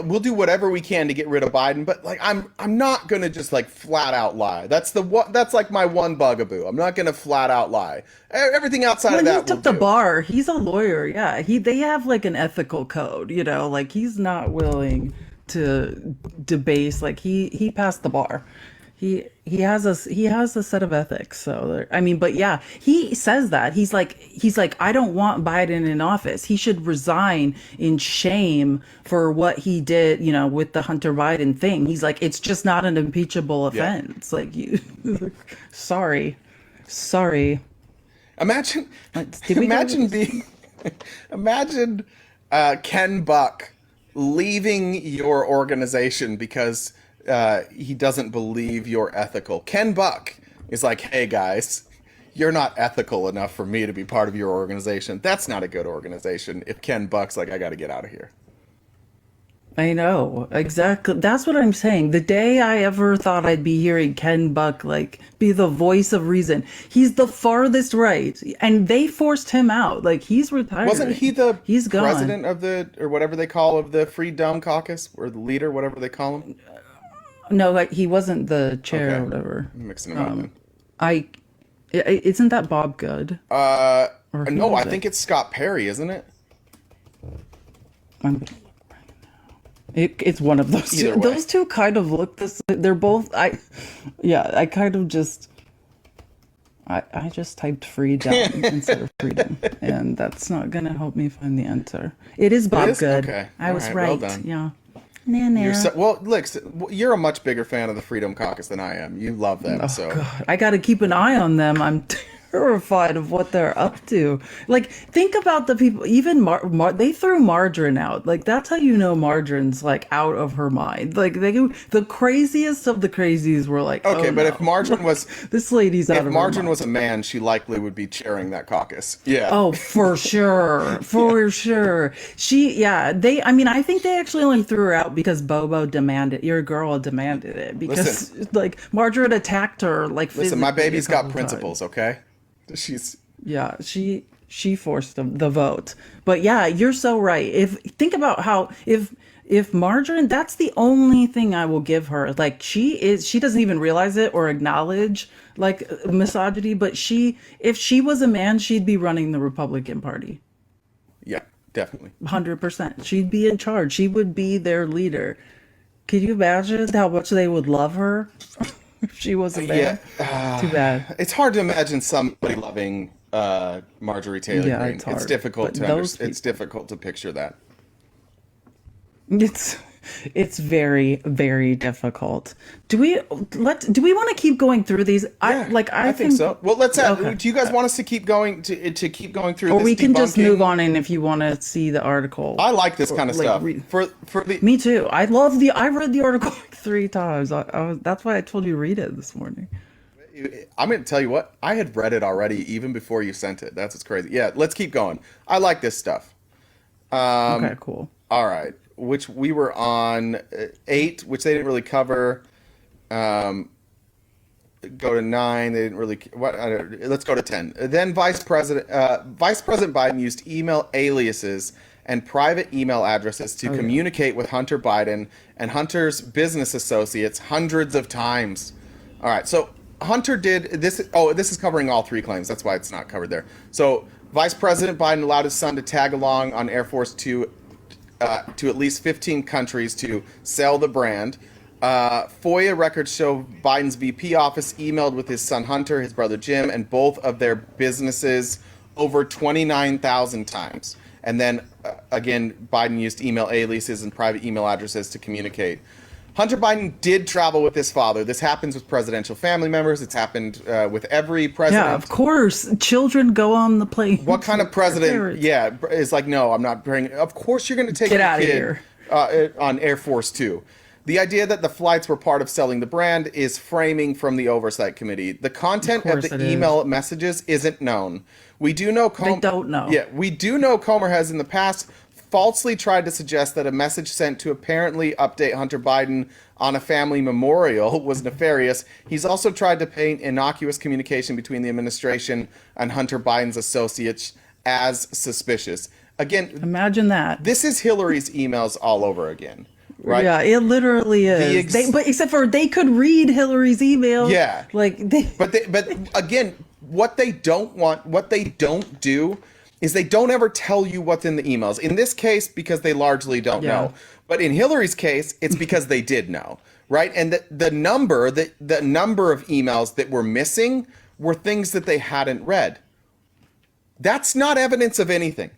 we'll do whatever we can to get rid of Biden, but like I'm not gonna just like flat out lie. That's like my one bugaboo. I'm not gonna flat out lie. Everything outside of that, he took the bar. He's a lawyer. Yeah, they have like an ethical code. Like he's not willing to debase. Like he passed the bar. He has a set of ethics. So but yeah, he says that he's like I don't want Biden in office. He should resign in shame for what he did, with the Hunter Biden thing. He's like, it's just not an impeachable offense. Like sorry. Imagine Did we imagine Ken Buck leaving your organization because he doesn't believe you're ethical. Ken Buck is like, hey guys, you're not ethical enough for me to be part of your organization. That's not a good organization if Ken Buck's like, I got to get out of here. I know, exactly. That's what I'm saying. The day I ever thought I'd be hearing Ken Buck like be the voice of reason, he's the farthest right, and they forced him out. Like he's retired. Wasn't he He's gone. president of or whatever they call of the Freedom Caucus, or the leader, whatever they call him? No, like he wasn't the chair or whatever. I'm mixing them up. Isn't that Bob Good? No, I think it's Scott Perry, isn't it? It's one of those Either two. way. Those two kind of look this. They're both. I kind of just. I just typed freedom instead of freedom, and that's not gonna help me find the answer. It is Bob Good. Okay. I was All right. Well done. Yeah. Nah. Look, you're a much bigger fan of the Freedom Caucus than I am. You love them, so God, I got to keep an eye on them. terrified of what they're up to. Like, think about the people. Even they threw margarine out. Like, that's how you know margarine's like out of her mind. Like, the craziest of the crazies were like, Okay, oh, but no. if Margarine was This lady's out if of her Margarine mind. was a man, she likely would be chairing that caucus. Yeah. Oh, for sure. For sure. I mean, I think they actually only threw her out because Bobo demanded, your girl demanded it. Because, like, Margaret attacked her, like, Listen, my physically baby's a got couple principles, times. okay? She's Yeah, she forced the vote. But yeah, you're so right. Think about how if Margarine, that's the only thing I will give her. Like she doesn't even realize it or acknowledge like misogyny, but if she was a man, she'd be running the Republican Party. yeah, definitely. 100%. She'd be in charge. She would be their leader. Could you imagine how much they would love her if she was a man? Yeah. Too bad. It's hard to imagine somebody loving Marjorie Taylor Yeah, Greene. it's hard. Difficult But to it's difficult to picture that. It's very, very difficult. Do we want to keep going through these? I think so. Well, let's okay. do you guys want us to keep going to keep going through Or this we can just debunking? move on, and if you want to see the article. I like this kind of like, stuff. read- For the Me too. I read the article like 3 times. That's why I told you read it this morning. I'm going to tell you what, I had read it already even before you sent it. That's what's crazy. Yeah, let's keep going. I like this stuff. Okay, cool. All right, which we were on 8, which they didn't really cover. Go to 9. They didn't really. Let's go to 10. Then Vice President Biden used email aliases and private email addresses to communicate with Hunter Biden and Hunter's business associates hundreds of times. All right, so Hunter did this. Oh, this is covering all 3 claims. That's why it's not covered there. So Vice President Biden allowed his son to tag along on Air Force Two to at least 15 countries to sell the brand. FOIA records show Biden's VP office emailed with his son Hunter, his brother Jim, and both of their businesses over 29,000 times. And then, again, Biden used email aliases and private email addresses to communicate. Hunter Biden did travel with his father. This happens with presidential family members. It's happened with every president. Yeah, of course. Children go on the plane. What kind of president, parents. is like, no, I'm not bringing. Of course you're going to take Get your out of kid here. On Air Force Two. The idea that the flights were part of selling the brand is framing from the Oversight Committee. The content of the email messages isn't known. We do know They don't know. Yeah, we do know Comer has in the past falsely tried to suggest that a message sent to apparently update Hunter Biden on a family memorial was nefarious. He's also tried to paint innocuous communication between the administration and Hunter Biden's associates as suspicious. Again, Imagine that. this is Hillary's emails all over again, right? Yeah, it literally is. But except for they could read Hillary's email. Yeah. But again, what they don't do is they don't ever tell you what's in the emails. In this case, because they largely don't know. But in Hillary's case, it's because they did know, right? And the number of emails that were missing were things that they hadn't read. That's not evidence of anything.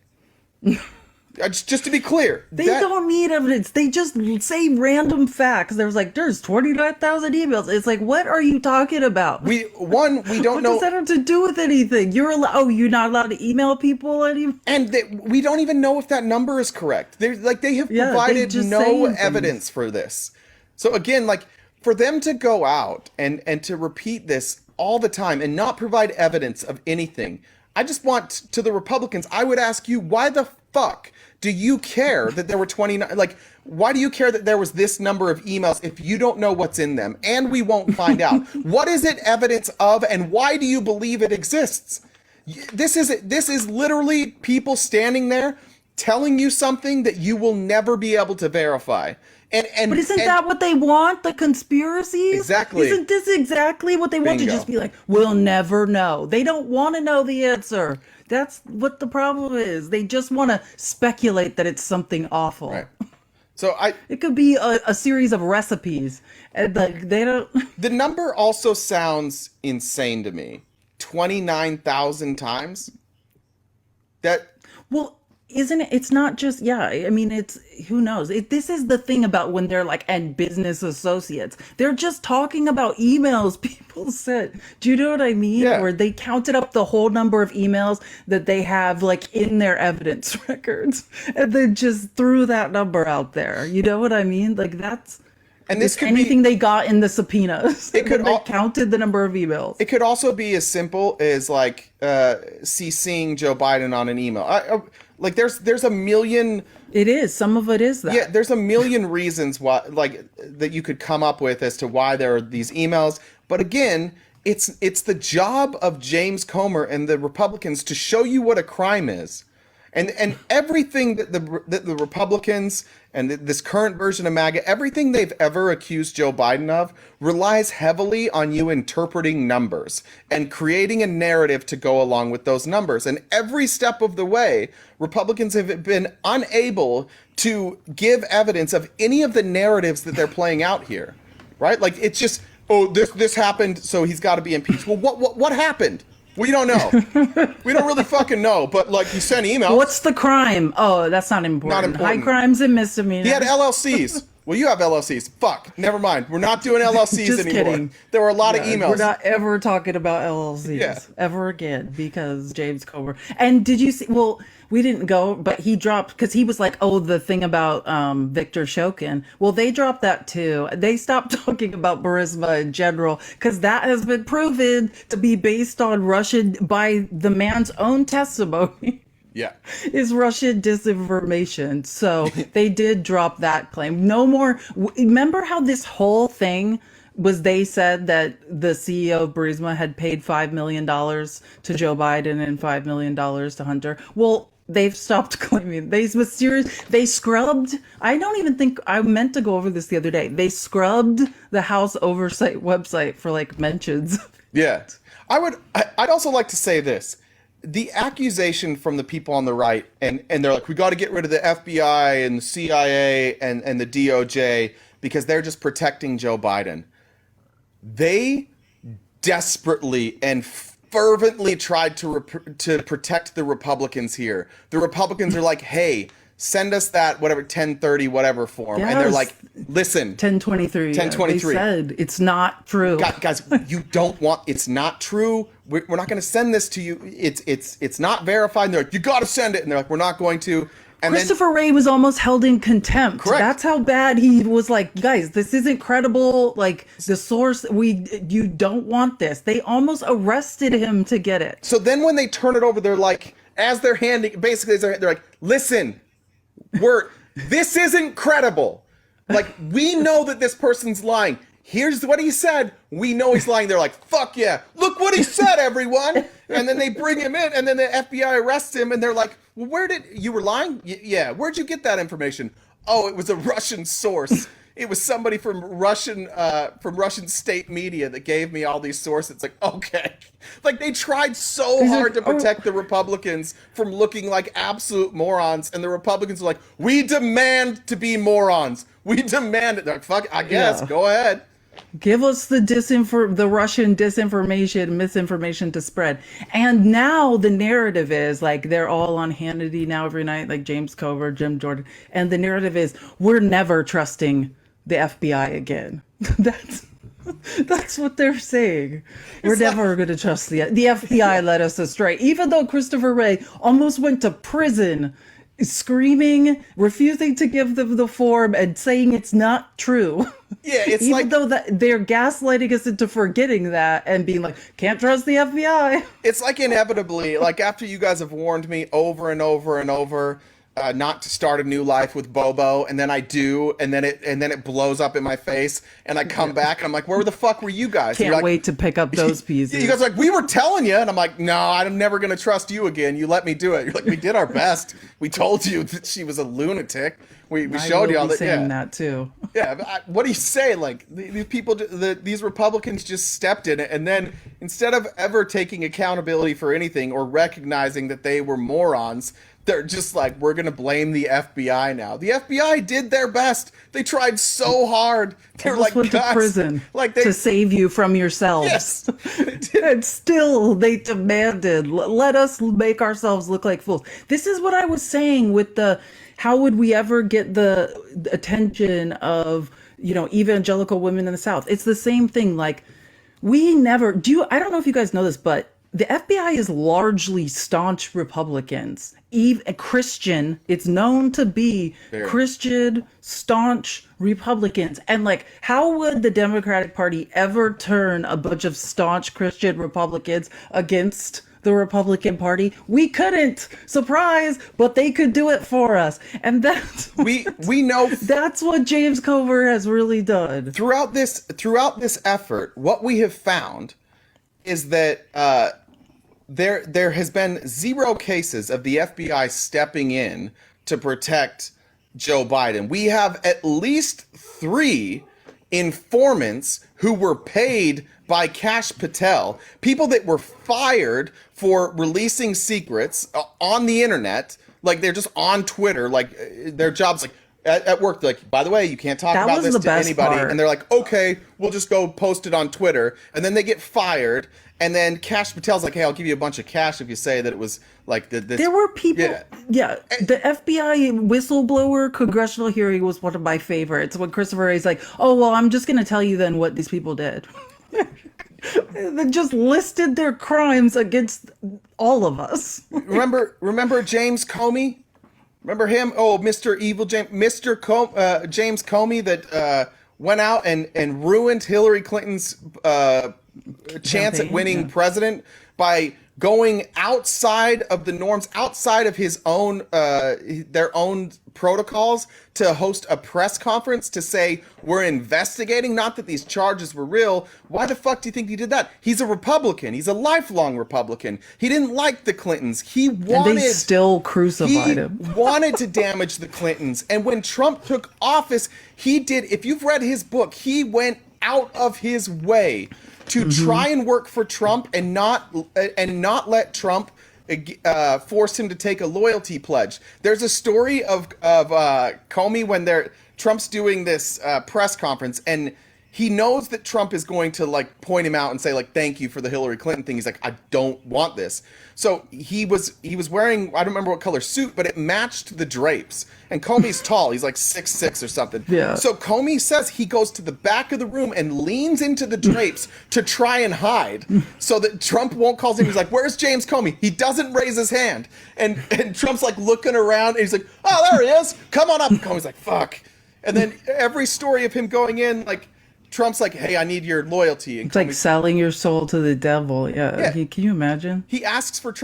Just to be clear. They don't need evidence. They just say random facts. There's 29,000 emails. It's like, what are you talking about? We don't know. What does that have to do with anything? You're not allowed to email people anymore. And we don't even know if that number is correct. They have provided no evidence for this. So again, for them to go out and to repeat this all the time and not provide evidence of anything, I just want to the Republicans, I would ask you, why the fuck do you care that there were 29? Why do you care that there was this number of emails if you don't know what's in them? And we won't find out. What is it evidence of, and why do you believe it exists? This is literally people standing there telling you something that you will never be able to verify. But isn't that what they want? The conspiracies? Exactly. Isn't this exactly what they want? Bingo. To just be like, we'll never know. They don't want to know the answer. That's what the problem is. They just want to speculate that it's something awful. Right. So it could be a series of recipes. And they don't. The number also sounds insane to me. 29,000 times. Well, isn't it? It's not just, yeah. I mean, it's, who knows? This is the thing about when they're like, and business associates. They're just talking about emails people sent. Do you know what I mean? Yeah. Where they counted up the whole number of emails that they have like in their evidence records, and then just threw that number out there. You know what I mean? Like that's. And this could anything be, they got in the subpoenas. It could they counted the number of emails. It could also be as simple as like CCing Joe Biden on an email. Like there's a million. It is. Some of it is that. Yeah, there's a million reasons why, like, that you could come up with as to why there are these emails. But again, it's the job of James Comer and the Republicans to show you what a crime is. And everything that the Republicans and this current version of MAGA, everything they've ever accused Joe Biden of relies heavily on you interpreting numbers and creating a narrative to go along with those numbers. And every step of the way, Republicans have been unable to give evidence of any of the narratives that they're playing out here, right? Like it's just, oh, this happened, so he's got to be impeached. Well, what happened? We don't know. We don't really fucking know. But like, you sent emails. What's the crime? Oh, that's not important. Not important. High crimes and misdemeanors. He had LLCs. Well, you have LLCs. Fuck. Never mind. We're not doing LLCs Just anymore. kidding. There were a lot of emails. We're not ever talking about LLCs ever again because James Comer. And did you see? Well, we didn't go, but he dropped because he was like, "Oh, the thing about Victor Shokin." Well, they dropped that too. They stopped talking about Burisma in general because that has been proven to be based on Russian by the man's own testimony. Yeah. Is Russian disinformation. So they did drop that claim. No more. Remember how this whole thing was, they said that the CEO of Burisma had paid $5 million to Joe Biden and $5 million to Hunter. Well, they've stopped claiming. They scrubbed. I don't even think, I meant to go over this the other day. They scrubbed the House Oversight website for like mentions. Yeah. I'd also like to say this. The accusation from the people on the right, and they're like, we got to get rid of the FBI and the CIA and the DOJ because they're just protecting Joe Biden. They desperately and fervently tried to protect the Republicans here. The Republicans are like, hey, send us that whatever 1030 whatever form. Yes. And they're like, listen. 1023. 1023. They said it's not true. Guys, you don't want, it's not true. We're not going to send this to you. It's not verified. And they're like, you got to send it. And they're like, we're not going to. And Christopher Wray was almost held in contempt. Correct. That's how bad he was. Like, guys, this isn't credible. Like, the source, you don't want this. They almost arrested him to get it. So then when they turn it over, they're like, as they're handing, basically, they're like, listen, this isn't credible. Like, we know that this person's lying. Here's what he said. We know he's lying. They're like, fuck yeah. Look what he said, everyone. And then they bring him in, and then the FBI arrests him, and they're like, well, you were lying? Yeah. Where'd you get that information? Oh, it was a Russian source. It was somebody from Russian state media that gave me all these sources. It's like, okay. Like, they tried so hard to protect the Republicans from looking like absolute morons, and the Republicans are like, we demand to be morons. We demand it. They're like, fuck, I guess. Yeah. Go ahead. Give us the Russian disinformation, misinformation to spread. And now the narrative is like, they're all on Hannity now every night, like James Comer, Jim Jordan. And the narrative is, we're never trusting the FBI again. That's what they're saying. We're never going to trust the FBI led us astray. Even though Christopher Wray almost went to prison, screaming, refusing to give them the form and saying it's not true. Yeah, it's even like, though they're gaslighting us into forgetting that and being like, can't trust the FBI. It's like inevitably, like after you guys have warned me over and over and over not to start a new life with Bobo, and then I do, and then it blows up in my face, and I come back and I'm like, where the fuck were you guys? Can't like, wait to pick up those pieces. You guys are like, we were telling you, and I'm like, no, I'm never gonna trust you again. You let me do it. You're like, we did our best. We told you that she was a lunatic. We showed you all that. Saying that too. Yeah, but what do you say? Like, these people, these Republicans just stepped in it, and then instead of ever taking accountability for anything or recognizing that they were morons, They're just like, we're going to blame the FBI now. The FBI did their best. They tried so hard. They're like, went to prison to save you from yourselves. Yes. And still they demanded, let us make ourselves look like fools. This is what I was saying with how would we ever get the attention of, evangelical women in the South? It's the same thing. Like, we never I don't know if you guys know this, but the FBI is largely staunch Republicans. Christian, it's known to be Christian, staunch Republicans. And like, how would the Democratic Party ever turn a bunch of staunch Christian Republicans against the Republican Party? We couldn't. Surprise, but they could do it for us. And that's we know that's what James Comer has really done. Throughout this effort, what we have found is that there has been 0 cases of the FBI stepping in to protect Joe Biden. We have at least 3 informants who were paid by Kash Patel, people that were fired for releasing secrets on the internet. Like, they're just on Twitter, like their job's like at work, they're like, by the way, you can't talk about this to anybody. And they're like, okay, we'll just go post it on Twitter. And then they get fired. And then Kash Patel's like, hey, I'll give you a bunch of cash if you say that it was like this. There were people. Yeah. The FBI whistleblower congressional hearing was one of my favorites. When Christopher Wray's like, oh, well, I'm just going to tell you then what these people did. They just listed their crimes against all of us. Remember James Comey? Remember him? Oh, Mr. Evil James, James Comey that went out and ruined Hillary Clinton's chance at winning president by going outside of the norms, outside of his own their own protocols, to host a press conference to say, we're investigating, not that these charges were real. Why the fuck do you think he did that? He's a Republican. He's a lifelong Republican. He didn't like the Clintons. He wanted, and they still crucified him. Wanted to damage the Clintons. And when Trump took office, he did, if you've read his book, he went out of his way to try and work for Trump and not let Trump force him to take a loyalty pledge. There's a story of Comey when Trump's doing this press conference, and he knows that Trump is going to like point him out and say like, thank you for the Hillary Clinton thing. He's like, I don't want this. So he was wearing, I don't remember what color suit, but it matched the drapes. And Comey's tall. He's like 6'6" or something. Yeah. So Comey says he goes to the back of the room and leans into the drapes to try and hide so that Trump won't call him. He's like, where's James Comey? He doesn't raise his hand. And Trump's like looking around and he's like, oh, there he is. Come on up. And Comey's like, fuck. And then every story of him going in, like, Trump's like, hey, I need your loyalty. And it's like selling your soul to the devil. Yeah. Can you imagine? He asks for for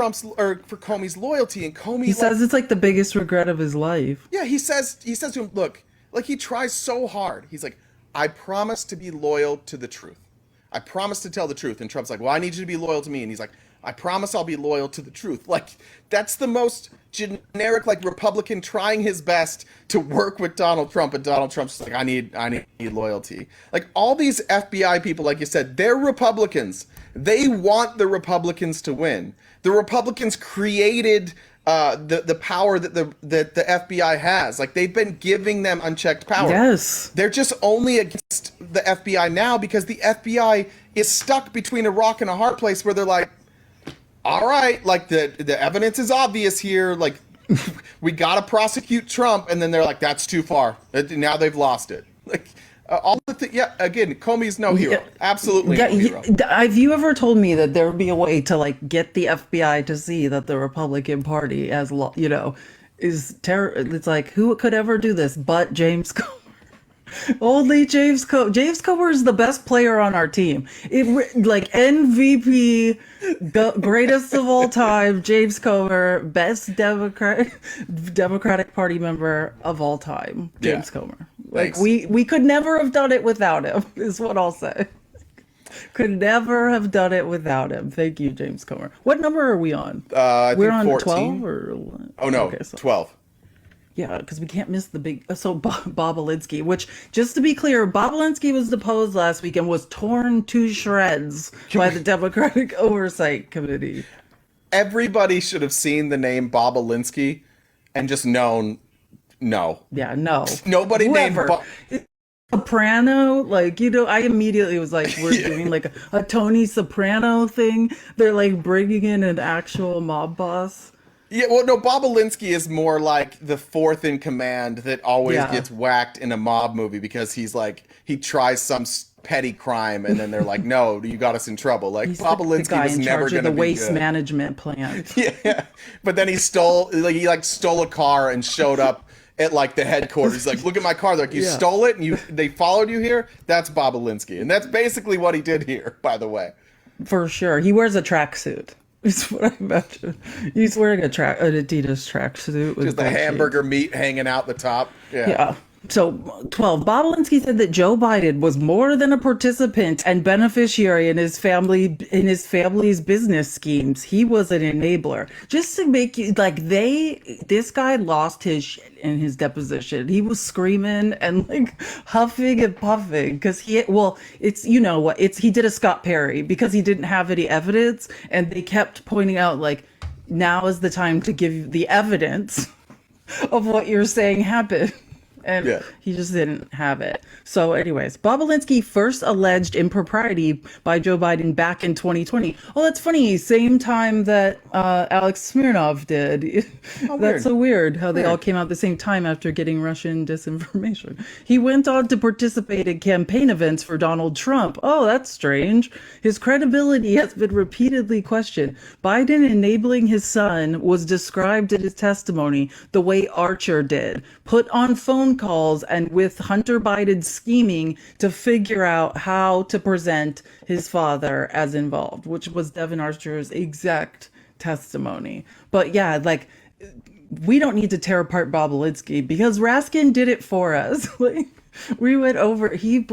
Comey's loyalty, and Comey, he says it's like the biggest regret of his life. Yeah, he says to him, look, like, he tries so hard. He's like, I promise to be loyal to the truth. I promise to tell the truth. And Trump's like, well, I need you to be loyal to me. And he's like, I promise I'll be loyal to the truth. Like, that's the most generic, like, Republican trying his best to work with Donald Trump, and Donald Trump's just like, I need loyalty. Like, all these FBI people, like you said, they're Republicans. They want the Republicans to win. The Republicans created the power that the FBI has. Like, they've been giving them unchecked power. Yes. They're just only against the FBI now because the FBI is stuck between a rock and a hard place where they're like, all right, like, the evidence is obvious here. Like, we got to prosecute Trump. And then they're like, that's too far. Now they've lost it. Like, all the again, Comey's no hero. Absolutely no hero. Have you ever told me that there would be a way to, like, get the FBI to see that the Republican Party is it's like, who could ever do this but James Comer? Only James Comer. James Comer is the best player on our team. Like, MVP, greatest of all time, James Comer, best Democratic Party member of all time, James Comer. Like, we could never have done it without him, is what I'll say. Could never have done it without him. Thank you, James Comer. What number are we on? We're on 14. 12 or? Oh no, okay, 12. Yeah, because we can't miss the big... So Bob Alinsky, which, just to be clear, Bob Alinsky was deposed last week and was torn to shreds by the Democratic Oversight Committee. Everybody should have seen the name Bob Alinsky and just known, no. Yeah, no. Nobody named Whoever. Soprano, like, you know, I immediately was like, we're doing like a Tony Soprano thing. They're like bringing in an actual mob boss. Yeah, well, no, Bobolinsky is more like the fourth in command that always Yeah. gets whacked in a mob movie because he's like, he tries some petty crime and then they're like, no, you got us in trouble. Like, He's the Bobolinsky guy was in never charge going of to the be waste good. management plant. Yeah, but then he stole a car and showed up at like the headquarters. He's like, look at my car. They're like, you stole it and they followed you here? That's Bobolinsky. And that's basically what he did here, by the way. For sure. He wears a tracksuit. Is what I imagine. He's wearing an Adidas tracksuit with Just the gold hamburger meat hanging out the top. Yeah. So 12. Bobolinsky said that Joe Biden was more than a participant and beneficiary in his family's business schemes. He was an enabler. Just to make you like this guy lost his shit in his deposition. He was screaming and like huffing and puffing because he did a Scott Perry because he didn't have any evidence, and they kept pointing out like, now is the time to give the evidence of what you're saying happened. And he just didn't have it. So anyways, Bobolinsky first alleged impropriety by Joe Biden back in 2020. Oh, that's funny. Same time that Alex Smirnov did. That's so weird how they all came out at the same time after getting Russian disinformation. He went on to participate in campaign events for Donald Trump. Oh, that's strange. His credibility has been repeatedly questioned. Biden enabling his son was described in his testimony the way Archer did. Put on phone calls and with Hunter Biden scheming to figure out how to present his father as involved, which was Devin Archer's exact testimony. But yeah, like, we don't need to tear apart Bobolinsky because Raskin did it for us. Like, we went over, he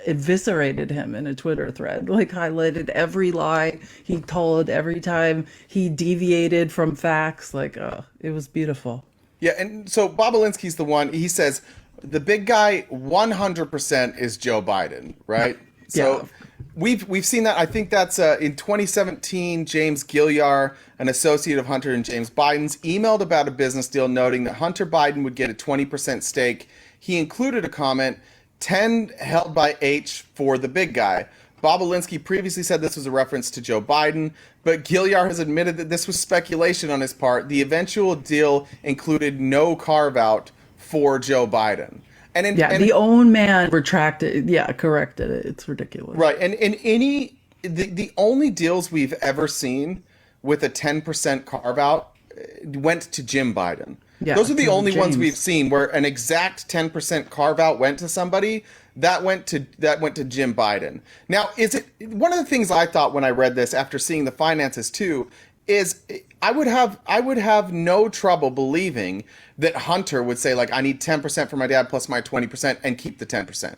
eviscerated him in a Twitter thread, like highlighted every lie he told, every time he deviated from facts. Like, it was beautiful. Yeah, and so Bobolinsky's the one, he says, the big guy 100% is Joe Biden, right? So we've seen that. I think that's in 2017, James Gilliar, an associate of Hunter and James Biden's, emailed about a business deal noting that Hunter Biden would get a 20% stake. He included a comment, 10 held by H for the big guy. Bobolinsky previously said this was a reference to Joe Biden, but Gilliar has admitted that this was speculation on his part. The eventual deal included no carve-out for Joe Biden. And the own man retracted, corrected it. It's ridiculous. Right, and in the only deals we've ever seen with a 10% carve-out went to Jim Biden. Yeah, those are the only ones we've seen where an exact 10% carve-out went to somebody. That went to Jim Biden. Now, is it one of the things I thought when I read this after seeing the finances too is I would have no trouble believing that Hunter would say like, I need 10% for my dad plus my 20% and keep the 10%.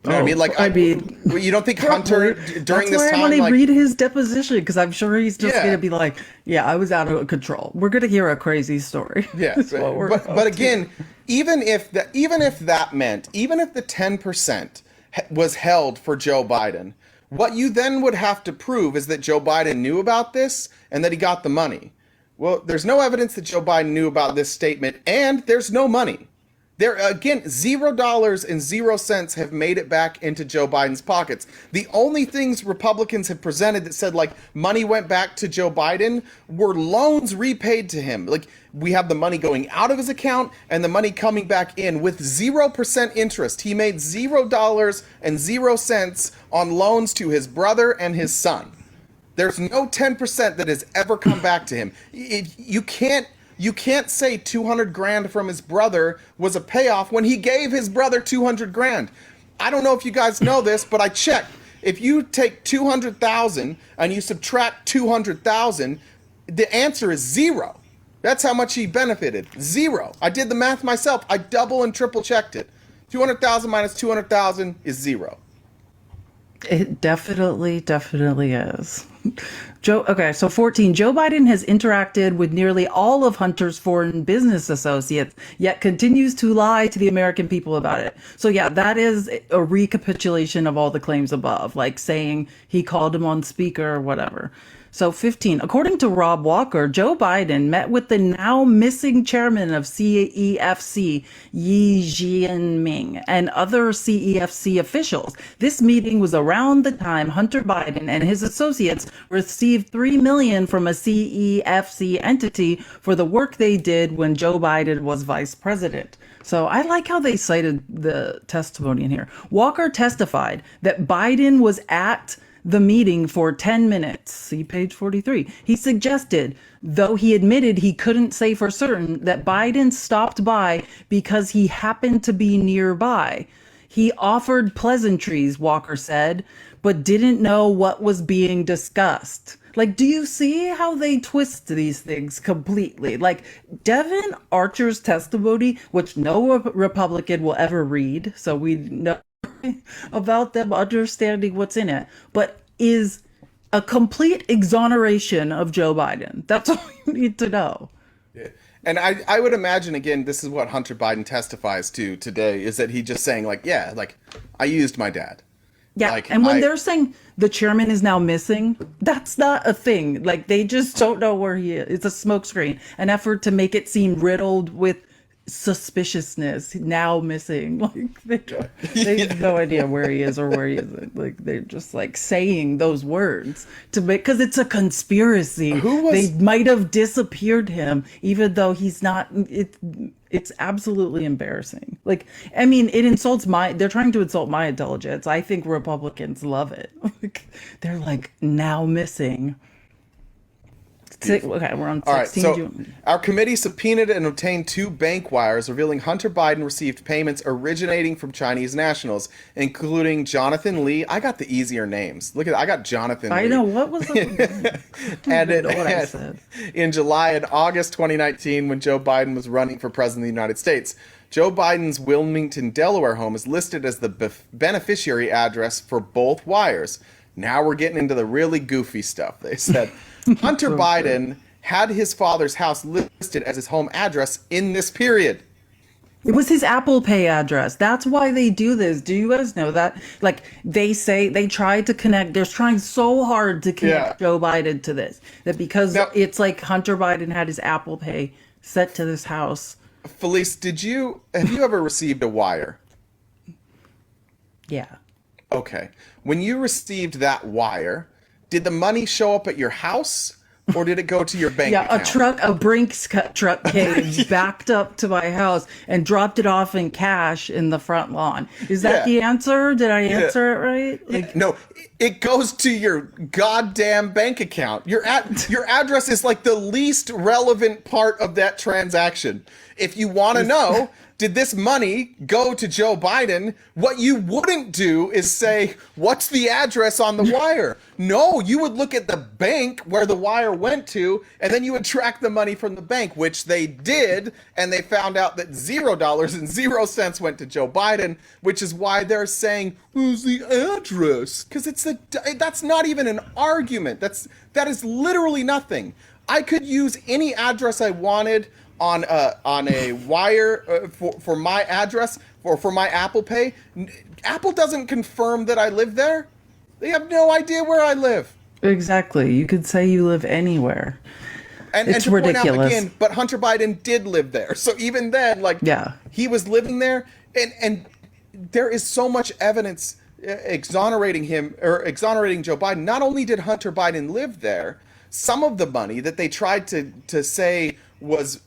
You know what I mean? Like, I mean, you don't think Hunter during this time? I want to read his deposition because I'm sure he's just going to be like, "Yeah, I was out of control." We're going to hear a crazy story. Yeah, but again, even if the 10% was held for Joe Biden, what you then would have to prove is that Joe Biden knew about this and that he got the money. Well, there's no evidence that Joe Biden knew about this statement, and there's no money. There again, $0.00 have made it back into Joe Biden's pockets. The only things Republicans have presented that said like money went back to Joe Biden were loans repaid to him. Like, we have the money going out of his account and the money coming back in with 0% interest. He made $0.00 on loans to his brother and his son. There's no 10% that has ever come back to him. You can't say 200 grand from his brother was a payoff when he gave his brother 200 grand. I don't know if you guys know this, but I checked. If you take 200,000 and you subtract 200,000, the answer is zero. That's how much he benefited. Zero. I did the math myself. I double and triple checked it. 200,000 minus 200,000 is zero. It definitely is. Okay, so 14. Joe Biden has interacted with nearly all of Hunter's foreign business associates, yet continues to lie to the American people about it. So yeah, that is a recapitulation of all the claims above, like saying he called him on speaker or whatever. So 15. According to Rob Walker, Joe Biden met with the now missing chairman of CEFC, Yi Jianming, and other CEFC officials. This meeting was around the time Hunter Biden and his associates received $3 million from a CEFC entity for the work they did when Joe Biden was vice president. So I like how they cited the testimony in here. Walker testified that Biden was at the meeting for 10 minutes. See page 43. He suggested, though he admitted he couldn't say for certain, that Biden stopped by because he happened to be nearby. He offered pleasantries, Walker said, but didn't know what was being discussed. Like, do you see how they twist these things completely? Like, Devin Archer's testimony, which no Republican will ever read, so we know about them understanding what's in it, but is a complete exoneration of Joe Biden. That's all you need to know. Yeah. And I would imagine, again, this is what Hunter Biden testifies to today, is that he just saying, like, yeah, like, I used my dad. Yeah, like, and when they're saying the chairman is now missing, that's not a thing. Like, they just don't know where he is. It's a smokescreen, an effort to make it seem riddled with suspiciousness, now missing. Like, they have no idea where he is or where he isn't. Like, they're just like saying those words to make, because it's a conspiracy. They might have disappeared him, even though he's not. It's absolutely embarrassing. Like, I mean, it insults they're trying to insult my intelligence. I think Republicans love it. They're like, now missing. Okay, we're on 16. All right, so our committee subpoenaed and obtained 2 bank wires revealing Hunter Biden received payments originating from Chinese nationals, including Jonathan Lee. I got the easier names. Look at that. I got Jonathan Lee. I know. What was it? I said. In July and August 2019, when Joe Biden was running for president of the United States. Joe Biden's Wilmington, Delaware home is listed as the beneficiary address for both wires. Now we're getting into the really goofy stuff. They said Hunter Biden had his father's house listed as his home address in this period. It was his Apple Pay address. That's why they do this. Do you guys know that? Like, they say they tried to connect. They're trying so hard to connect Joe Biden to this. That because it's like Hunter Biden had his Apple Pay set to this house. Felice, have you ever received a wire? Yeah. Okay. When you received that wire, did the money show up at your house or did it go to your bank account? A Brinks truck came backed up to my house and dropped it off in cash in the front lawn. Is that the answer? Did I answer it right? Like, no, it goes to your goddamn bank account. Your address is like the least relevant part of that transaction. If you want to know, did this money go to Joe Biden? What you wouldn't do is say, what's the address on the wire? No, you would look at the bank where the wire went to, and then you would track the money from the bank, which they did, and they found out that $0.00 went to Joe Biden, which is why they're saying, who's the address? Because that's not even an argument. That is literally nothing. I could use any address I wanted on a wire for my address or for my Apple Pay. Apple doesn't confirm that I live there. They have no idea where I live. Exactly. You could say you live anywhere. And to ridiculous. Point out again, but Hunter Biden did live there. So even then, he was living there, and there is so much evidence exonerating him or exonerating Joe Biden. Not only did Hunter Biden live there, some of the money that they tried to say was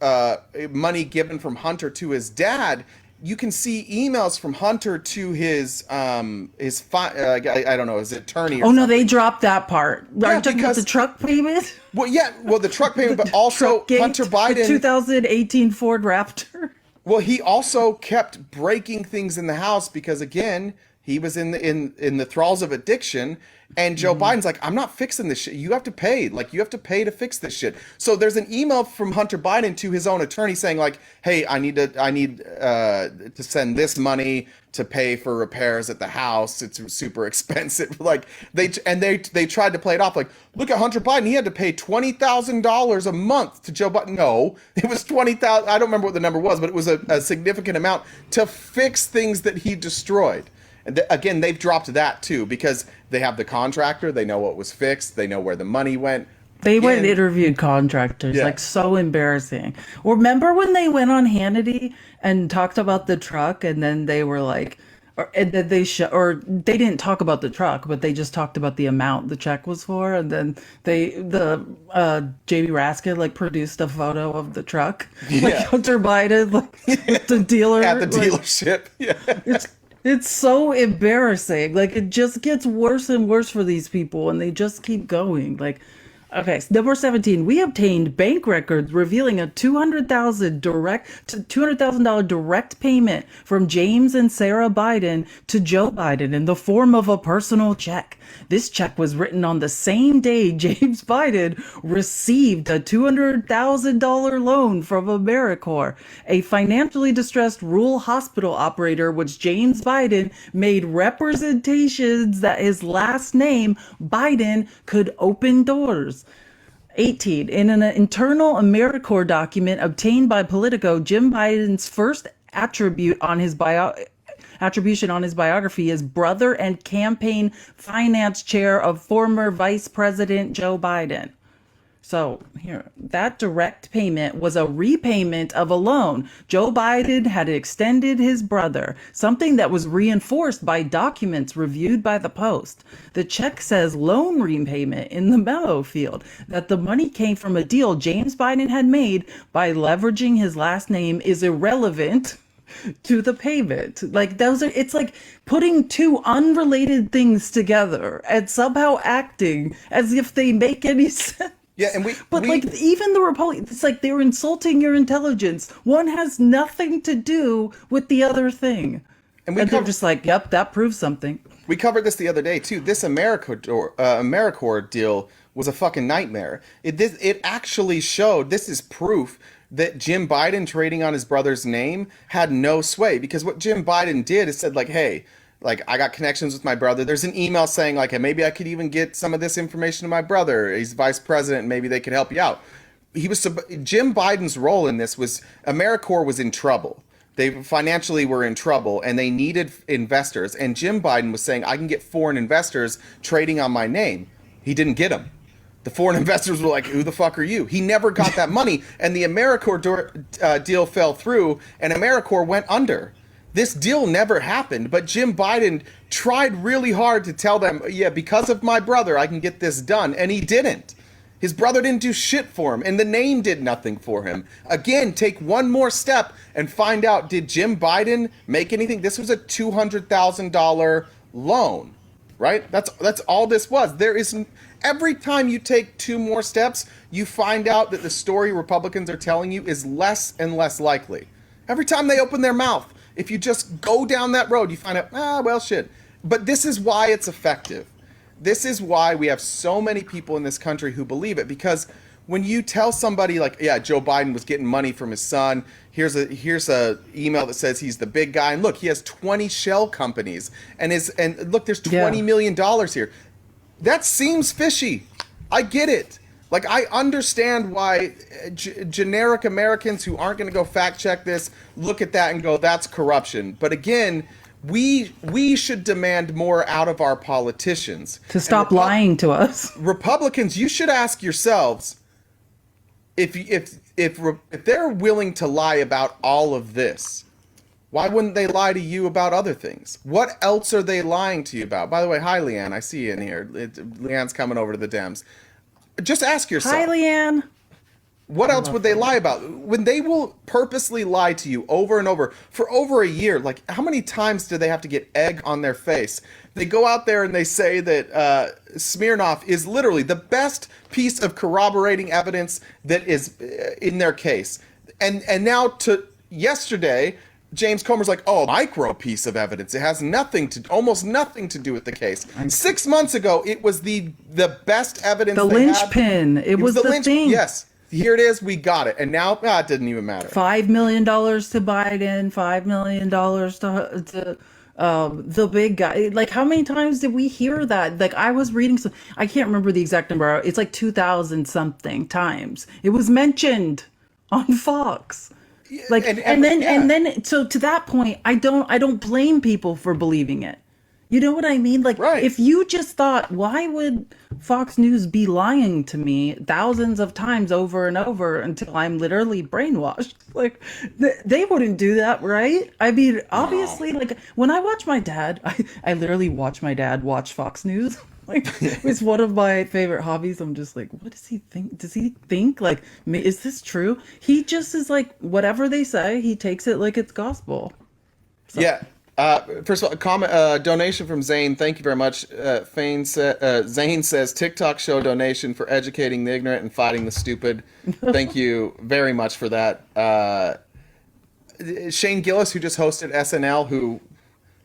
money given from Hunter to his dad. You can see emails from Hunter to his I don't know, his attorney. No, they dropped that part. Are you talking about the truck payment? Well, the truck payment, but also Hunter Biden, the 2018 Ford Raptor. Well, he also kept breaking things in the house because, again, He was in the thralls of addiction. And Joe Biden's like, I'm not fixing this shit. You have to pay. Like, you have to pay to fix this shit. So there's an email from Hunter Biden to his own attorney saying, like, hey, I need to send this money to pay for repairs at the house. It's super expensive. Like, they tried to play it off like, look at Hunter Biden. He had to pay $20,000 a month to Joe Biden. No, it was 20,000. I don't remember what the number was, but it was a significant amount to fix things that he destroyed. And again, they've dropped that too because they have the contractor. They know what was fixed. They know where the money went. They went and interviewed contractors, like so embarrassing. Remember when they went on Hannity and talked about the truck, and then they were like, and then they didn't talk about the truck, but they just talked about the amount the check was for, and then JB Raskin like produced a photo of the truck, like Hunter Biden, like the dealer at the dealership. It's so embarrassing. Like, it just gets worse and worse for these people, and they just keep going. Like, okay, so number 17, we obtained bank records revealing a $200,000 direct payment from James and Sarah Biden to Joe Biden in the form of a personal check. This check was written on the same day James Biden received a $200,000 loan from AmeriCorps, a financially distressed rural hospital operator, which James Biden made representations that his last name, Biden, could open doors. 18. In an internal AmeriCorps document obtained by Politico, Jim Biden's first attribution on his biography is brother and campaign finance chair of former Vice President Joe Biden. So here, that direct payment was a repayment of a loan. Joe Biden had extended his brother, something that was reinforced by documents reviewed by the Post. The check says loan repayment in the memo field, that the money came from a deal James Biden had made by leveraging his last name is irrelevant to the payment. Like, it's like putting two unrelated things together and somehow acting as if they make any sense. Yeah, and like, even the Republicans, it's like they're insulting your intelligence. One has nothing to do with the other thing. And they're just like, yep, that proves something. We covered this the other day, too. This AmeriCorps deal was a fucking nightmare. It actually showed, this is proof that Jim Biden trading on his brother's name had no sway. Because what Jim Biden did is said, like, hey, like, I got connections with my brother. There's an email saying, like, hey, maybe I could even get some of this information to my brother. He's vice president, and maybe they could help you out. Jim Biden's role in this was AmeriCorps was in trouble. They financially were in trouble, and they needed investors. And Jim Biden was saying, I can get foreign investors trading on my name. He didn't get them. The foreign investors were like, who the fuck are you? He never got that money. And the AmeriCorps deal fell through, and AmeriCorps went under. This deal never happened, but Jim Biden tried really hard to tell them, yeah, because of my brother, I can get this done. And he didn't. His brother didn't do shit for him, and the name did nothing for him. Again, take one more step and find out, did Jim Biden make anything? This was a $200,000 loan, right? That's all this was. Every time you take two more steps, you find out that the story Republicans are telling you is less and less likely. Every time they open their mouth, if you just go down that road, you find out, well, shit. But this is why it's effective. This is why we have so many people in this country who believe it. Because when you tell somebody like, yeah, Joe Biden was getting money from his son, here's a email that says he's the big guy, and look, he has 20 shell companies, and look, there's $20 million here. That seems fishy. I get it. Like, I understand why generic Americans who aren't going to go fact check this look at that and go, that's corruption. But again, we should demand more out of our politicians. To stop lying to us. Republicans, you should ask yourselves, if they're willing to lie about all of this, why wouldn't they lie to you about other things? What else are they lying to you about? By the way, hi, Leanne. I see you in here. Leanne's coming over to the Dems. Just ask yourself. Hi, Leanne. What else would they lie about? When they will purposely lie to you over and over for over a year, like, how many times do they have to get egg on their face? They go out there and they say that Smirnoff is literally the best piece of corroborating evidence that is in their case. And now yesterday, James Comer's like, oh, micro piece of evidence. It has almost nothing to do with the case. 6 months ago, it was the best evidence. The linchpin. It was the thing. Yes. Here it is. We got it. And now, it didn't even matter. $5 million to Biden, $5 million to the big guy. Like, how many times did we hear that? Like, I was reading some, I can't remember the exact number. It's like 2,000 something times. It was mentioned on Fox. Like, and then, so to that point, I don't blame people for believing it. You know what I mean? Like, right. If you just thought, why would Fox News be lying to me thousands of times over and over until I'm literally brainwashed? Like, they wouldn't do that, right? I mean, obviously, like, when I watch my dad, I literally watch my dad watch Fox News. Like, it's one of my favorite hobbies. I'm just like, what does he think? Does he think, like, is this true? He just is like, whatever they say, he takes it like it's gospel. So. Yeah. First of all, a comment, donation from Zane. Thank you very much. Zane says, TikTok show donation for educating the ignorant and fighting the stupid. Thank you very much for that. Shane Gillis, who just hosted SNL, who,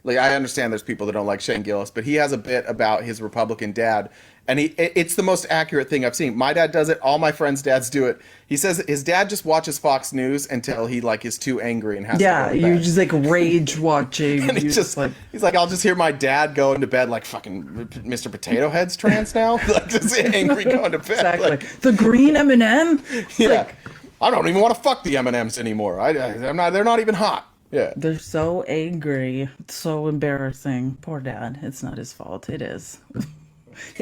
like, I understand there's people that don't like Shane Gillis, but he has a bit about his Republican dad. And it's the most accurate thing I've seen. My dad does it. All my friends' dads do it. He says his dad just watches Fox News until he, like, is too angry and has to go to bed. You're just like rage watching. And he's like, I'll just hear my dad go into bed like fucking Mr. Potato Head's trans now. Like, just angry going to bed. Exactly. Like, the green M&M? Yeah. Like, I don't even want to fuck the M&Ms anymore. They're not even hot. Yeah. They're so angry. It's so embarrassing. Poor dad. It's not his fault. It is.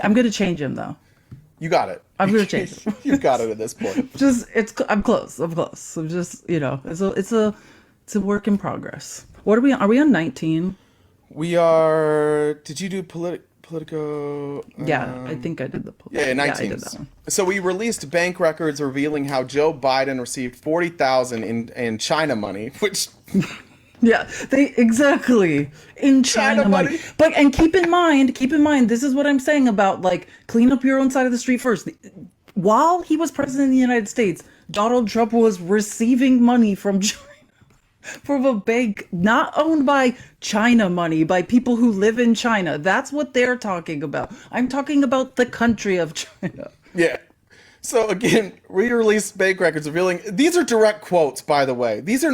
I'm gonna change him though. You got it. I'm gonna change him. You've got it at this point. I'm close. I'm just, it's a work in progress. What are we on 19? We are. Did you do Politico? Yeah, I think I did the Politico. Yeah, 19. Yeah, I did that one. So we released bank records revealing how Joe Biden received $40,000 in China money, which. Yeah, they exactly in China money. But and keep in mind, this is what I'm saying about, like, clean up your own side of the street first. While he was president of the United States, Donald Trump was receiving money from China, from a bank not owned by China money, by people who live in China. That's what they're talking about. I'm talking about the country of China. Yeah. So again, we released bank records revealing, these are direct quotes, by the way. This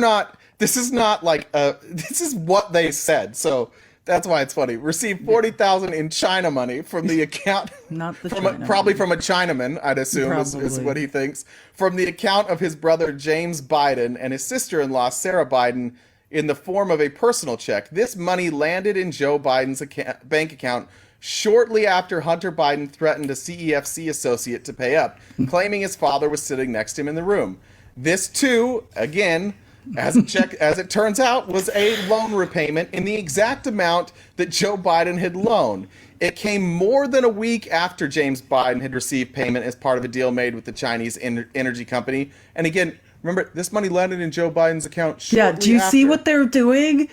is not like, this is what they said. So that's why it's funny. Received $40,000 in China money from the account. Not the probably from a Chinaman, I'd assume, is what he thinks. From the account of his brother James Biden and his sister-in-law Sarah Biden in the form of a personal check. This money landed in Joe Biden's bank account shortly after Hunter Biden threatened a CEFC associate to pay up, claiming his father was sitting next to him in the room. This too, again, as it turns out, was a loan repayment in the exact amount that Joe Biden had loaned. It came more than a week after James Biden had received payment as part of a deal made with the Chinese energy company. And again, remember, this money landed in Joe Biden's account shortly after. Yeah, do you see what they're doing?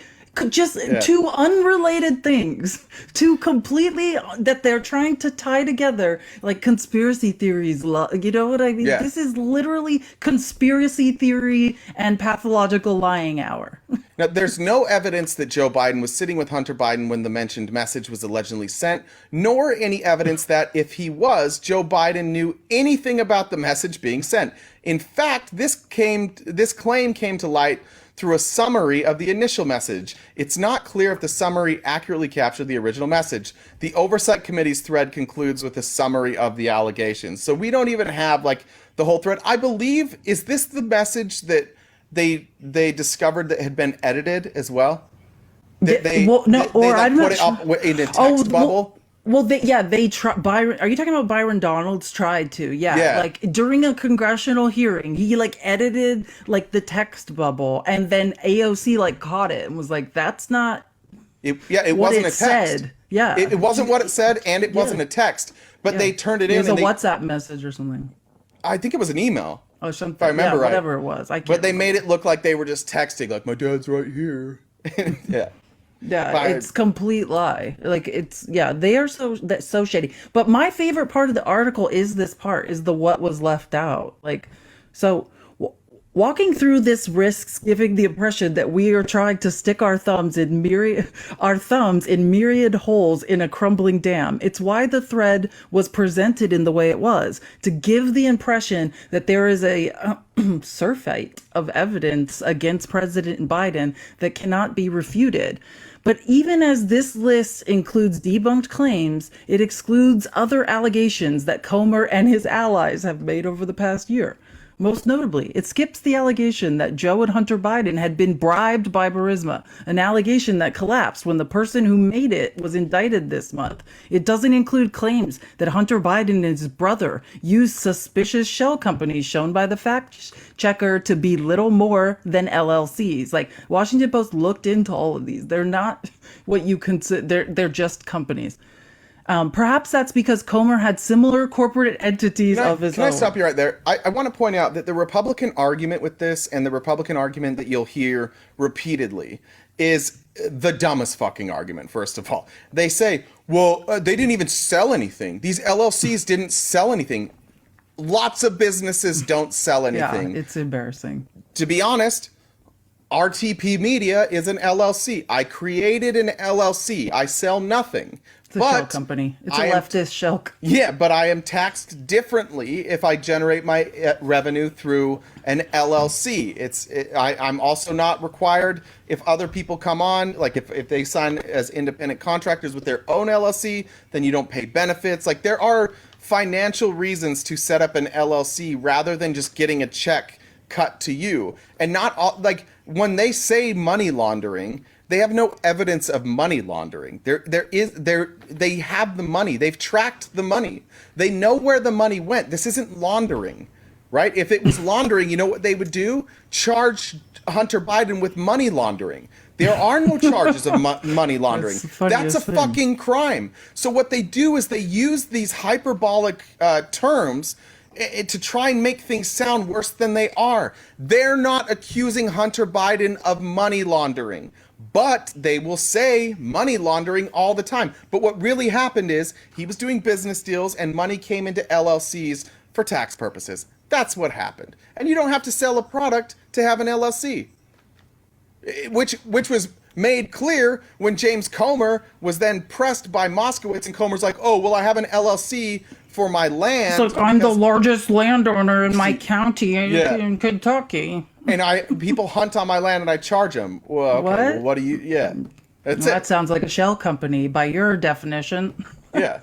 Just two unrelated things, two completely, that they're trying to tie together, like conspiracy theories. You know what I mean? Yeah. This is literally conspiracy theory and pathological lying hour. Now, there's no evidence that Joe Biden was sitting with Hunter Biden when the mentioned message was allegedly sent, nor any evidence that if he was, Joe Biden knew anything about the message being sent. In fact, this claim came to light through a summary of the initial message. It's not clear if the summary accurately captured the original message. The Oversight Committee's thread concludes with a summary of the allegations. So we don't even have, like, the whole thread. I believe, is this the message that they discovered that had been edited as well? They put it up in a text bubble? Well, they try. Byron, are you talking about Byron Donalds tried to? Yeah, like during a congressional hearing, he like edited like the text bubble, and then AOC like caught it and was like, "That's not." It wasn't a text. Said. Yeah, it wasn't what it said, and it wasn't a text. But they turned it in. It was a WhatsApp message or something. I think it was an email. Oh, something. If I remember right. Whatever it was. But they made it look like they were just texting, like, my dad's right here. Yeah. Yeah, it's complete lie. Like, they are so shady. But my favorite part of the article is this part, is the what was left out. Like, so Walking through this risks giving the impression that we are trying to stick our thumbs in myriad holes in a crumbling dam. It's why the thread was presented in the way it was, to give the impression that there is a surfeit of evidence against President Biden that cannot be refuted. But even as this list includes debunked claims, it excludes other allegations that Comer and his allies have made over the past year. Most notably, it skips the allegation that Joe and Hunter Biden had been bribed by Burisma, an allegation that collapsed when the person who made it was indicted this month. It doesn't include claims that Hunter Biden and his brother used suspicious shell companies shown by the fact checker to be little more than LLCs. Like, Washington Post looked into all of these. They're not what you consider, they're just companies. Perhaps that's because Comer had similar corporate entities of his own. Can I stop you right there? I want to point out that the Republican argument with this and the Republican argument that you'll hear repeatedly is the dumbest fucking argument, first of all. They say, well, they didn't even sell anything. These LLCs didn't sell anything. Lots of businesses don't sell anything. Yeah, it's embarrassing. To be honest, RTP Media is an LLC. I created an LLC. I sell nothing. It's a shell company. It's a leftist shell. Yeah, but I am taxed differently if I generate my revenue through an LLC. I'm also not required if other people come on, like if they sign as independent contractors with their own LLC, then you don't pay benefits. Like, there are financial reasons to set up an LLC rather than just getting a check cut to you. And not all, like, when they say money laundering, they have no evidence of money laundering. They have the money. They've tracked the money. They know where the money went. This isn't laundering, right? If it was laundering, you know what they would do? Charge Hunter Biden with money laundering. There are no charges of money laundering. That's a fucking crime. So what they do is they use these hyperbolic terms to try and make things sound worse than they are. They're not accusing Hunter Biden of money laundering, but they will say money laundering all the time. But what really happened is he was doing business deals and money came into LLCs for tax purposes. That's what happened. And you don't have to sell a product to have an LLC, which was made clear when James Comer was then pressed by Moskowitz, and Comer's like, oh, well, I have an LLC for my land. So I'm the largest landowner in my county in Kentucky. And people hunt on my land and I charge them. Well, okay, what? Well, what do you, that's it. That sounds like a shell company by your definition. Yeah.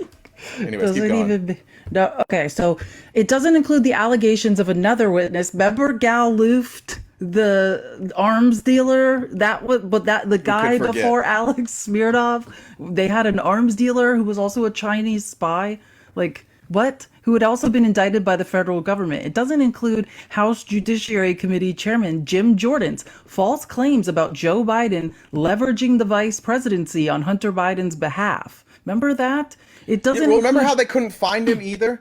Anyways, keep going. Okay, so it doesn't include the allegations of another witness, Melber Gal Luft, the arms dealer. The guy before Alex Smirnov, they had an arms dealer who was also a Chinese spy. Like, what? Who had also been indicted by the federal government. It doesn't include House Judiciary Committee Chairman Jim Jordan's false claims about Joe Biden leveraging the vice presidency on Hunter Biden's behalf. Remember that? It doesn't. Remember how they couldn't find him either?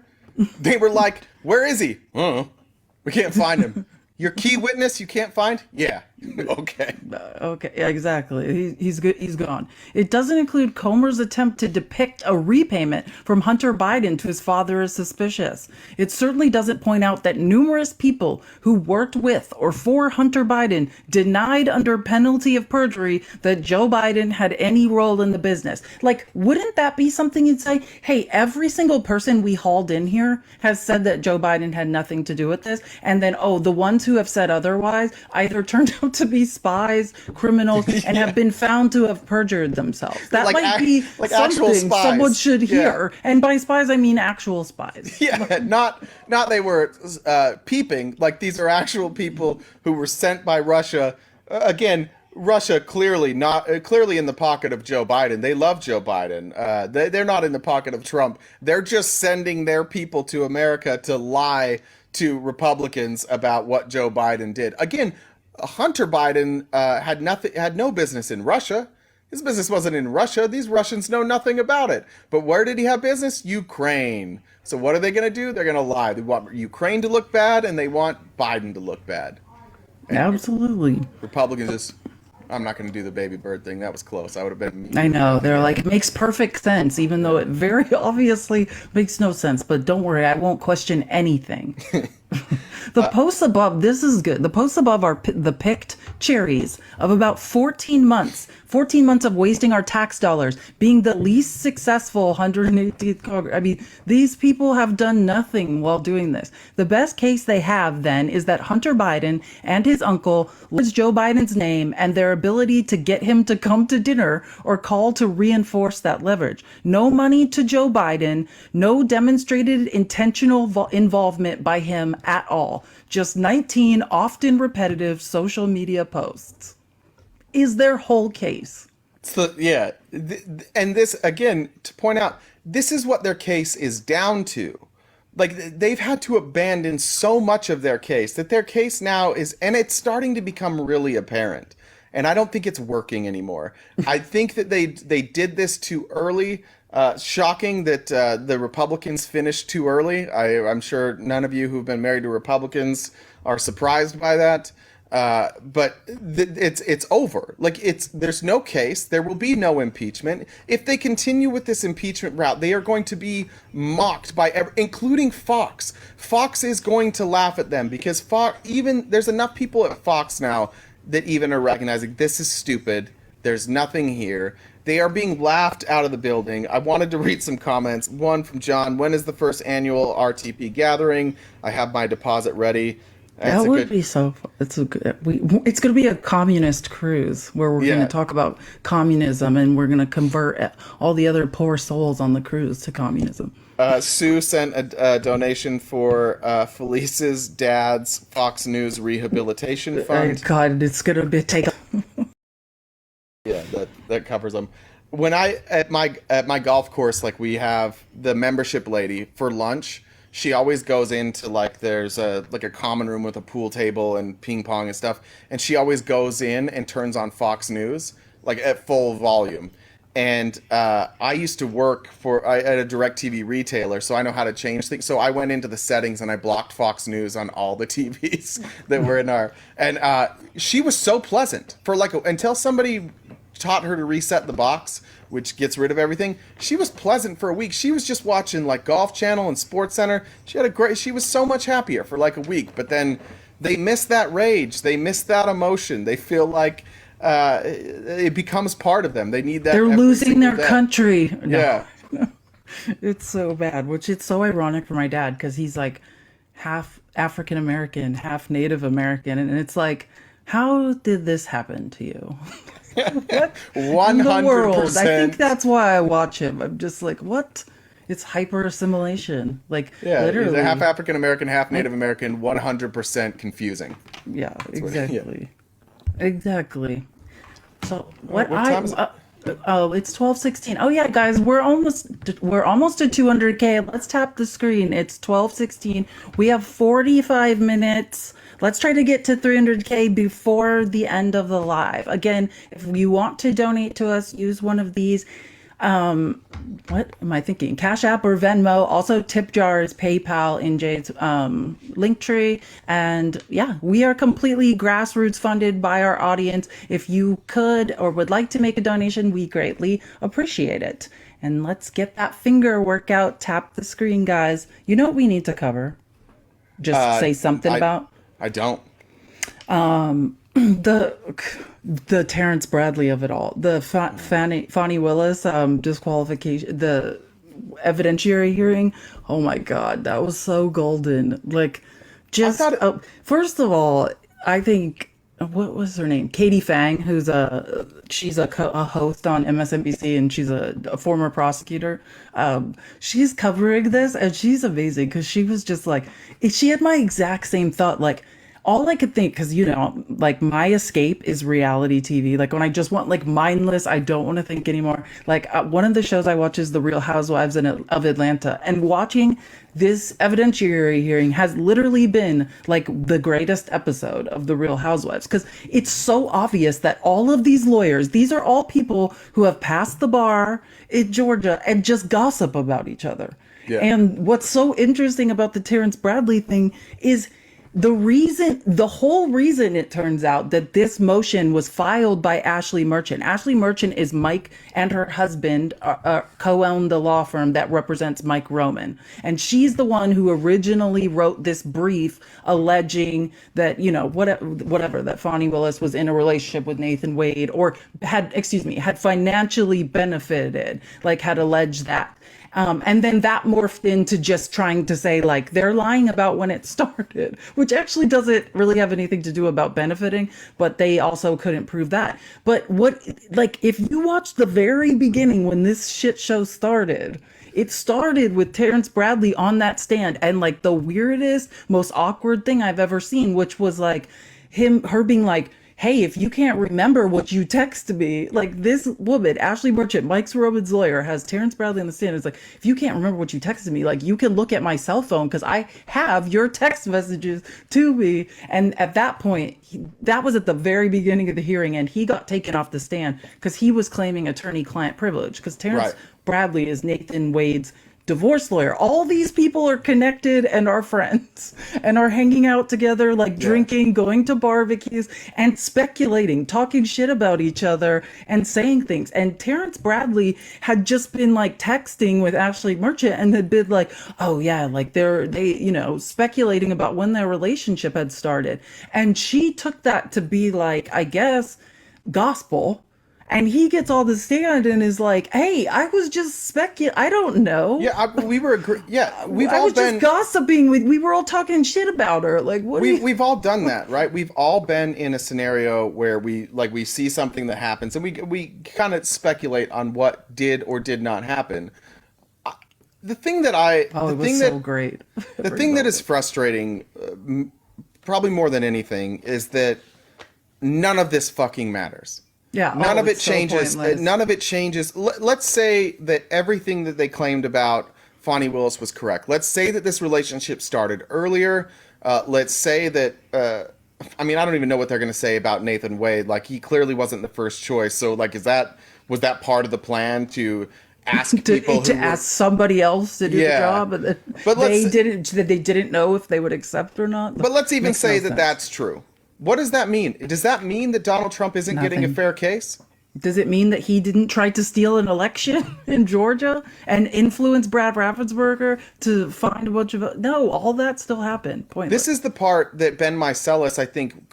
They were like, "Where is he? We can't find him. Your key witness you can't find? Yeah. Okay. Okay, yeah, exactly. He's good. He's gone. It doesn't include Comer's attempt to depict a repayment from Hunter Biden to his father as suspicious. It certainly doesn't point out that numerous people who worked with or for Hunter Biden denied under penalty of perjury that Joe Biden had any role in the business. Like, wouldn't that be something you'd say? Hey, every single person we hauled in here has said that Joe Biden had nothing to do with this, and then the ones who have said otherwise either turned out to be spies, criminals, and have been found to have perjured themselves. That might be something someone should hear. And by spies, I mean actual spies. Yeah, not they were peeping. Like, these are actual people who were sent by Russia. Again, Russia clearly in the pocket of Joe Biden. They love Joe Biden. They're not in the pocket of Trump. They're just sending their people to America to lie to Republicans about what Joe Biden did. Again, Hunter Biden had no business in Russia. His business wasn't in Russia. These Russians know nothing about it. But where did he have business? Ukraine. So what are they going to do? They're going to lie. They want Ukraine to look bad, and they want Biden to look bad. And absolutely. Republicans just, I'm not going to do the baby bird thing. That was close. I would have been mean. I know. They're like, it makes perfect sense, even though it very obviously makes no sense. But don't worry, I won't question anything. The posts above, this is good. The posts above are the picked cherries of about 14 months. 14 months of wasting our tax dollars, being the least successful 118th Congress. I mean, these people have done nothing while doing this. The best case they have then is that Hunter Biden and his uncle leveraged Joe Biden's name and their ability to get him to come to dinner or call to reinforce that leverage. No money to Joe Biden, no demonstrated intentional involvement by him at all. Just 19 often repetitive social media posts is their whole case. So, yeah. And this, again, to point out, this is what their case is down to. Like, they've had to abandon so much of their case that their case now is, and it's starting to become really apparent. And I don't think it's working anymore. I think that they did this too early. Shocking that the Republicans finished too early. I'm sure none of you who've been married to Republicans are surprised by that. But it's over. Like, there's no case. There will be no impeachment. If they continue with this impeachment route, they are going to be mocked by including Fox. Fox is going to laugh at them because there's enough people at Fox now that even are recognizing this is stupid. There's nothing here. They are being laughed out of the building. I wanted to read some comments. One from John: when is the first annual RTP gathering? I have my deposit ready. That would be so fun. It's going to be a communist cruise where we're going to talk about communism and we're going to convert all the other poor souls on the cruise to communism. Sue sent a donation for Felice's dad's Fox News rehabilitation fund. God, it's going to be taken. Yeah, that covers them. When at my golf course, like, we have the membership lady for lunch. She always goes into, like, there's a common room with a pool table and ping pong and stuff, and she always goes in and turns on Fox News, like, at full volume. And I used to work at a DirecTV retailer, so I know how to change things. So I went into the settings and I blocked Fox News on all the TVs that were in our. And she was so pleasant for until somebody taught her to reset the box, which gets rid of everything. She was pleasant for a week. She was just watching, like, Golf Channel and Sports Center. She was so much happier for like a week. But then they miss that rage. They miss that emotion. They feel like it becomes part of them. They need that. They're losing their country. Yeah. It's so bad, which it's so ironic for my dad because he's like half African American, half Native American. And it's like, how did this happen to you? 100%. I think that's why I watch him. I'm just like, what? It's hyper assimilation. Like, literally. He's half African American, half Native American, 100% confusing. Yeah, exactly. Exactly. So what time is it? It's 12:16. Oh yeah, guys, we're almost to 200K. Let's tap the screen. It's 12:16. We have 45 minutes. Let's try to get to 300K before the end of the live. Again, if you want to donate to us, use one of these. What am I thinking? Cash App or Venmo. Also, tip jars, PayPal in Jade's Linktree. And yeah, we are completely grassroots funded by our audience. If you could or would like to make a donation, we greatly appreciate it. And let's get that finger workout. Tap the screen, guys. You know what we need to cover? Just say something about. I don't. The Terrence Bradley of it all, the Fani Willis disqualification, the evidentiary hearing. Oh my God, that was so golden. Like, just first of all, I think, what was her name? Katie Fang, who's she's a host on MSNBC and she's a former prosecutor. She's covering this and she's amazing because she was just like, she had my exact same thought. Like, all I could think, because, like, my escape is reality TV. Like, when I just want, like, mindless, I don't want to think anymore. Like, one of the shows I watch is The Real Housewives of Atlanta. And watching this evidentiary hearing has literally been, like, the greatest episode of The Real Housewives. Because it's so obvious that all of these lawyers, these are all people who have passed the bar in Georgia and just gossip about each other. Yeah. And what's so interesting about the Terrence Bradley thing is The whole reason it turns out that this motion was filed by Ashley Merchant. Ashley Merchant is Mike and her husband co-own the law firm that represents Mike Roman. And she's the one who originally wrote this brief alleging that, whatever, that Fonnie Willis was in a relationship with Nathan Wade or had financially benefited, like had alleged that. And then that morphed into just trying to say, like, they're lying about when it started, which actually doesn't really have anything to do about benefiting, but they also couldn't prove that. But if you watch the very beginning when this shit show started, it started with Terrence Bradley on that stand and like the weirdest, most awkward thing I've ever seen, which was like her being like, hey, if you can't remember what you texted me, like this woman, Ashley Merchant, Mike's Roman's lawyer, has Terrence Bradley on the stand. It's like, if you can't remember what you texted me, like you can look at my cell phone because I have your text messages to me. And at that point, that was at the very beginning of the hearing, and he got taken off the stand because he was claiming attorney-client privilege because Terrence Bradley is Nathan Wade's divorce lawyer. All these people are connected and are friends and are hanging out together, like drinking, going to barbecues and speculating, talking shit about each other and saying things. And Terrence Bradley had just been like texting with Ashley Merchant and had been like, oh yeah, like they speculating about when their relationship had started. And she took that to be like, I guess, gospel. And he gets all the stand and is like, "Hey, I was just I don't know. Yeah, we were. Just gossiping. We were all talking shit about her. Like, we've all done that, right? We've all been in a scenario where we see something that happens, and we kind of speculate on what did or did not happen. The thing that great. The thing that is frustrating, probably more than anything, is that none of this fucking matters. Yeah, none of it changes. None of it changes. Let's say that everything that they claimed about Fonnie Willis was correct. Let's say that this relationship started earlier. Let's say that. I don't even know what they're going to say about Nathan Wade. Like, he clearly wasn't the first choice. So, like, was that part of the plan to ask people ask somebody else to do the job? But they didn't know if they would accept or not. But let's even say that that's true. What does that mean? Does that mean that Donald Trump isn't getting a fair case? Does it mean that he didn't try to steal an election in Georgia and influence Brad Raffensperger to find a bunch of... No, all that still happened. Pointless. This is the part that Ben Meiselas, I think,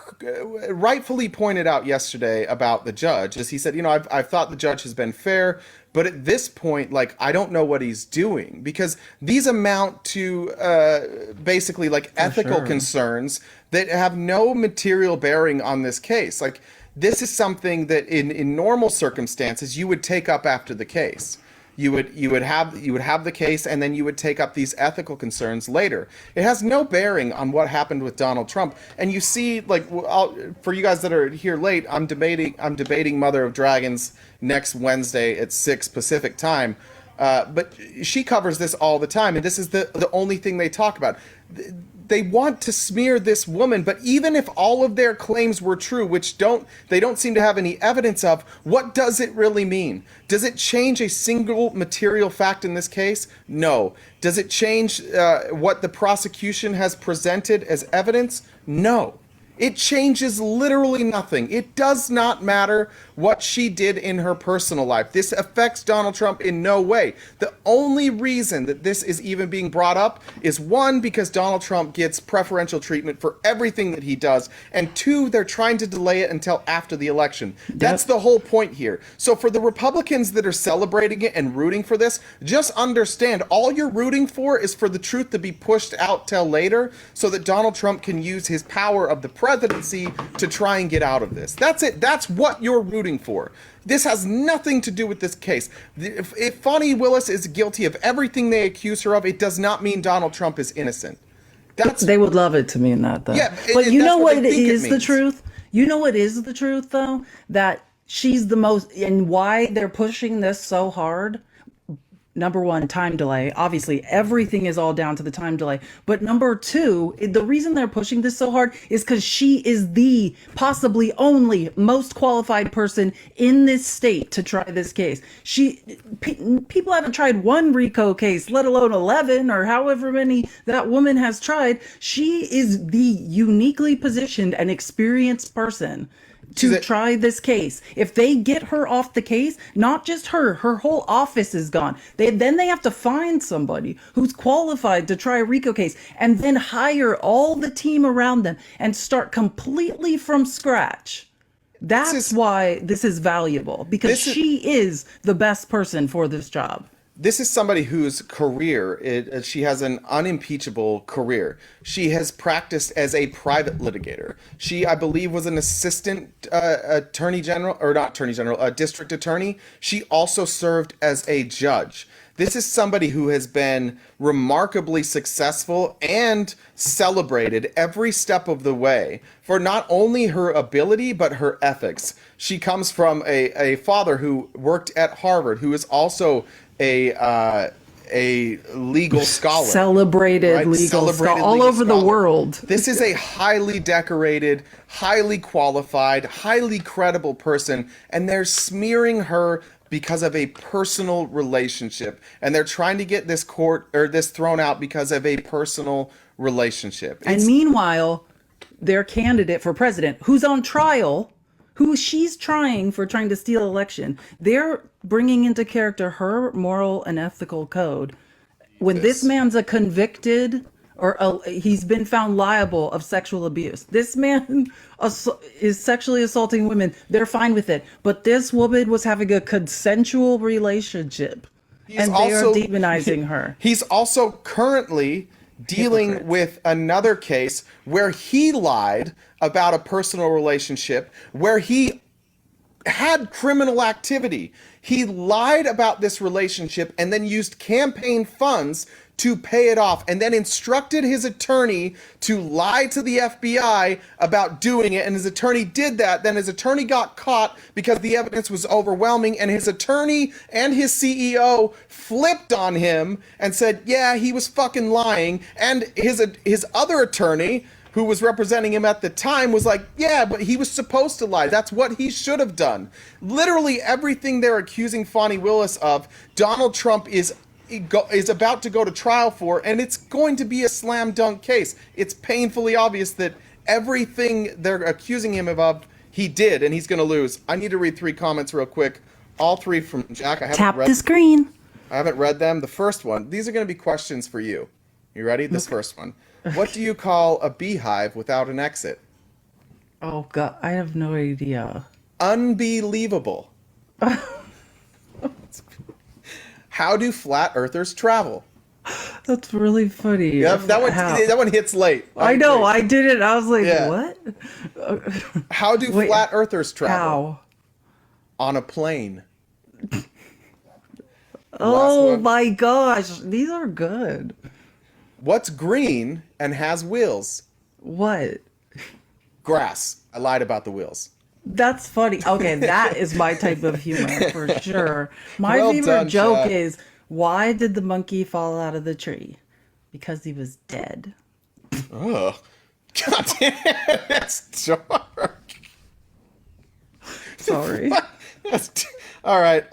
rightfully pointed out yesterday about the judge. As he said, I've thought the judge has been fair, but at this point, like, I don't know what he's doing, because these amount to basically like ethical concerns that have no material bearing on this case. Like, this is something that in normal circumstances you would take up after the case. You would have the case, and then you would take up these ethical concerns later. It has no bearing on what happened with Donald Trump. And you see, like, for you guys that are here late, I'm debating Mother of Dragons next Wednesday at 6 Pacific time. But she covers this all the time, and this is the only thing they talk about. They want to smear this woman, but even if all of their claims were true, which they don't seem to have any evidence of, what does it really mean? Does it change a single material fact in this case? No. Does it change what the prosecution has presented as evidence? No. It changes literally nothing. It does not matter what she did in her personal life. This affects Donald Trump in no way. The only reason that this is even being brought up is, one, because Donald Trump gets preferential treatment for everything that he does, and two, they're trying to delay it until after the election. That's the whole point here. So for the Republicans that are celebrating it and rooting for this, just understand all you're rooting for is for the truth to be pushed out till later so that Donald Trump can use his power of the presidency to try and get out of this. That's it. That's what you're rooting for. This has nothing to do with this case. If Fonnie Willis is guilty of everything they accuse her of, it does not mean Donald Trump is innocent. They would love it to mean that, though. Yeah, but you know what is the truth? You know what is the truth, though? That she's the most... And why they're pushing this so hard? number one, time delay. Obviously, everything is all down to the time delay. But number two, the reason they're pushing this so hard is because she is the possibly only most qualified person in this state to try this case. People haven't tried one RICO case, let alone 11 or however many that woman has tried. She is the uniquely positioned and experienced person to try this case. If they get her off the case, not just her whole office is gone. Then they have to find somebody who's qualified to try a RICO case and then hire all the team around them and start completely from scratch. That's why this is valuable, because she is the best person for this job. This is somebody whose career, she has an unimpeachable career. She has practiced as a private litigator. She, I believe, was an assistant attorney general, or not attorney general, a district attorney. She also served as a judge. This is somebody who has been remarkably successful and celebrated every step of the way for not only her ability, but her ethics. She comes from a father who worked at Harvard, who is also a legal scholar, celebrated legal scholar all over the world. This is a highly decorated, highly qualified, highly credible person, and they're smearing her because of a personal relationship, and they're trying to get this thrown out because of a personal relationship. And meanwhile, their candidate for president, who's on trial, who she's trying to steal election, they're bringing into character her moral and ethical code. When this man's a convicted, or he's been found liable of sexual abuse, this man is sexually assaulting women, they're fine with it. But this woman was having a consensual relationship, and they are demonizing her. He's also currently dealing with another case where he lied about a personal relationship, where he had criminal activity. He lied about this relationship and then used campaign funds to pay it off, and then instructed his attorney to lie to the FBI about doing it, and his attorney did that. Then his attorney got caught because the evidence was overwhelming, and his attorney and his CEO flipped on him and said, yeah, he was fucking lying. And his other attorney, who was representing him at the time, was like, yeah, but he was supposed to lie. That's what he should have done. Literally everything they're accusing Fani Willis of, Donald Trump is about to go to trial for, and it's going to be a slam dunk case. It's painfully obvious that everything they're accusing him of, he did, and he's going to lose. I need to read 3 comments real quick. All 3 from Jack. Tap the screen. I haven't read them. The first one, these are going to be questions for you. You ready? This first one. What do you call a beehive without an exit? Oh, God. I have no idea. Unbelievable. How do flat earthers travel? That's really funny. Yep, that one hits late. I know. I did it. I was like, what? How do flat earthers travel? How? On a plane. Oh my gosh. These are good. What's green and has wheels? What? Grass. I lied about the wheels. That's funny. Okay, that is my type of humor for sure. My favorite joke is, why did the monkey fall out of the tree? Because he was dead. Oh, God damn it. That's dark. Sorry. All right.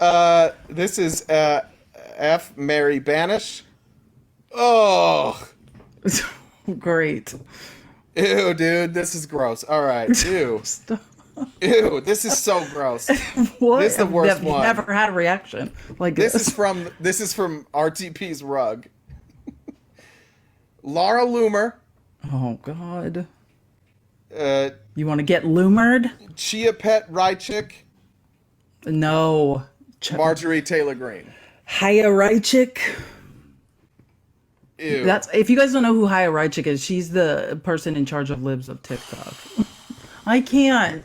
This is F. Mary Banish. Oh. Great. Ew, dude. This is gross. All right. Ew. Stop. Ew, this is so gross. What? This is the worst one. I've never had a reaction like this. This is from RTP's rug. Laura Loomer. Oh God. You want to get loomered? Chia Pet Rychik. No. Marjorie Taylor Greene. Haya Rychik. Ew. That's, if you guys don't know who Haya Rychik is, she's the person in charge of libs of TikTok. I can't.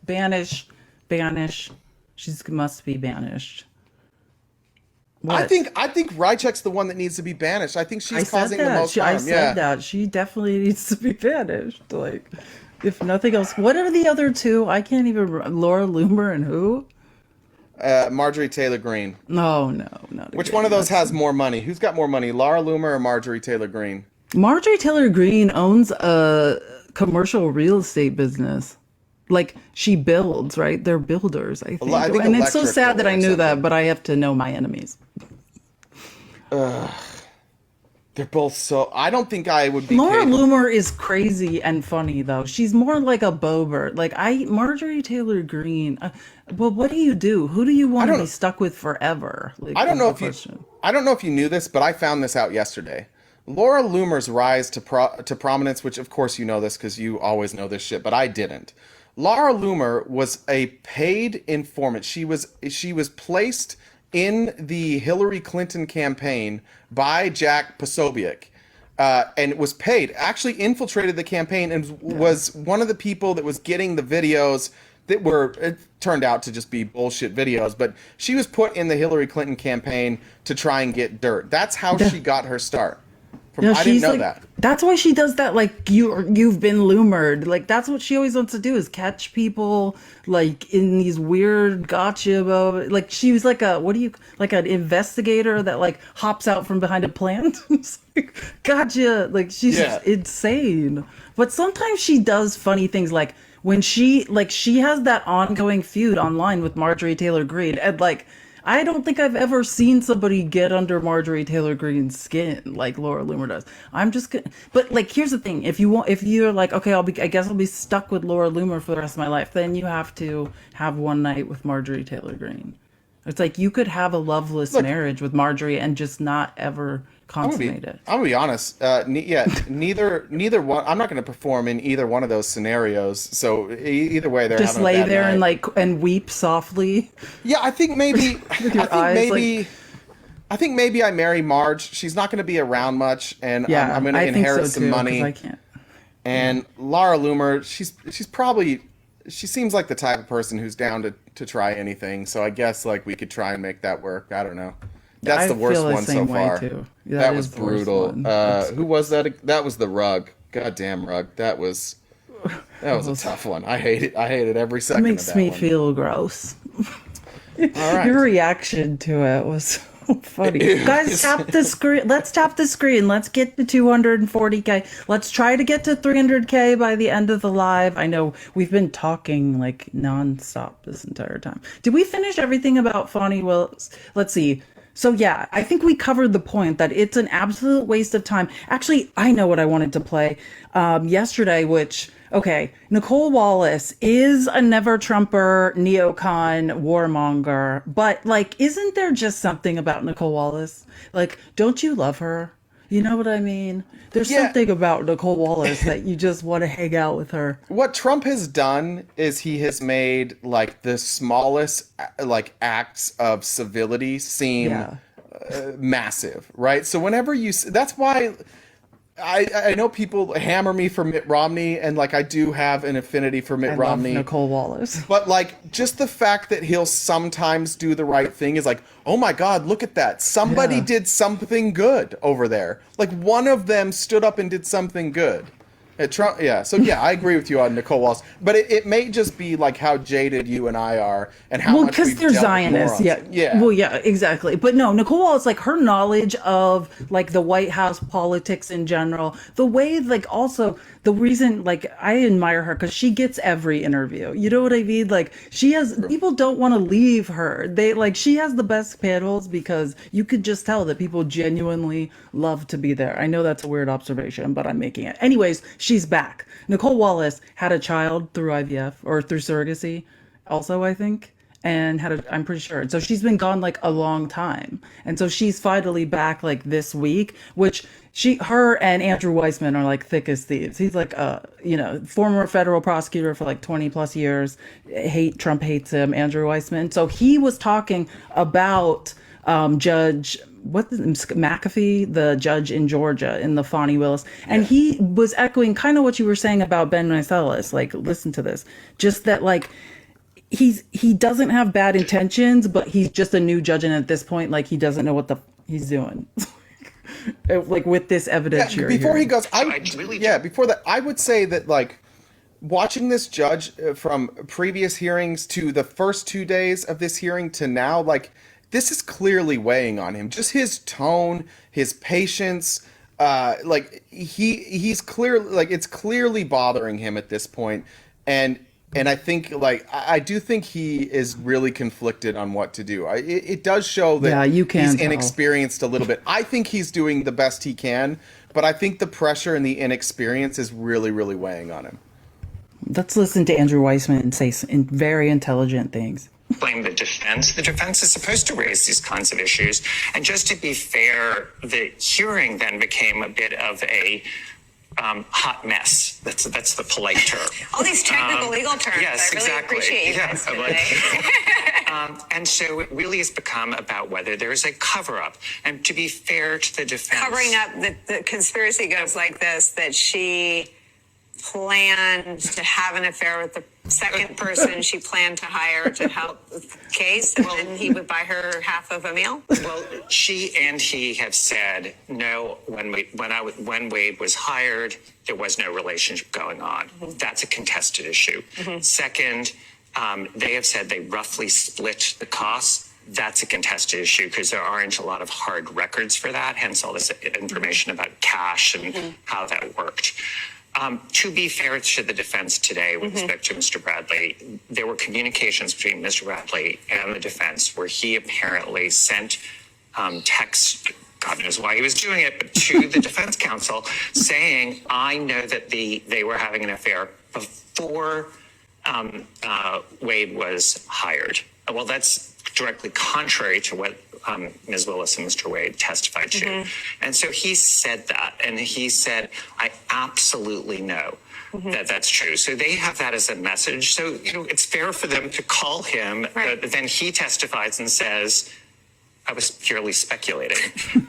Banish. She must be banished. What? I think Rychek's the one that needs to be banished. I think she's causing the most harm. I said that. She definitely needs to be banished. Like, if nothing else. What are the other 2? I can't even. Laura Loomer and who? Marjorie Taylor Greene. No, no, not Which again. one of those has more money? Who's got more money, Laura Loomer or Marjorie Taylor Greene? Marjorie Taylor Greene owns a commercial real estate business. Like she builds, right? They're builders, I think. I think And it's so electrical sad that I or knew that, something. but I have to know my enemies. They're both so. I don't think I would be. Laura capable. Loomer is crazy and funny though. She's more like a Bobert. Like Marjorie Taylor Greene. Well, what do you do? Who do you want to be stuck with forever? Like, I don't is know the if you. question. I don't know if you knew this, but I found this out yesterday. Laura Loomer's rise to prominence, which of course you know this because you always know this shit, but I didn't. Laura Loomer was a paid informant. She was placed in the Hillary Clinton campaign by Jack Posobiec. And was paid, actually infiltrated the campaign and was one of the people that was getting the videos that were, it turned out to just be bullshit videos, but she was put in the Hillary Clinton campaign to try and get dirt. That's how she got her start. Yeah, I didn't know like, that. That's why she does that. Like you've been lumered. Like that's what she always wants to do is catch people like in these weird gotcha moments. Like she was like like an investigator that like hops out from behind a plant. It's like, gotcha. Like she's just insane. But sometimes she does funny things like when she has that ongoing feud online with Marjorie Taylor Greene and like. I don't think I've ever seen somebody get under Marjorie Taylor Greene's skin like Laura Loomer does. I'm just gonna, but like, here's the thing: if you're like, okay, I guess I'll be stuck with Laura Loomer for the rest of my life, then you have to have one night with Marjorie Taylor Greene. It's like you could have a loveless marriage with Marjorie and just not ever consummate it. I'm gonna be honest. Neither one. I'm not gonna perform in either one of those scenarios. So either way, they're Just having a lay bad there night. and weep softly. Yeah, I think maybe. With your eyes, I think maybe I marry Marge. She's not going to be around much, and Yeah, I'm going to I think inherit so some too, 'cause money. I can't. And Laura Loomer, she's probably, she seems like the type of person who's down to try anything. So I guess like we could try and make that work. I don't know. That's I the worst feel the one so same way, far. too. That was is the worst brutal. one. Who was that? That was the Rug. Goddamn Rug. That was a tough one. I hate it. I hated every It second makes of that me one. feel gross. All right. Your reaction to it was so funny. Guys, tap the screen. Let's tap the screen. Let's get to 240K. Let's try to get to 300K by the end of the live. I know we've been talking like nonstop this entire time. Did we finish everything about Fonnie Willis? Let's see. So yeah, I think we covered the point that it's an absolute waste of time. Actually, I know what I wanted to play yesterday, which, okay, Nicole Wallace is a never-Trumper, neocon, warmonger, but, like, isn't there just something about Nicole Wallace? Like, don't you love her? You know what I mean? There's something about Nicole Wallace that you just want to hang out with her. What Trump has done is he has made like the smallest like acts of civility seem massive, right? So whenever that's why I know people hammer me for Mitt Romney, and like I do have an affinity for Mitt Romney. Love Nicole Wallace. But like just the fact that he'll sometimes do the right thing is like, oh my God, look at that. Somebody did something good over there. Like one of them stood up and did something good. Trump, yeah. So yeah, I agree with you on Nicole Wallace, but it may just be like how jaded you and I are, and how much because we've they're dealt with Zionists, morons. yeah. Well, yeah, exactly. But no, Nicole Wallace, like her knowledge of like the White House politics in general, the way like also the reason like I admire her because she gets every interview. You know what I mean? Like she has people don't want to leave her. They like she has the best panels because you could just tell that people genuinely love to be there. I know that's a weird observation, but I'm making it. Anyways, she's back. Nicole Wallace had a child through IVF or through surrogacy, also I think. And I'm pretty sure. So she's been gone like a long time. And so she's finally back like this week, which her and Andrew Weissman are like thick as thieves. He's like former federal prosecutor for like 20 plus years. Trump hates him, Andrew Weissman. So he was talking about Judge McAfee, the judge in Georgia in the Fonnie Willis. And he was echoing kind of what you were saying about Ben Meidas. Like, listen to this. Just that like he doesn't have bad intentions, but he's just a new judge, and at this point, like he doesn't know what he's doing. Like with this evidence, Before he goes, before that, I would say that like watching this judge from previous hearings to the first 2 days of this hearing to now, like, this is clearly weighing on him. Just his tone, his patience, like he's clearly, like, it's clearly bothering him at this point. And I think, like, I do think he is really conflicted on what to do. It does show that you can he's tell. inexperienced a little bit. I think he's doing the best he can, but I think the pressure and the inexperience is really, really weighing on him. Let's listen to Andrew Weissman and say very intelligent things. Blame the defense. The defense is supposed to raise these kinds of issues. And just to be fair, the hearing then became a bit of a hot mess. That's the polite term. All these technical legal terms. Yes, I really exactly. appreciate you Yeah, guys I'm today. and so it really has become about whether there is a cover-up. And to be fair to the defense, Covering up, the conspiracy goes like this, that she planned to have an affair with the second person she planned to hire to help with the case, and then he would buy her half of a meal. well, she and he have said no. When Wade was hired, there was no relationship going on. That's a contested issue. Second, they have said they roughly split the costs. That's a contested issue because there aren't a lot of hard records for that. Hence, all this information about cash and how that worked. To be fair to the defense today with respect to Mr. Bradley, there were communications between Mr. Bradley and the defense where he apparently sent texts, God knows why he was doing it, but to the defense counsel saying, I know that they were having an affair before Wade was hired. Well, that's directly contrary to what Ms. Willis and Mr. Wade testified to. And so he said that, and he said, I absolutely know that that's true. So they have that as a message. So, it's fair for them to call him, Right. but then he testifies and says, I was purely speculating.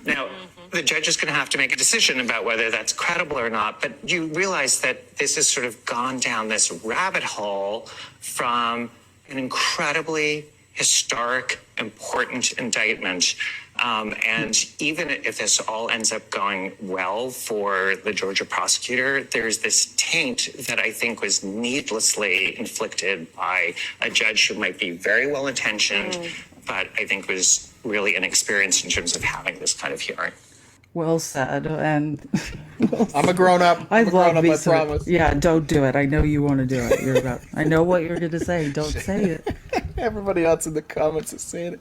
Now, the judge is going to have to make a decision about whether that's credible or not, but you realize that this has sort of gone down this rabbit hole from an incredibly historic, important indictment. And even if this all ends up going well for the Georgia prosecutor, there's this taint that I think was needlessly inflicted by a judge who might be very well intentioned, but I think was really inexperienced in terms of having this kind of hearing. Well said. And I'm a grown up. I I'm a love grown up, me I some- promise. Yeah, don't do it. I know you want to do it. I know what you're going to say. Don't say it. Everybody else in the comments is saying it.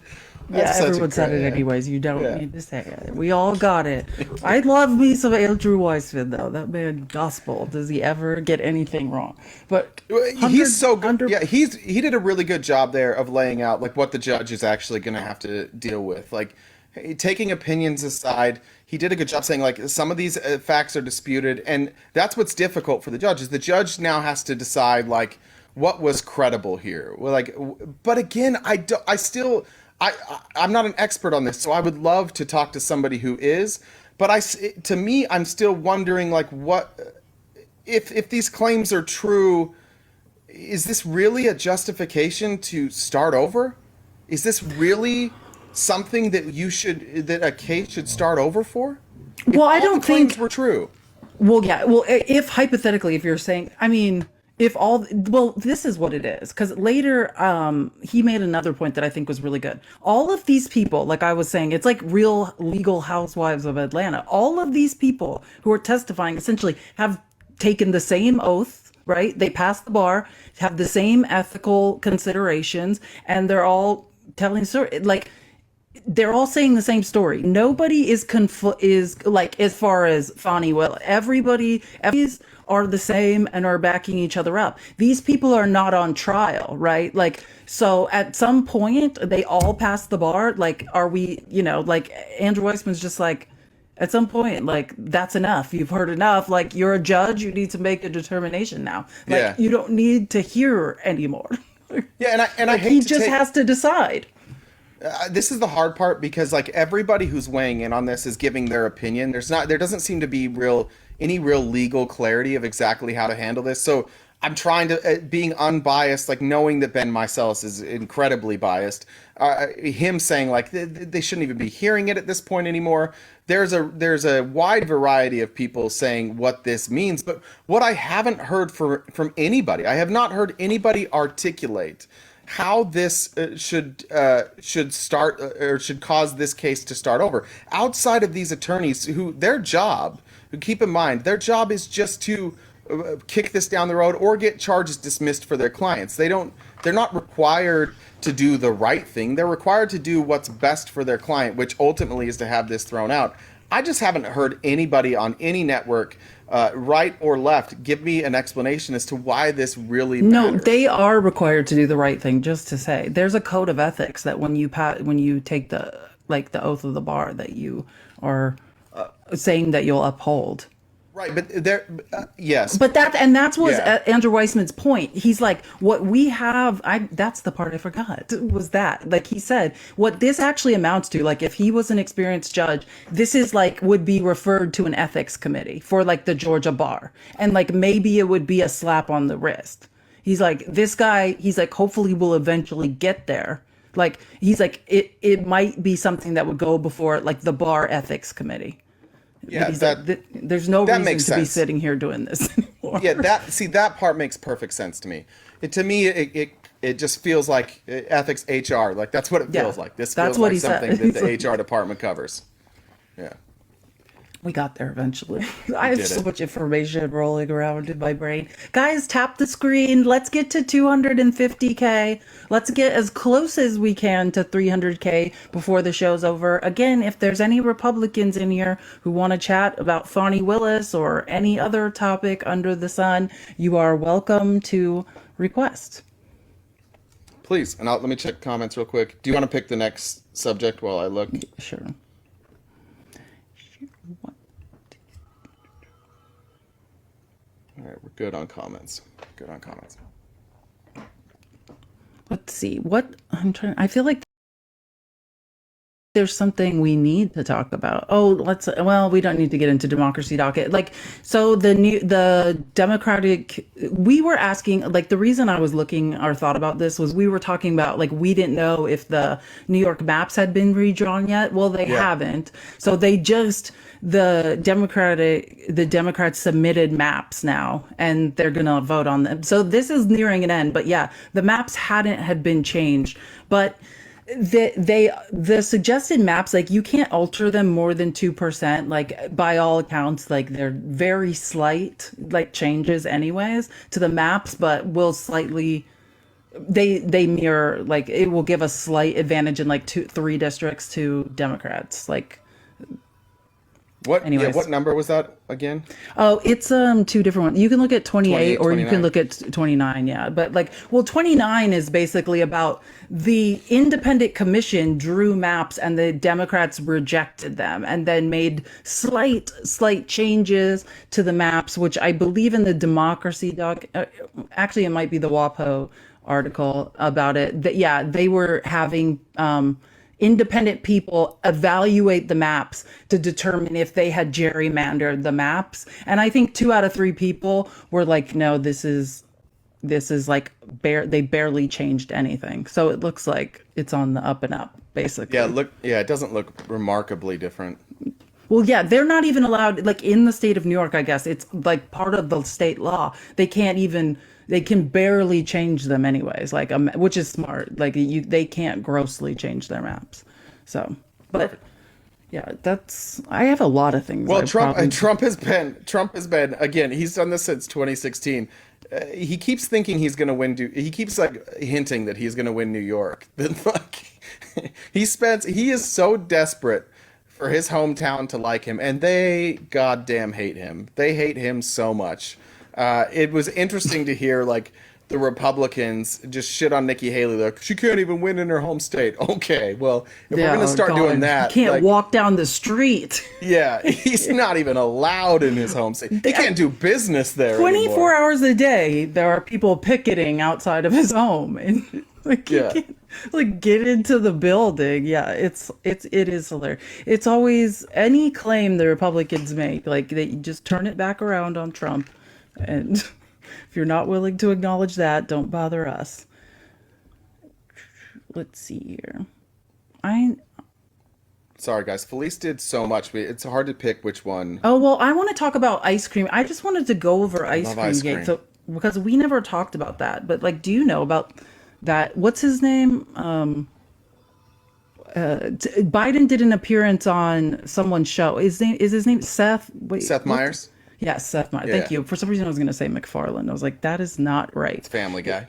Yeah, That's such a everyone said it great- anyways. You don't Yeah. need to say it. We all got it. I love me some Andrew Weissman, though. That man, gospel. Does he ever get anything wrong? But He's so good. under- Yeah, he did a really good job there of laying out, like, what the judge is actually going to have to deal with. Like, taking opinions aside, he did a good job saying, like, some of these facts are disputed, and that's what's difficult for the judge. Is the judge now has to decide, like, what was credible here. Well, like, but again, I'm not an expert on this, so I would love to talk to somebody who is. But to me, I'm still wondering, like, what if these claims are true? Is this really a justification to start over? Is this really something that a case should start over for? Well, I All don't the claims think. were true. Well, yeah. Well, if hypothetically, if you're saying, I mean, this is what it is. Because later, he made another point that I think was really good. All of these people, like I was saying, it's like real legal housewives of Atlanta. All of these people who are testifying essentially have taken the same oath, right? They passed the bar, have the same ethical considerations, and they're all telling the story. Like, they're all saying the same story. Nobody is like, as far as Fani, well, everybody's are the same and are backing each other up. These people are not on trial, right? Like, so at some point they all pass the bar. Like, are we, like Andrew Weissman's just like, at some point, like, that's enough. You've heard enough. Like, you're a judge. You need to make a determination now. Like, Yeah. you don't need to hear anymore. Yeah, and I hate He to just take- has to decide. This is the hard part because, like, everybody who's weighing in on this is giving their opinion. There doesn't seem to be any real legal clarity of exactly how to handle this. So I'm trying to being unbiased, like knowing that Ben Meiselas is incredibly biased. Him saying like they shouldn't even be hearing it at this point anymore. There's a wide variety of people saying what this means, but what I haven't heard from anybody, I have not heard anybody articulate how this should start or should cause this case to start over. Outside of these attorneys, who keep in mind, their job is just to kick this down the road or get charges dismissed for their clients. They're not required to do the right thing. They're required to do what's best for their client, which ultimately is to have this thrown out. I just haven't heard anybody on any network, right or left, give me an explanation as to why this really matters. No, they are required to do the right thing. Just to say, there's a code of ethics that when you take the oath of the bar, that you are saying that you'll uphold. Right, but yes. But that's what Yeah. Andrew Weissman's point. He's like, what we have, that's the part I forgot, was that. Like he said, what this actually amounts to, like if he was an experienced judge, this is like, would be referred to an ethics committee for like the Georgia bar. And like maybe it would be a slap on the wrist. He's like, this guy, he's like, hopefully we'll eventually get there. Like, he's like, it might be something that would go before like the bar ethics committee. Yeah, there's no that reason makes to be sense. sitting here doing this anymore. Yeah, that part makes perfect sense to me. It just feels like ethics HR. Like that's what it feels like. This That's feels what like he said. something that the HR department covers. Yeah. We got there eventually. I have did so it. much information rolling around in my brain. Guys, tap the screen. Let's get to 250K. Let's get as close as we can to 300K before the show's over. Again, if there's any Republicans in here who want to chat about Fani Willis or any other topic under the sun, you are welcome to request. Please, and let me check comments real quick. Do you want to pick the next subject while I look? Sure. All right, we're good on comments. Good on comments. Let's see. I feel like there's something we need to talk about. We don't need to get into democracy docket. Like, so the Democratic, we were asking, like, the reason I was looking or thought about this was we were talking about, like, we didn't know if the New York maps had been redrawn yet. Well, they haven't. So the Democrats submitted maps now, and they're going to vote on them. So this is nearing an end, but yeah, the maps had been changed, but the suggested maps, like you can't alter them more than 2%. Like by all accounts, like they're very slight, like changes anyways to the maps, but will slightly they mirror, like it will give a slight advantage in like 3 districts to Democrats. Like anyways. What number was that again? Oh, it's 2 different ones. You can look at 28 or you can 29. look at 29, yeah. But 29 is basically about the independent commission drew maps and the Democrats rejected them and then made slight changes to the maps, which I believe in the democracy doc, actually it might be the WAPO article about it. That they were having independent people evaluate the maps to determine if they had gerrymandered the maps. And I think 2 out of 3 people were like, no, this is like they barely changed anything. So it looks like it's on the up and up, basically. It doesn't look remarkably different. Well, yeah, they're not even allowed, like in the state of New York, I guess it's like part of the state law. They can barely change them anyways, like which is smart. Like they can't grossly change their maps. So, but yeah, I have a lot of things. Well, Trump has been again. He's done this since 2016. He keeps thinking he's going to win. He keeps like hinting that he's going to win New York. He is so desperate for his hometown to like him, and they goddamn hate him. They hate him so much. It was interesting to hear like the Republicans just shit on Nikki Haley. Like, she can't even win in her home state. Okay, well, if we're gonna start doing that, you can't walk down the street. Yeah, he's not even allowed in his home state. He can't do business there 24 anymore. hours a day, there are people picketing outside of his home, and he can't get into the building. Yeah, it is hilarious. It's always any claim the Republicans make, like they just turn it back around on Trump. And If you're not willing to acknowledge that, don't bother us. Let's see here. Sorry, guys. Felice did so much. It's hard to pick which one. Oh, well, I want to talk about ice cream. I just wanted to go over ice love cream ice gate. cream. So, because we never talked about that. But, like, do you know about that? What's his name? Biden did an appearance on someone's show. Is his name Seth? Wait, Seth Meyers? Yes, Seth Meyers. Yeah. Thank you. For some reason, I was going to say McFarland. I was like, that is not right. It's Family Guy.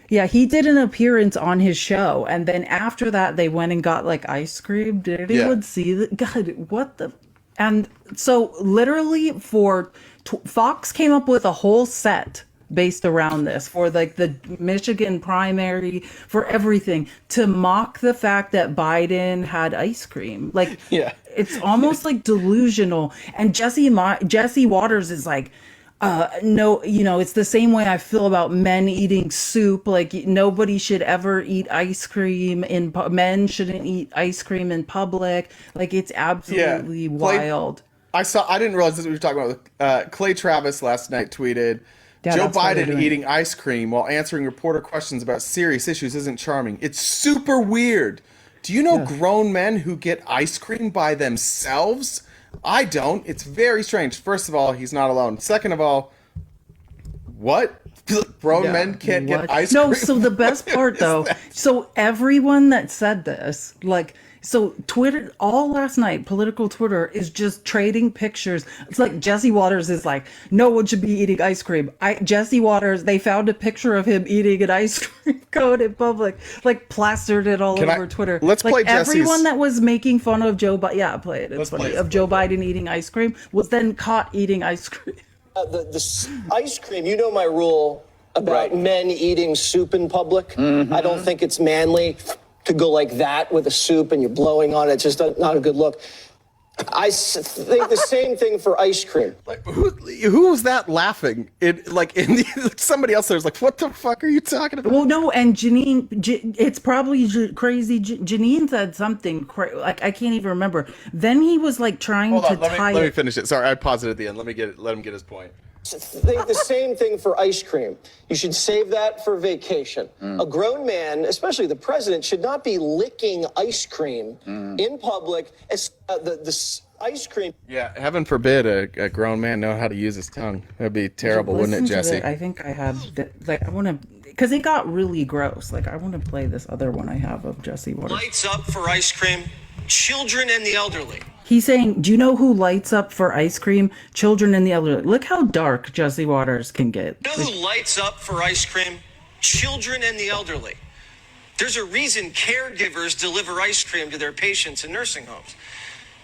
Yeah, he did an appearance on his show, and then after that, they went and got like ice cream. Did anyone see that? God, what the? And so, literally, Fox came up with a whole set based around this for like the Michigan primary, for everything, to mock the fact that Biden had ice cream. Like, it's almost like delusional. And Jesse Waters is like, no, it's the same way I feel about men eating soup. Like, nobody should ever eat ice cream men shouldn't eat ice cream in public. Like, it's absolutely wild. I didn't realize this was what we were talking about. Clay Travis last night tweeted, Yeah, Joe that's what they're Biden doing. eating ice cream while answering reporter questions about serious issues isn't charming. It's super weird. Do you know grown men who get ice cream by themselves? I don't. It's very strange. First of all, he's not alone. Second of all, what? Grown men can't get ice cream? No, so the best part though, so everyone that said this, like, so Twitter, all last night, political Twitter is just trading pictures. It's like Jesse Waters is like, no one should be eating ice cream. Jesse Waters, they found a picture of him eating an ice cream cone in public, like plastered it all over Twitter. Let's like play Jesse's. everyone that was making fun of Joe Biden, yeah, play it. It's funny. Of Joe Biden eating ice cream was then caught eating ice cream. The ice cream, you know my rule about men eating soup in public. I don't think it's manly to go like that with a soup and you're blowing on it. It's just not a good look. I think the same thing for ice cream. Like, who was that laughing? Somebody else there's like, what the fuck are you talking about? Well, no, and Janine, it's probably crazy. Janine said something like I can't even remember. Then he was like trying to tie let me finish it. Sorry, I paused it at the end. Let him get his point. I think the same thing for ice cream. You should save that for vacation. A grown man, especially the president, should not be licking ice cream in public. The ice cream. Yeah, heaven forbid a grown man know how to use his tongue. That'd be terrible, wouldn't it, Jesse? I think I have, I want to, because it got really gross. Like, I want to play this other one I have of Jesse Waters. Lights up for ice cream. Children and the elderly. He's saying, do you know who lights up for ice cream? Children and the elderly. Look how dark Jesse Waters can get. You know who lights up for ice cream? Children and the elderly. There's a reason caregivers deliver ice cream to their patients in nursing homes.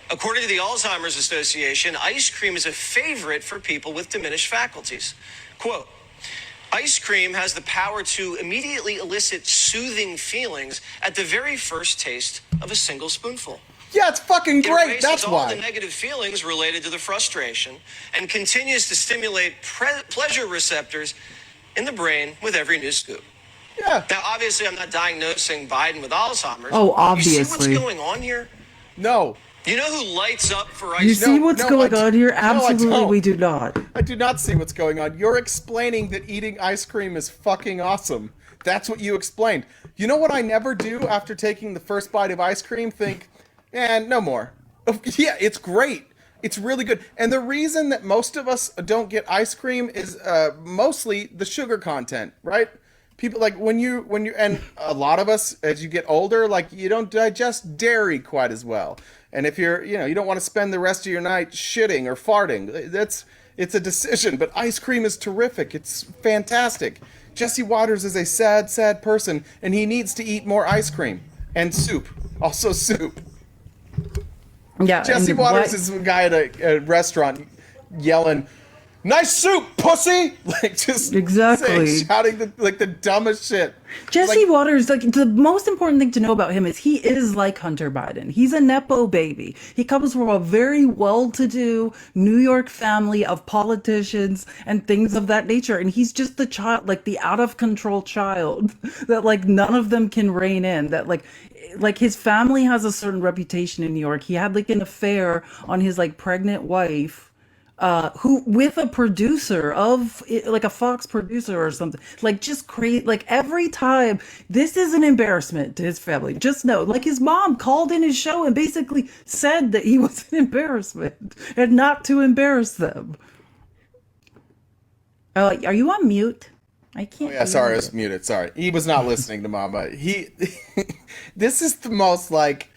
According to the Alzheimer's Association, ice cream is a favorite for people with diminished faculties. Quote, ice cream has the power to immediately elicit soothing feelings at the very first taste of a single spoonful. Yeah, it's fucking great. It That's all why. the negative feelings related to the frustration and continues to stimulate pleasure receptors in the brain with every new scoop. Yeah. Now, obviously, I'm not diagnosing Biden with Alzheimer's. Oh, obviously. You see what's going on here? No. You know who lights up for ice You see what's going on here? No, I Absolutely, don't. we do not. I do not see what's going on. You're explaining that eating ice cream is fucking awesome. That's what you explained. You know what I never do after taking the first bite of ice cream? Think, no more. Yeah, it's great. It's really good. And the reason that most of us don't get ice cream is mostly the sugar content, right? People like when you and a lot of us as you get older, like you don't digest dairy quite as well. And if you're, you don't want to spend the rest of your night shitting or farting, it's a decision. But ice cream is terrific. It's fantastic. Jesse Waters is a sad, sad person, and he needs to eat more ice cream and soup. Also soup. Yeah, Jesse Waters is a guy at a restaurant yelling, "Nice soup, pussy!" Like just shouting the dumbest shit. Jesse Waters, like the most important thing to know about him is he is like Hunter Biden. He's a Nepo baby. He comes from a very well-to-do New York family of politicians and things of that nature. And he's just the child, like the out-of-control child that like none of them can rein in. That like his family has a certain reputation in New York. He had like an affair on his like pregnant wife. who with a producer of like a Fox producer or something, like just create like every time. This is an embarrassment to his family. Just know, like his mom called in his show and basically said that he was an embarrassment and not to embarrass them. Are you on mute? I can't. Oh yeah, sorry, I was muted. Sorry, he was not listening to Mama. This is the most like.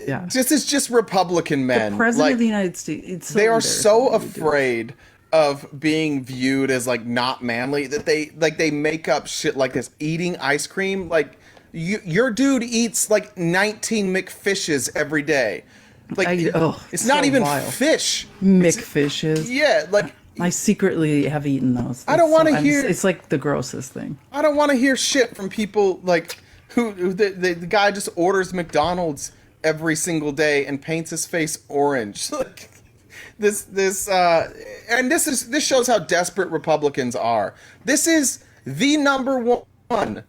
Yeah. This is just Republican men. The president like, of the United States. It's so they are so embarrassing afraid of being viewed as like not manly that they make up shit like this. Eating ice cream, like your dude eats like 19 McFishes every day. Like it's not so even vile. fish. McFishes. Yeah, like I secretly have eaten those. I don't want to hear. It's like the grossest thing. I don't want to hear shit from people like who the guy just orders McDonald's every single day and paints his face orange. Like this shows how desperate Republicans are. This is the number one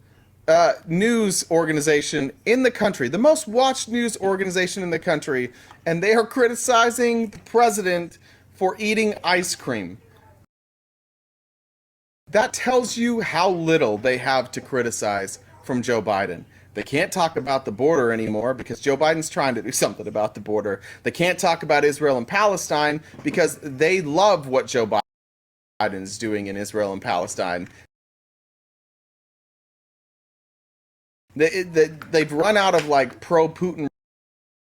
news organization in the country, the most watched news organization in the country, and they are criticizing the president for eating ice cream. That tells you how little they have to criticize from Joe Biden. They can't talk about the border anymore because Joe Biden's trying to do something about the border. They can't talk about Israel and Palestine because they love what Joe Biden's doing in Israel and Palestine. They've run out of like pro-Putin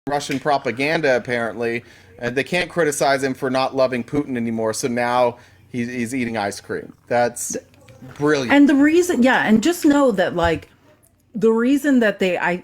Russian propaganda apparently, and they can't criticize him for not loving Putin anymore. So now he's eating ice cream. That's brilliant. And the reason, and just know that like. The reason that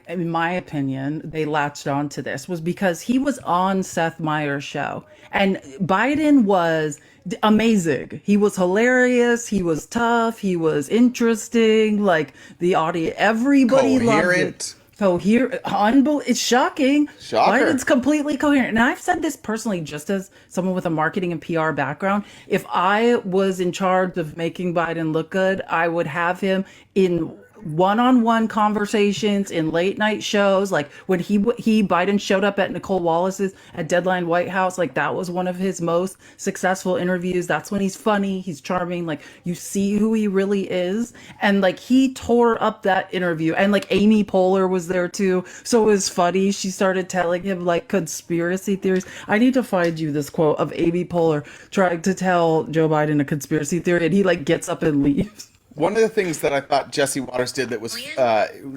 in my opinion, they latched on to this was because he was on Seth Meyers' show. And Biden was amazing. He was hilarious. He was tough. He was interesting. Like the audience, everybody loved it. It's shocking. Shocker. Biden's completely coherent. And I've said this personally, just as someone with a marketing and PR background. If I was in charge of making Biden look good, I would have him in one-on-one conversations in late night shows, like when Biden showed up at Nicole Wallace's at Deadline White House, like that was one of his most successful interviews. That's when he's funny, he's charming, like you see who he really is. And like he tore up that interview, and like Amy Poehler was there too, so it was funny. She started telling him like conspiracy theories. I need to find you this quote of Amy Poehler trying to tell Joe Biden a conspiracy theory, and he like gets up and leaves. One of the things that I thought Jesse Waters did that was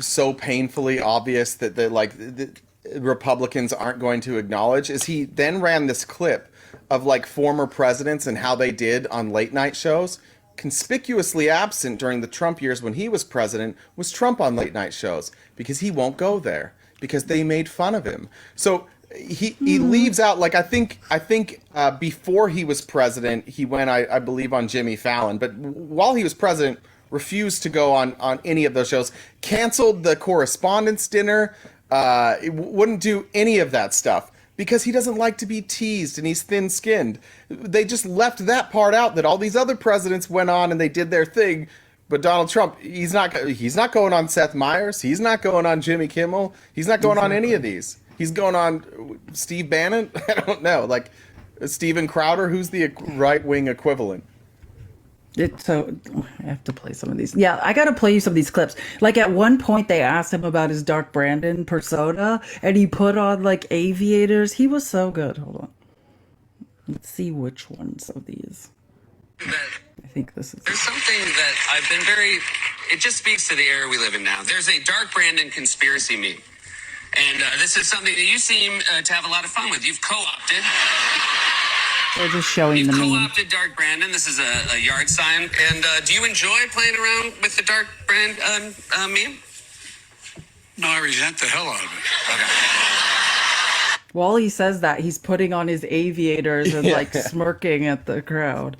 so painfully obvious that the Republicans aren't going to acknowledge is he then ran this clip of like former presidents and how they did on late night shows. Conspicuously absent during the Trump years when he was president was Trump on late night shows because he won't go there because they made fun of him. So he leaves out, like I think before he was president he went I believe on Jimmy Fallon, but while he was president refused to go on any of those shows, canceled the correspondence dinner, wouldn't do any of that stuff because he doesn't like to be teased and he's thin-skinned. They just left that part out, that all these other presidents went on and they did their thing. But Donald Trump, he's not going on Seth Meyers, he's not going on Jimmy Kimmel, he's not going on any of these. He's going on Steve Bannon? I don't know. Like Steven Crowder, who's the right-wing equivalent? So I have to play some of these. Yeah, I got to play you some of these clips. Like at one point they asked him about his Dark Brandon persona and he put on like aviators. He was so good. Hold on. Let's see which ones of these. I think this is. There's something that I've been it just speaks to the era we live in now. There's a Dark Brandon conspiracy meme. And this is something that you seem to have a lot of fun with. You've co-opted. They're just showing the meme. You've co-opted Dark Brandon. This is a yard sign. And do you enjoy playing around with the Dark Brandon meme? No, I resent the hell out of it. Okay. While he says that, he's putting on his aviators and like smirking at the crowd.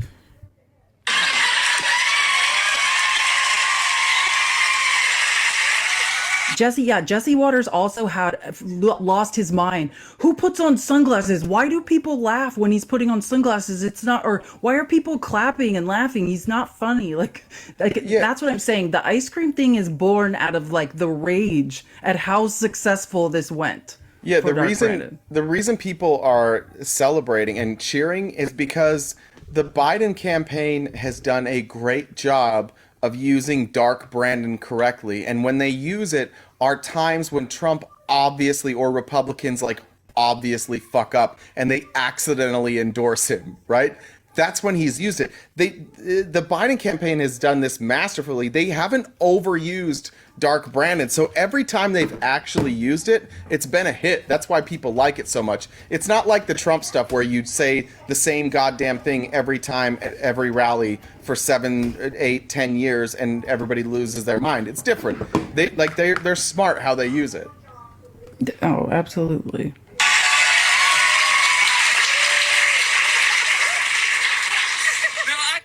Jesse Waters also had lost his mind. Who puts on sunglasses? Why do people laugh when he's putting on sunglasses? It's not, or why are people clapping and laughing? He's not funny. That's what I'm saying. The ice cream thing is born out of like the rage at how successful this went. Yeah, for Dark Brandon. the reason people are celebrating and cheering is because the Biden campaign has done a great job of using Dark Brandon correctly. And when they use it are times when Trump obviously or Republicans like obviously fuck up and they accidentally endorse him, right? That's when he's used it. The Biden campaign has done this masterfully. They haven't overused Dark Brandon. So every time they've actually used it, it's been a hit. That's why people like it so much. It's not like the Trump stuff where you say the same goddamn thing every time at every rally for 7, 8, 10 years and everybody loses their mind. It's different. They're smart how they use it. Oh, absolutely.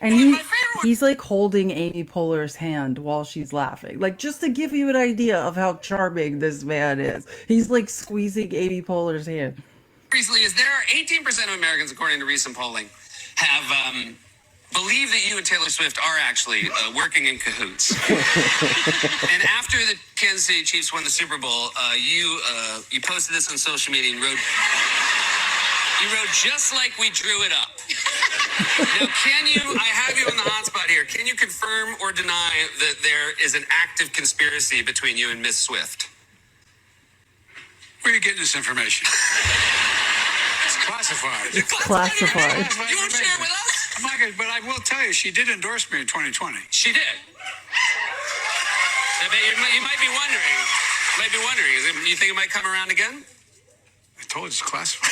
And he's like holding Amy Poehler's hand while she's laughing. Like, just to give you an idea of how charming this man is. He's like squeezing Amy Poehler's hand. Recently, is there 18% of Americans, according to recent polling, have believe that you and Taylor Swift are actually working in cahoots. And after the Kansas City Chiefs won the Super Bowl, you posted this on social media and wrote just like we drew it up. Now, I have you on the hotspot here. Can you confirm or deny that there is an active conspiracy between you and Miss Swift? Where are you getting this information? It's classified. It's classified. You won't share it with us? I'm not gonna, but I will tell you, she did endorse me in 2020. She did. I bet you might be wondering. You think it might come around again? I told you it's classified.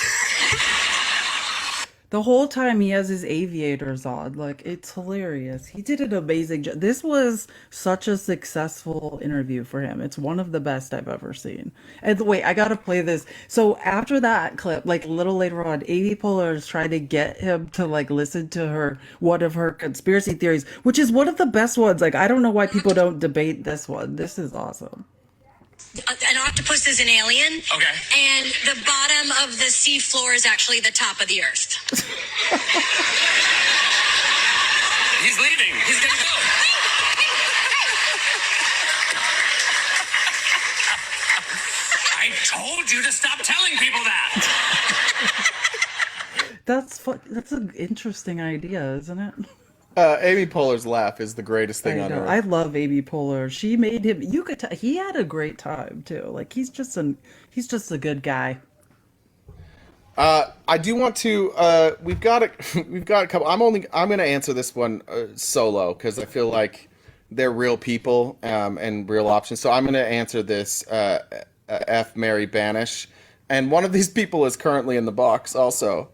The whole time he has his aviators on. Like, it's hilarious. He did an amazing job. This was such a successful interview for him. It's one of the best I've ever seen. And wait, I gotta play this. So after that clip, like a little later on, Amy Poehler is trying to get him to like listen to one of her conspiracy theories, which is one of the best ones. Like, I don't know why people don't debate this one. This is awesome. An octopus is an alien. Okay. And the bottom of the sea floor is actually the top of the earth. He's leaving. He's going to go. I told you to stop telling people that. That's an interesting idea, isn't it? Amy Poehler's laugh is the greatest thing on earth. I love Amy Poehler. She made him. You could tell he had a great time too. Like he's just a good guy. I do want to. We've got a couple. I'm going to answer this one solo because I feel like they're real people and real options. So I'm going to answer this. F. Mary Banish, and one of these people is currently in the box. Also,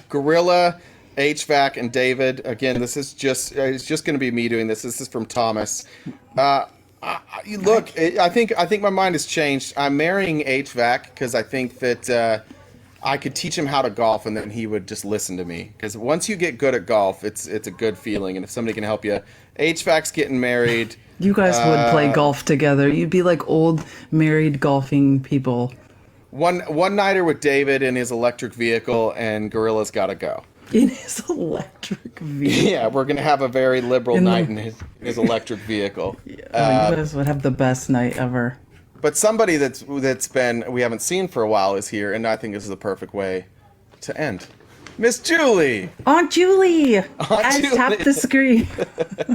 Gorilla. HVAC and David. Again, this is just it's just going to be me doing this. This is from Thomas. I think my mind has changed. I'm marrying HVAC because I think that I could teach him how to golf and then he would just listen to me. Because once you get good at golf, it's a good feeling. And if somebody can help you, HVAC's getting married. You guys would play golf together. You'd be like old married golfing people. One nighter with David in his electric vehicle, and Gorilla's got to go. In his electric vehicle. Yeah, we're gonna have a very liberal night in his electric vehicle. Yeah, you guys would have the best night ever. But somebody that's been we haven't seen for a while is here, and I think this is the perfect way to end. Miss Julie, Aunt Julie, tap the screen.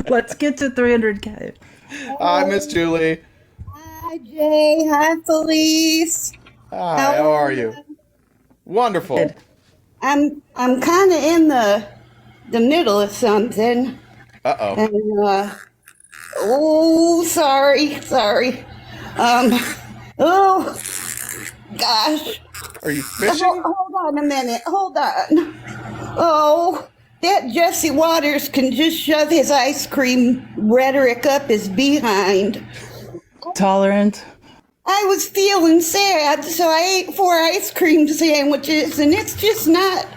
Let's get to 300K. Hi, Miss Julie. Hi, Jay. Hi, Felice. Hi, how are you? Wonderful. Good. I'm kind of in the middle of something. Uh-oh. And sorry. Oh gosh. Are you fishing? Hold on a minute. Hold on. Oh, that Jesse Waters can just shove his ice cream rhetoric up his behind. Tolerant. I was feeling sad, so I ate 4 ice cream sandwiches, and it's just not.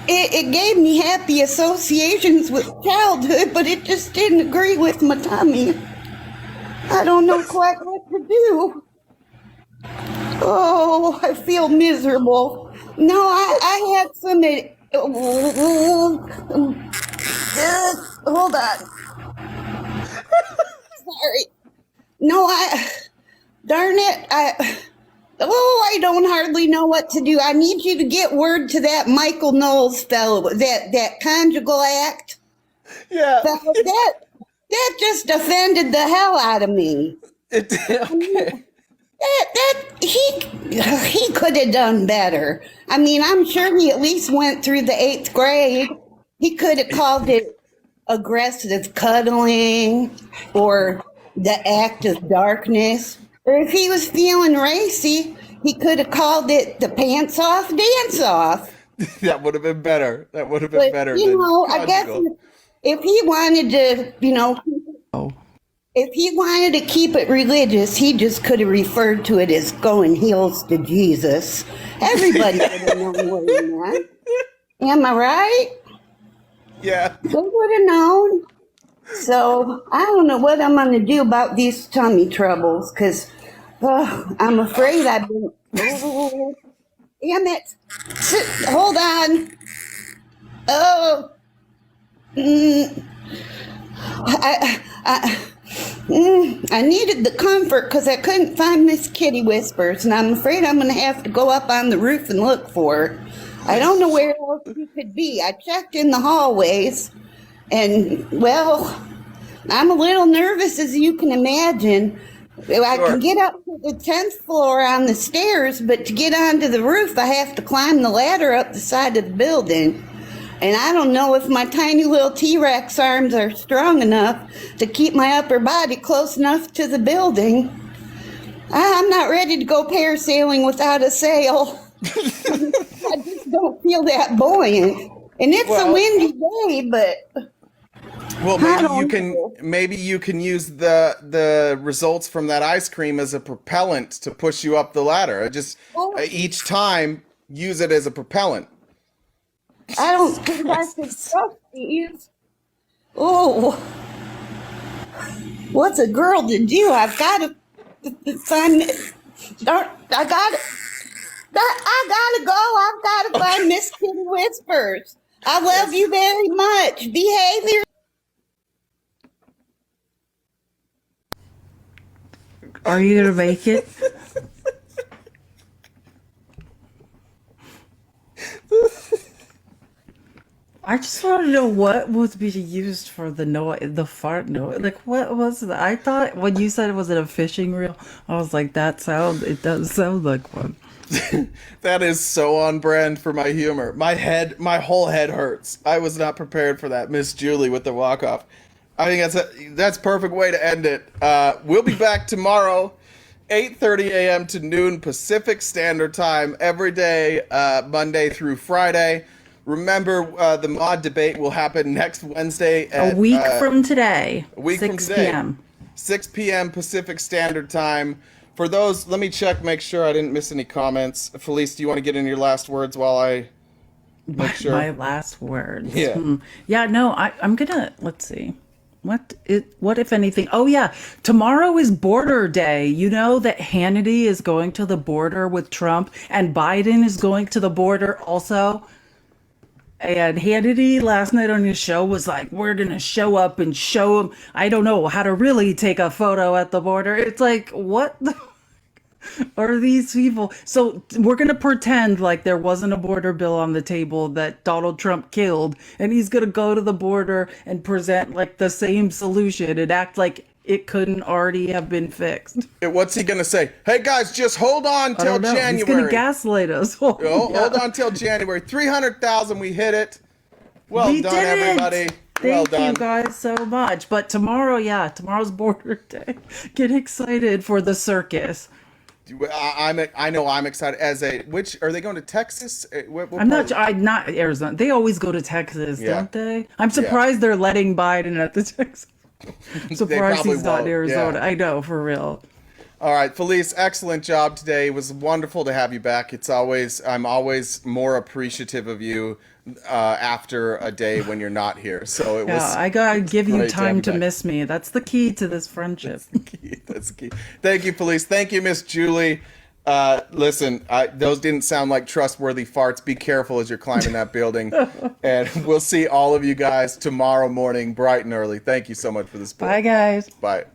It gave me happy associations with childhood, but it just didn't agree with my tummy. I don't know quite what to do. Oh, I feel miserable. No, I had some. Hold on. Sorry. No, darn it, Oh, I don't hardly know what to do. I need you to get word to that Michael Knowles fellow, that conjugal act. Yeah. Fellow, that just offended the hell out of me. Okay. He could have done better. I mean, I'm sure he at least went through the 8th grade. He could have called it aggressive cuddling or the act of darkness. Or if he was feeling racy, he could have called it the pants off dance off. That would have been better. That would have been better. You than know, I guess conjugal. if he wanted to, if he wanted to keep it religious, he just could have referred to it as going heels to Jesus. Everybody would have known what he meant. Am I right? Yeah. They would have known. So I don't know what I'm going to do about these tummy troubles because I'm afraid I've been. Oh, damn it. Hold on. Oh. I needed the comfort because I couldn't find Miss Kitty Whispers, and I'm afraid I'm going to have to go up on the roof and look for her. I don't know where else she could be. I checked in the hallways, and, well, I'm a little nervous, as you can imagine. I can get up to the 10th floor on the stairs, but to get onto the roof, I have to climb the ladder up the side of the building. And I don't know if my tiny little T-Rex arms are strong enough to keep my upper body close enough to the building. I'm not ready to go parasailing without a sail. I just don't feel that buoyant. And it's a windy day, but well, maybe you can use the results from that ice cream as a propellant to push you up the ladder. Just each time use it as a propellant. I don't think I could trust these. Oh, what's a girl to do? I've got to find. I gotta go. I've got to find Miss Kitty Whispers. I love you very much. Behavior. Are you gonna make it? I just want to know what would be used for the fart noise. Like, what was that? I thought when you said it was a fishing reel, I was like, it does sound like one. That is so on brand for my humor. My whole head hurts. I was not prepared for that, Miss Julie with the walk off. I think that's a perfect way to end it. We'll be back tomorrow, 8:30 a.m. to noon Pacific Standard Time every day, Monday through Friday. Remember, the mod debate will happen next Wednesday at a week from today. 6 p.m. 6 p.m. Pacific Standard Time. For those, let me check, make sure I didn't miss any comments. Felice, do you want to get in your last words while I make sure? My last words. Yeah. Yeah, no, I'm gonna, let's see. What if anything? Oh yeah, tomorrow is border day. You know that Hannity is going to the border with Trump and Biden is going to the border also. And Hannity last night on his show was like, we're going to show up and show him, I don't know, how to really take a photo at the border. It's like, what the are these people? So we're going to pretend like there wasn't a border bill on the table that Donald Trump killed. And he's going to go to the border and present like the same solution and act like it couldn't already have been fixed. What's he going to say? Hey, guys, just hold on till January. He's going to gaslight us. Hold on till January. 300,000, we hit it. Well done, everybody. Thank you guys so much. But tomorrow's border day. Get excited for the circus. I know I'm excited. Which are they going to Texas? I'm not Arizona. They always go to Texas, don't they? I'm surprised they're letting Biden at the Texas. I'm surprised he's not in Arizona. Yeah. I know, for real. All right, Felice, excellent job today. It was wonderful to have you back. I'm always more appreciative of you after a day when you're not here. So it was. I gotta give you time to miss me. That's the key to this friendship. That's the key. Thank you, Felice. Thank you, Miss Julie. Listen, those didn't sound like trustworthy farts. Be careful as you're climbing that building. And we'll see all of you guys tomorrow morning, bright and early. Thank you so much for this. Bye, guys. Bye.